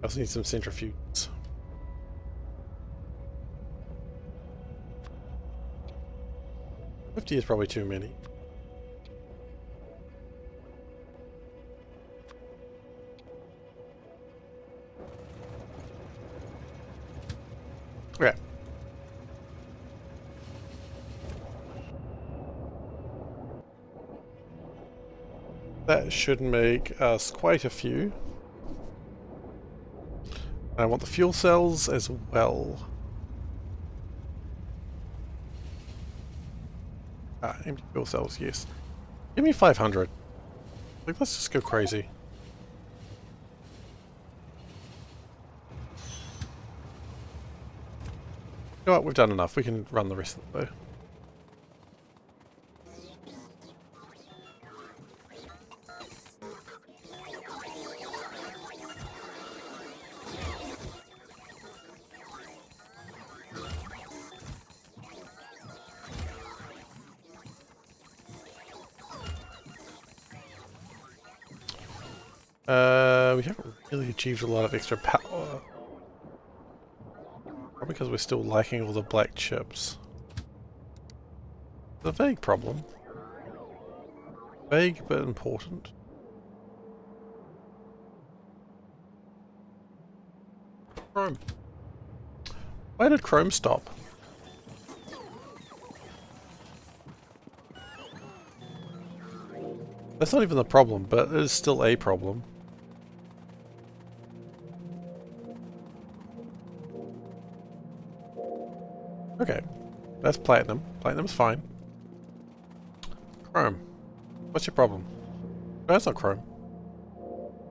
Speaker 1: I also need some centrifuges. $50 is probably too many. Okay. That should make us quite a few. I want the fuel cells as well. Empty fuel cells, yes. Give me 500. Like, let's just go crazy. You know what, we've done enough. We can run the rest of it though. We haven't really achieved a lot of extra power. Probably because we're still lacking all the black chips. It's a vague problem. Vague but important. Chrome. Why did Chrome stop? That's not even the problem, but it is still a problem. That's platinum. Platinum's fine. Chrome. What's your problem? No, that's not chrome.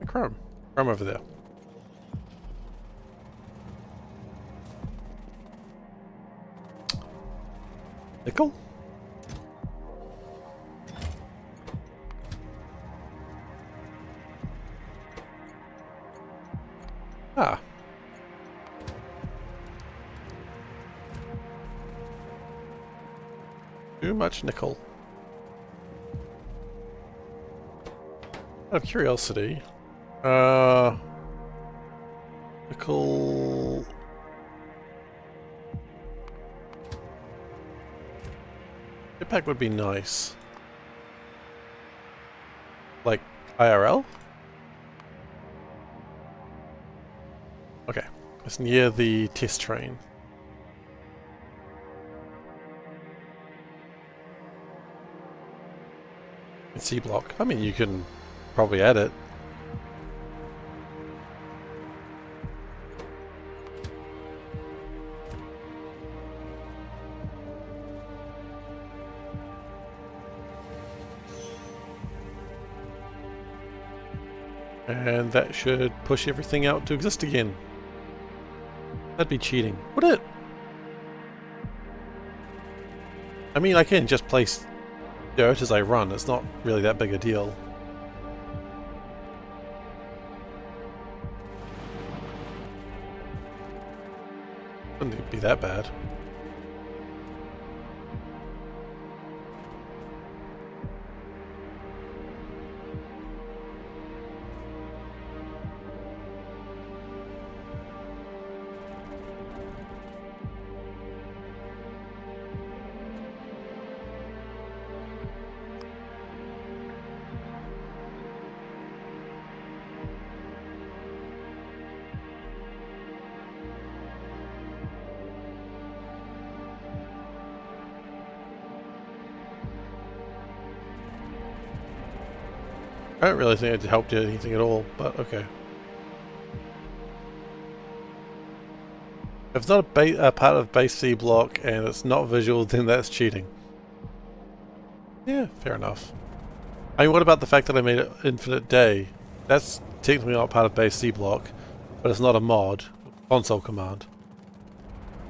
Speaker 1: Chrome. Chrome over there. Nickel? Ah. Too much nickel. Out of curiosity, nickel. Jetpack would be nice. Like IRL? Okay, it's near the test train. In Seablock. I mean, you can probably add it. And that should push everything out to exist again. That'd be cheating. Would it? I mean, I can just place dirt as I run. It's not really that big a deal. Wouldn't be that bad. I don't really think it helped anything at all, but okay. If it's not a part of base C block and it's not visual, then that's cheating. Yeah, fair enough. I mean, what about the fact that I made it infinite day? That's technically not part of base C block, but it's not a mod, console command.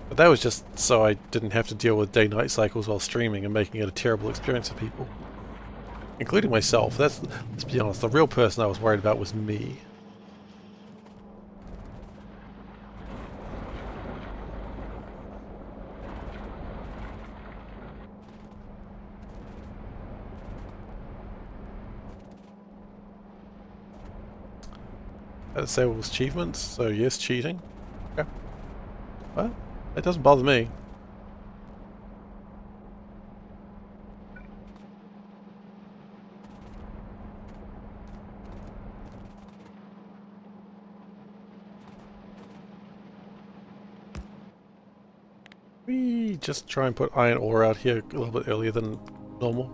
Speaker 1: But that was just so I didn't have to deal with day-night cycles while streaming and making it a terrible experience for people. Including myself. Let's be honest, the real person I was worried about was me. That disables achievements, so yes, cheating. Okay. Well, it doesn't bother me. We just try and put iron ore out here a little bit earlier than normal.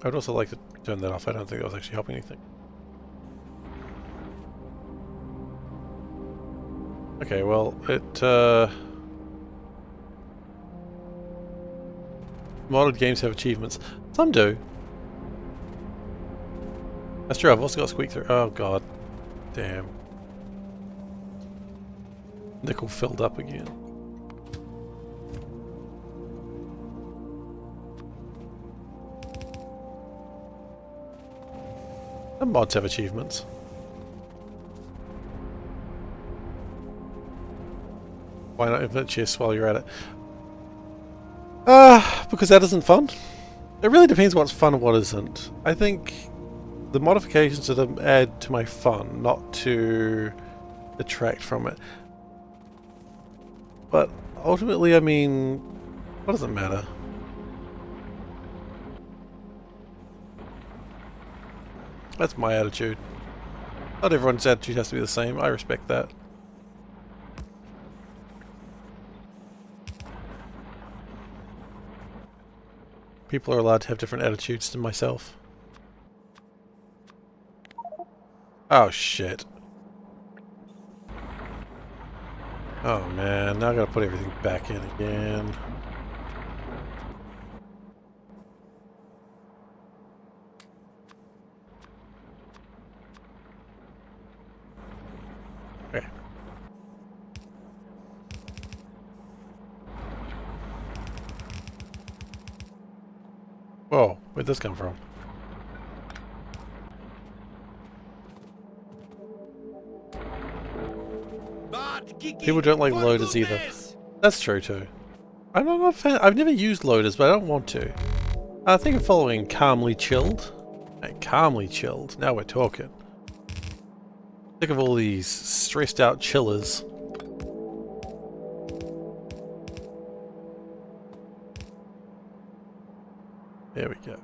Speaker 1: I would also like to turn that off. I don't think that was actually helping anything. Okay, well, modded games have achievements. Some do. That's true, I've also got squeak through. Oh god. Damn. Nickel filled up again. Some mods have achievements. Why not invent chests while you're at it? Because that isn't fun. It really depends what's fun and what isn't. I think the modifications are to add to my fun, not to detract from it. But ultimately, I mean, what does it matter? That's my attitude. Not everyone's attitude has to be the same. I respect that. people are allowed to have different attitudes than myself. Oh shit. Oh man, now I gotta put everything back in again. Okay. Whoa, where'd this come from?
Speaker 3: But Kiki,
Speaker 1: People don't like
Speaker 3: for
Speaker 1: loaders either.
Speaker 3: goodness!
Speaker 1: That's true too. I'm not a fan. I've never used loaders, but I don't want to. I think I'm following calmly chilled. Hey, calmly chilled. Now we're talking. Sick of all these stressed out chillers. There we go.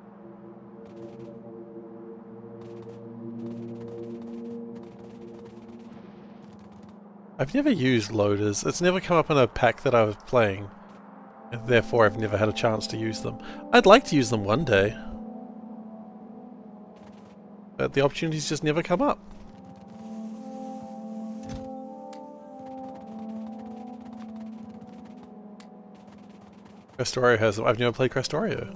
Speaker 1: I've never used loaders. It's never come up in a pack that I was playing. And therefore I've never had a chance to use them. I'd like to use them one day. But the opportunities just never come up. Crestorio has them. I've never played Crestorio.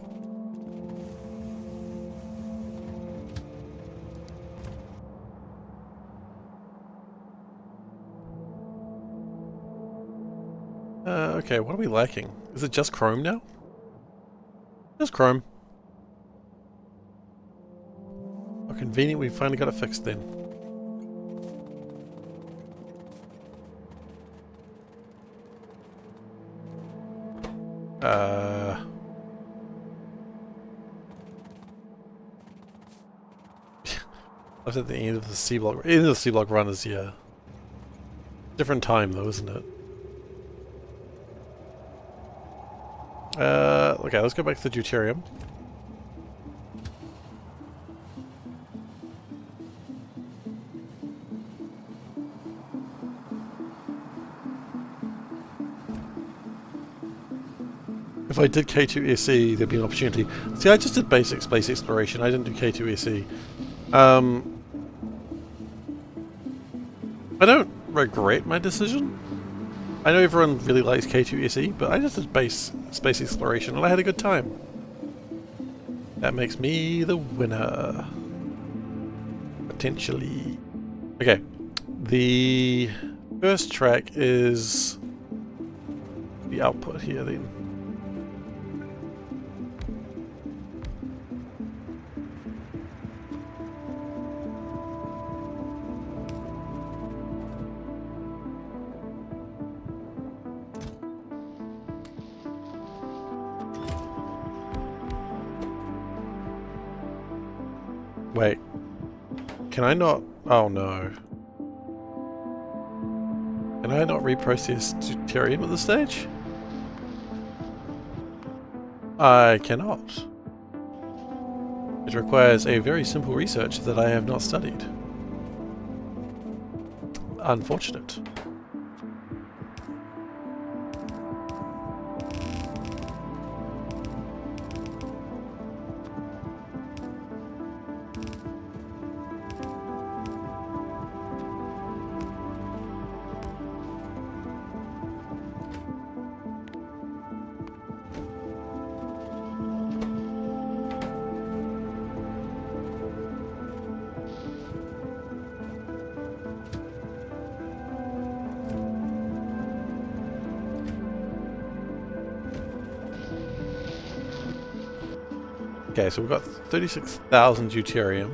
Speaker 1: Okay, what are we lacking? Is it just Chrome now? Just Chrome. How convenient, we finally got it fixed then. I was at the end of the Seablock. End of the Seablock run is, yeah. Different time though, isn't it? Okay, let's go back to the deuterium. If I did K2SE, there'd be an opportunity. See, I just did basic space exploration. I didn't do K2SE. I don't regret my decision. I know everyone really likes K2SE, but I just did space exploration and I had a good time. That makes me the winner. Potentially. Okay. The first track is the output here then. Wait. Can I not? Oh no. Can I not reprocess deuterium at this stage? I cannot. It requires a very simple research that I have not studied. Unfortunate. Okay, so we've got 36,000 deuterium,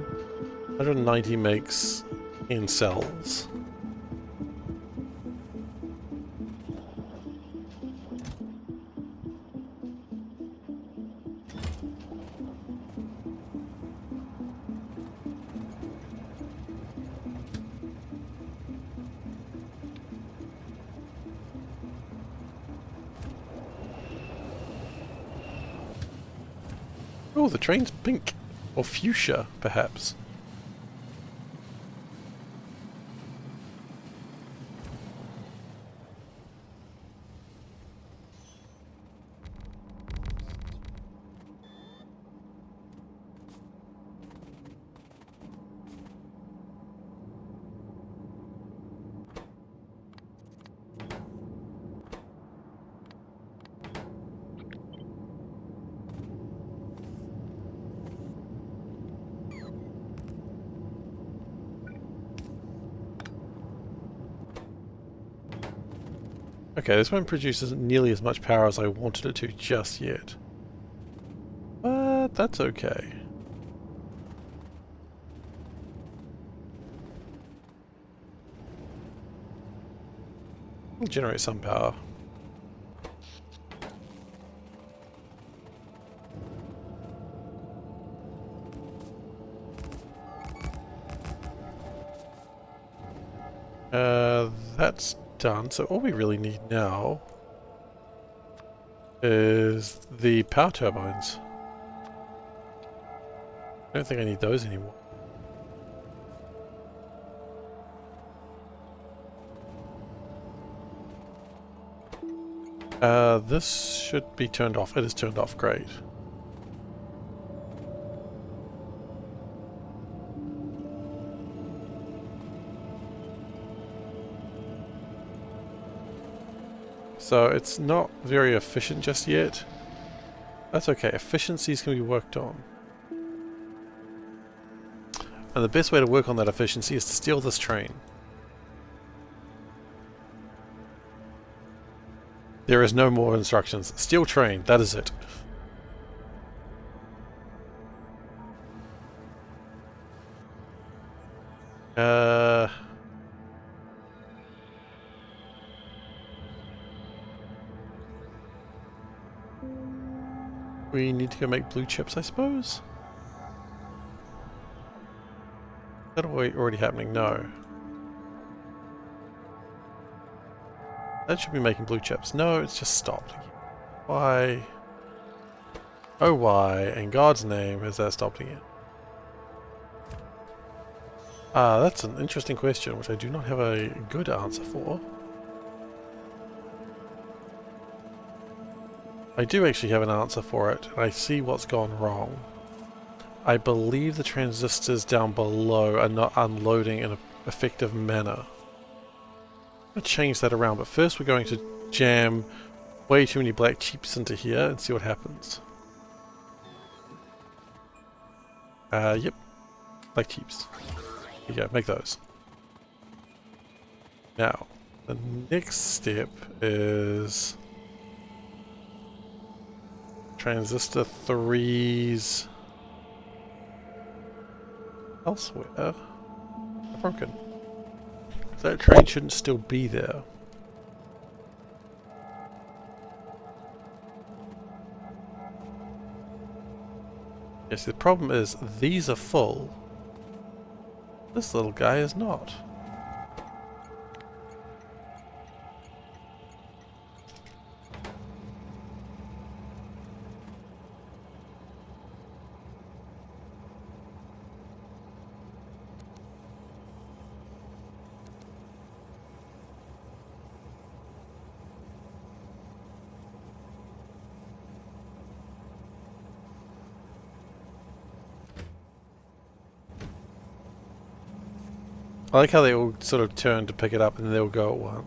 Speaker 1: 190 megs in cells. Oh, the train's pink. Or fuchsia, perhaps. Okay, this one produces nearly as much power as I wanted it to just yet. But that's okay. We'll generate some power. That's done. So all we really need now is the power turbines. I don't think I need those anymore. This should be turned off. It is turned off. Great. So it's not very efficient just yet. That's okay. Efficiencies can be worked on. And the best way to work on that efficiency is to steal this train. There is no more instructions. Steal train. That is it. We need to go make blue chips, I suppose? Is that already happening? No. That should be making blue chips. No, it's just stopped. Why? Oh, why? In God's name has that stopped again? Ah, that's an interesting question, which I do not have a good answer for. I do actually have an answer for it, and I see what's gone wrong. I believe the transistors down below are not unloading in an effective manner. I'm going to change that around, but first we're going to jam way too many black chips into here and see what happens. Yep. Black chips. Here you go, make those. Now, the next step is transistor 3s elsewhere. They're broken. So that train shouldn't still be there. Yes, the problem is these are full. This little guy is not. I like how they all sort of turn to pick it up and then they'll go at once.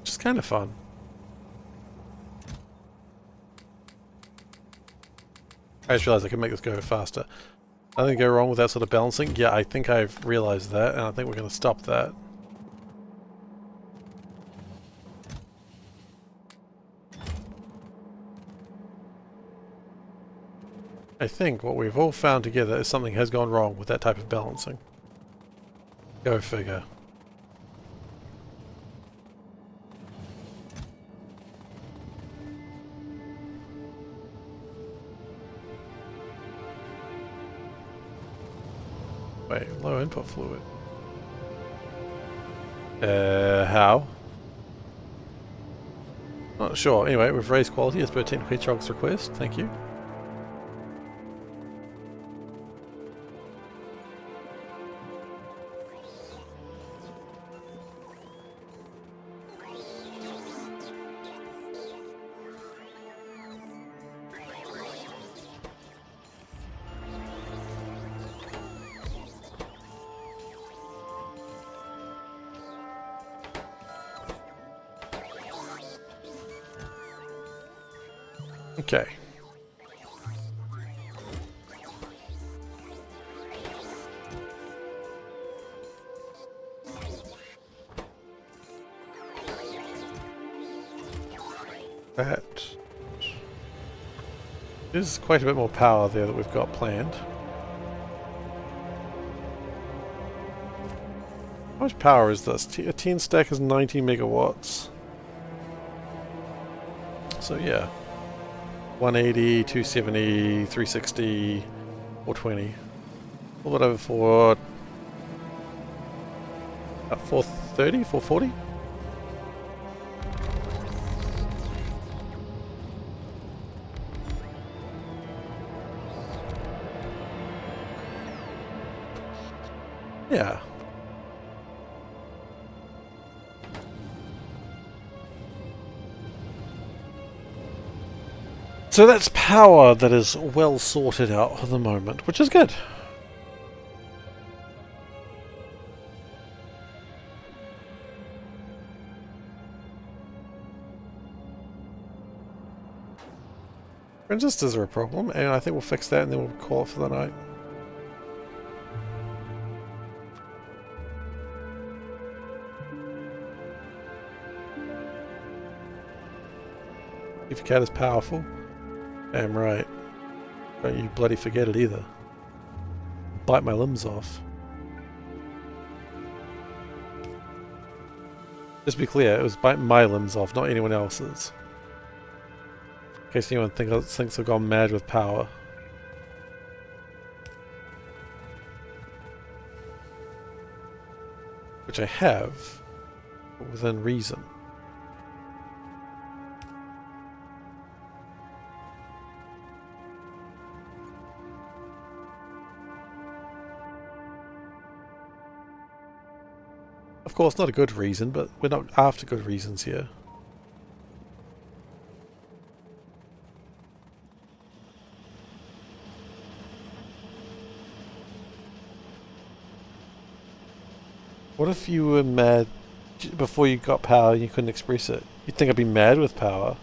Speaker 1: Which is kind of fun. I just realized I can make this go faster. Nothing go wrong with that sort of balancing? Yeah, I think I've realized that, and I think we're going to stop that. I think what we've all found together is something has gone wrong with that type of balancing. Go figure. Wait, low input fluid. How? Not sure. Anyway, we've raised quality as per Technical Hedgehog's request. Thank you. Okay. That is quite a bit more power there that we've got planned. How much power is this? A 10 stack is 90 megawatts. So yeah. 180, 270, 360, 420. A little bit over 430, 440? Yeah. So that's power that is well sorted out for the moment, which is good. Transistors are a problem, and I think we'll fix that and then we'll call it for the night. SeiferKatt is powerful. Damn right. Don't you bloody forget it either. Bite my limbs off. Just to be clear, it was biting my limbs off, not anyone else's. In case anyone thinks I've gone mad with power. Which I have, but within reason. Of course, not a good reason, but we're not after good reasons here. What if you were mad before you got power and you couldn't express it? You'd think I'd be mad with power.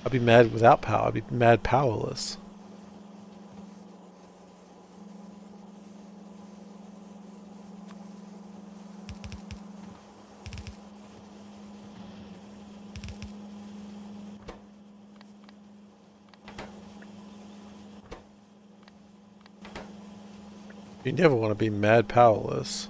Speaker 1: I'd be mad without power. I'd be mad powerless. You never want to be mad powerless.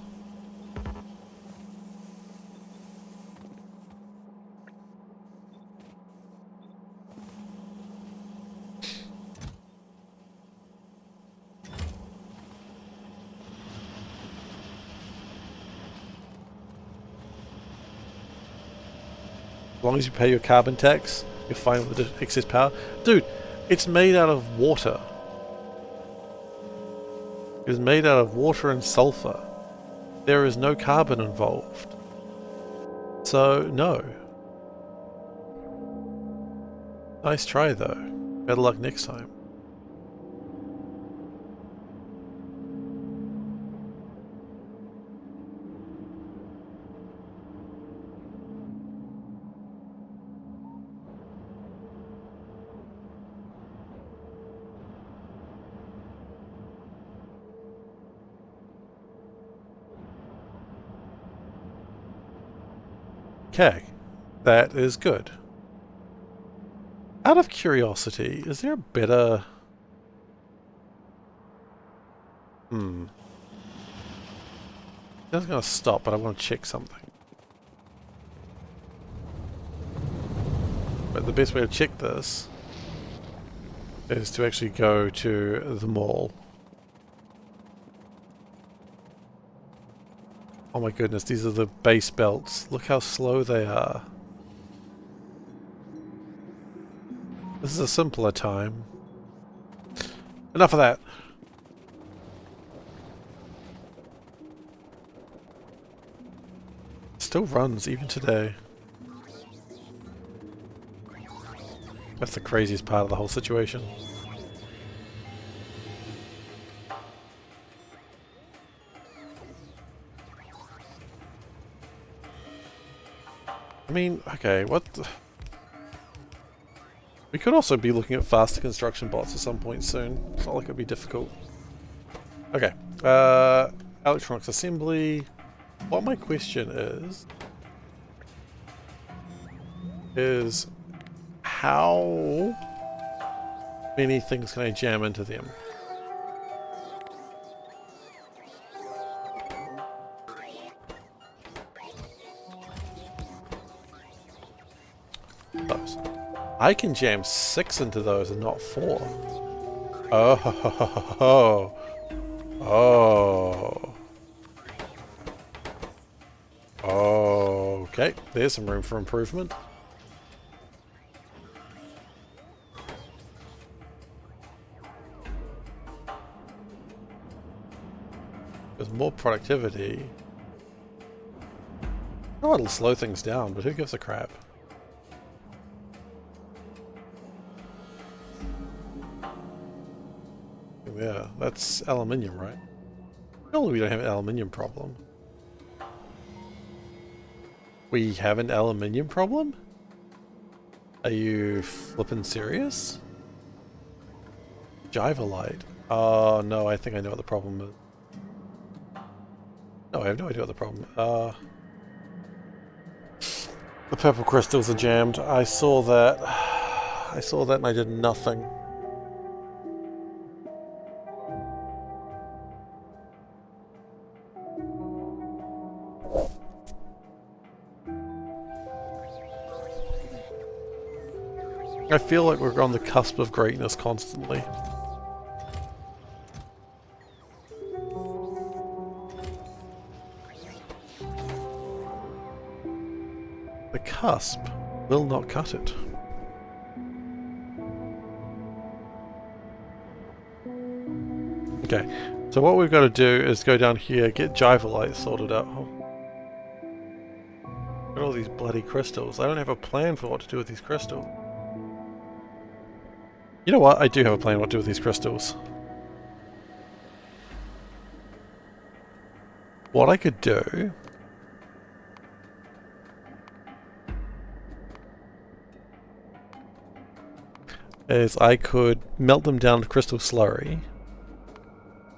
Speaker 1: As long as you pay your carbon tax, you're fine with the excess power. Dude, it's made out of water. It is made out of water and sulfur. There is no carbon involved. So, no. Nice try though. Better luck next time. Okay, that is good. Out of curiosity, is there a better... I was going to stop, but I want to check something. But the best way to check this is to actually go to the mall. Oh my goodness, these are the base belts. Look how slow they are. This is a simpler time. Enough of that. Still runs even today. That's the craziest part of the whole situation. I mean, okay, what the... We could also be looking at faster construction bots at some point soon. It's not like it'd be difficult. Okay. Electronics assembly. What my question is how many things can I jam into them? Those. I can jam 6 into those and not 4. Oh, ho, ho, ho, ho, ho. Oh. Okay, there's some room for improvement. There's more productivity. Oh, it'll slow things down, but who gives a crap? Yeah, that's aluminium, right? Surely we don't have an aluminium problem. We have an aluminium problem? Are you flippin' serious? Jivalite. Oh no, I think I know what the problem is. No, I have no idea what the problem is. The purple crystals are jammed. I saw that. I saw that and I did nothing. I feel like we're on the cusp of greatness constantly. The cusp will not cut it. Okay, so what we've got to do is go down here, get Jivalite sorted out. Oh. Got all these bloody crystals. I don't have a plan for what to do with these crystals. You know what? I do have a plan what to do with these crystals. What I could do is I could melt them down to crystal slurry,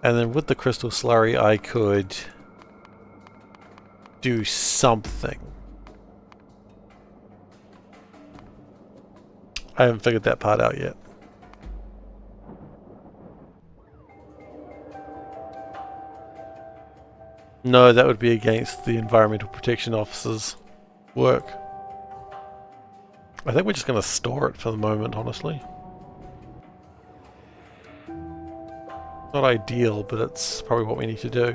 Speaker 1: and then with the crystal slurry I could do something. I haven't figured that part out yet. No, that would be against the Environmental Protection Officer's work. I think we're just going to store it for the moment, honestly. Not ideal, but it's probably what we need to do.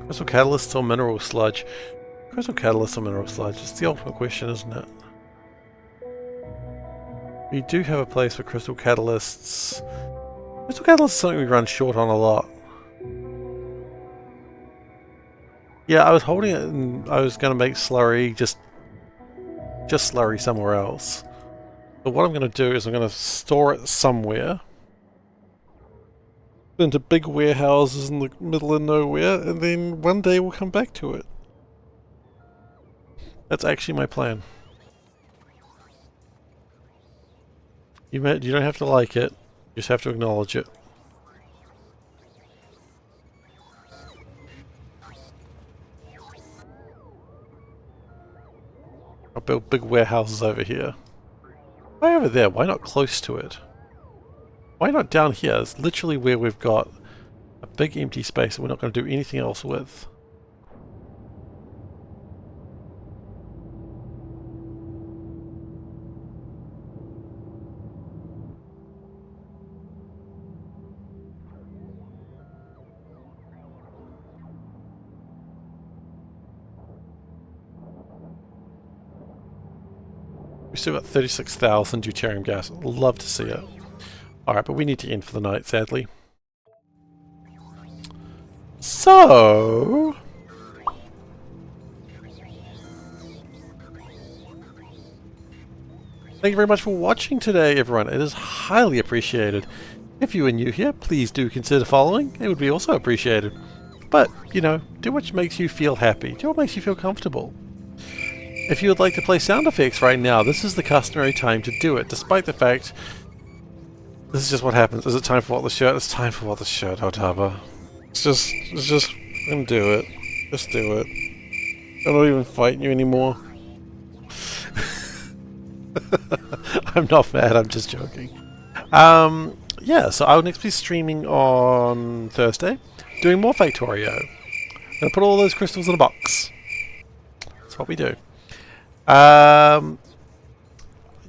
Speaker 1: Crystal catalysts or mineral sludge? Crystal catalysts or mineral sludge? It's the ultimate question, isn't it? We do have a place for crystal catalysts. Crystal catalysts is something we run short on a lot. Yeah, I was holding it and I was going to make slurry, just slurry somewhere else. But what I'm going to do is I'm going to store it somewhere. Into big warehouses in the middle of nowhere, and then one day we'll come back to it. That's actually my plan. You don't have to like it, you just have to acknowledge it. I'll build big warehouses over here. Why over there? Why not close to it? Why not down here? It's literally where we've got a big empty space that we're not going to do anything else with. We still got 36,000 deuterium gas. Love to see it. Alright, but we need to end for the night, sadly. So... thank you very much for watching today, everyone. It is highly appreciated. If you are new here, please do consider following. It would be also appreciated. But, you know, do what makes you feel happy. Do what makes you feel comfortable. If you would like to play sound effects right now, this is the customary time to do it, despite the fact this is just what happens. Is it time for what the shirt? It's time for what the shirt, Otaba. It's just, do it. Just do it. I'm not even fighting you anymore. I'm not mad, I'm just joking. Yeah, so I'll next be streaming on Thursday, doing more Factorio. I'm gonna put all those crystals in a box. That's what we do.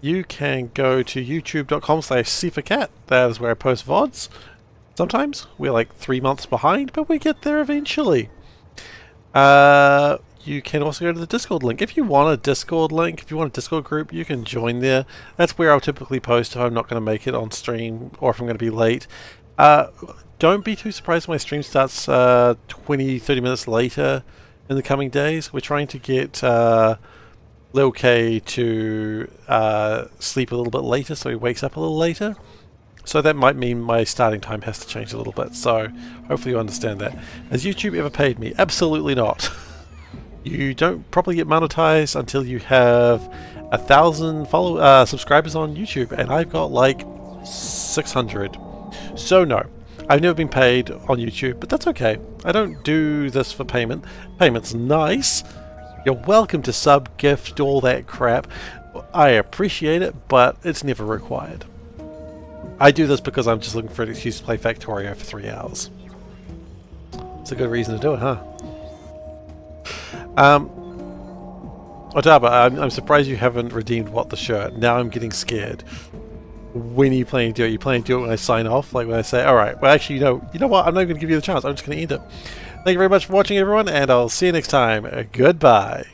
Speaker 1: You can go to youtube.com/SeiferKatt. That is where I post VODs. Sometimes we're like 3 months behind, but we get there eventually. You can also go to the Discord link. If you want a Discord link, if you want a Discord group, you can join there. That's where I'll typically post if I'm not going to make it on stream or if I'm going to be late. Don't be too surprised when my stream starts 20-30 minutes later in the coming days. We're trying to get Lil K to sleep a little bit later so he wakes up a little later. So that might mean my starting time has to change a little bit. So hopefully you understand that. Has YouTube ever paid me? Absolutely not. You don't properly get monetized until you have 1,000 subscribers on YouTube, and I've got like 600. So no, I've never been paid on YouTube, but that's okay. I don't do this for payment. Payment's nice. You're welcome to sub, gift, all that crap. I appreciate it, but it's never required. I do this because I'm just looking for an excuse to play Factorio for 3 hours. It's a good reason to do it, huh? Otaba, I'm surprised you haven't redeemed What the Shirt. Now I'm getting scared. When are you planning to do it? You planning to do it when I sign off? Like when I say, alright, well actually, you know what? I'm not going to give you the chance. I'm just going to end it. Thank you very much for watching, everyone, and I'll see you next time. Goodbye.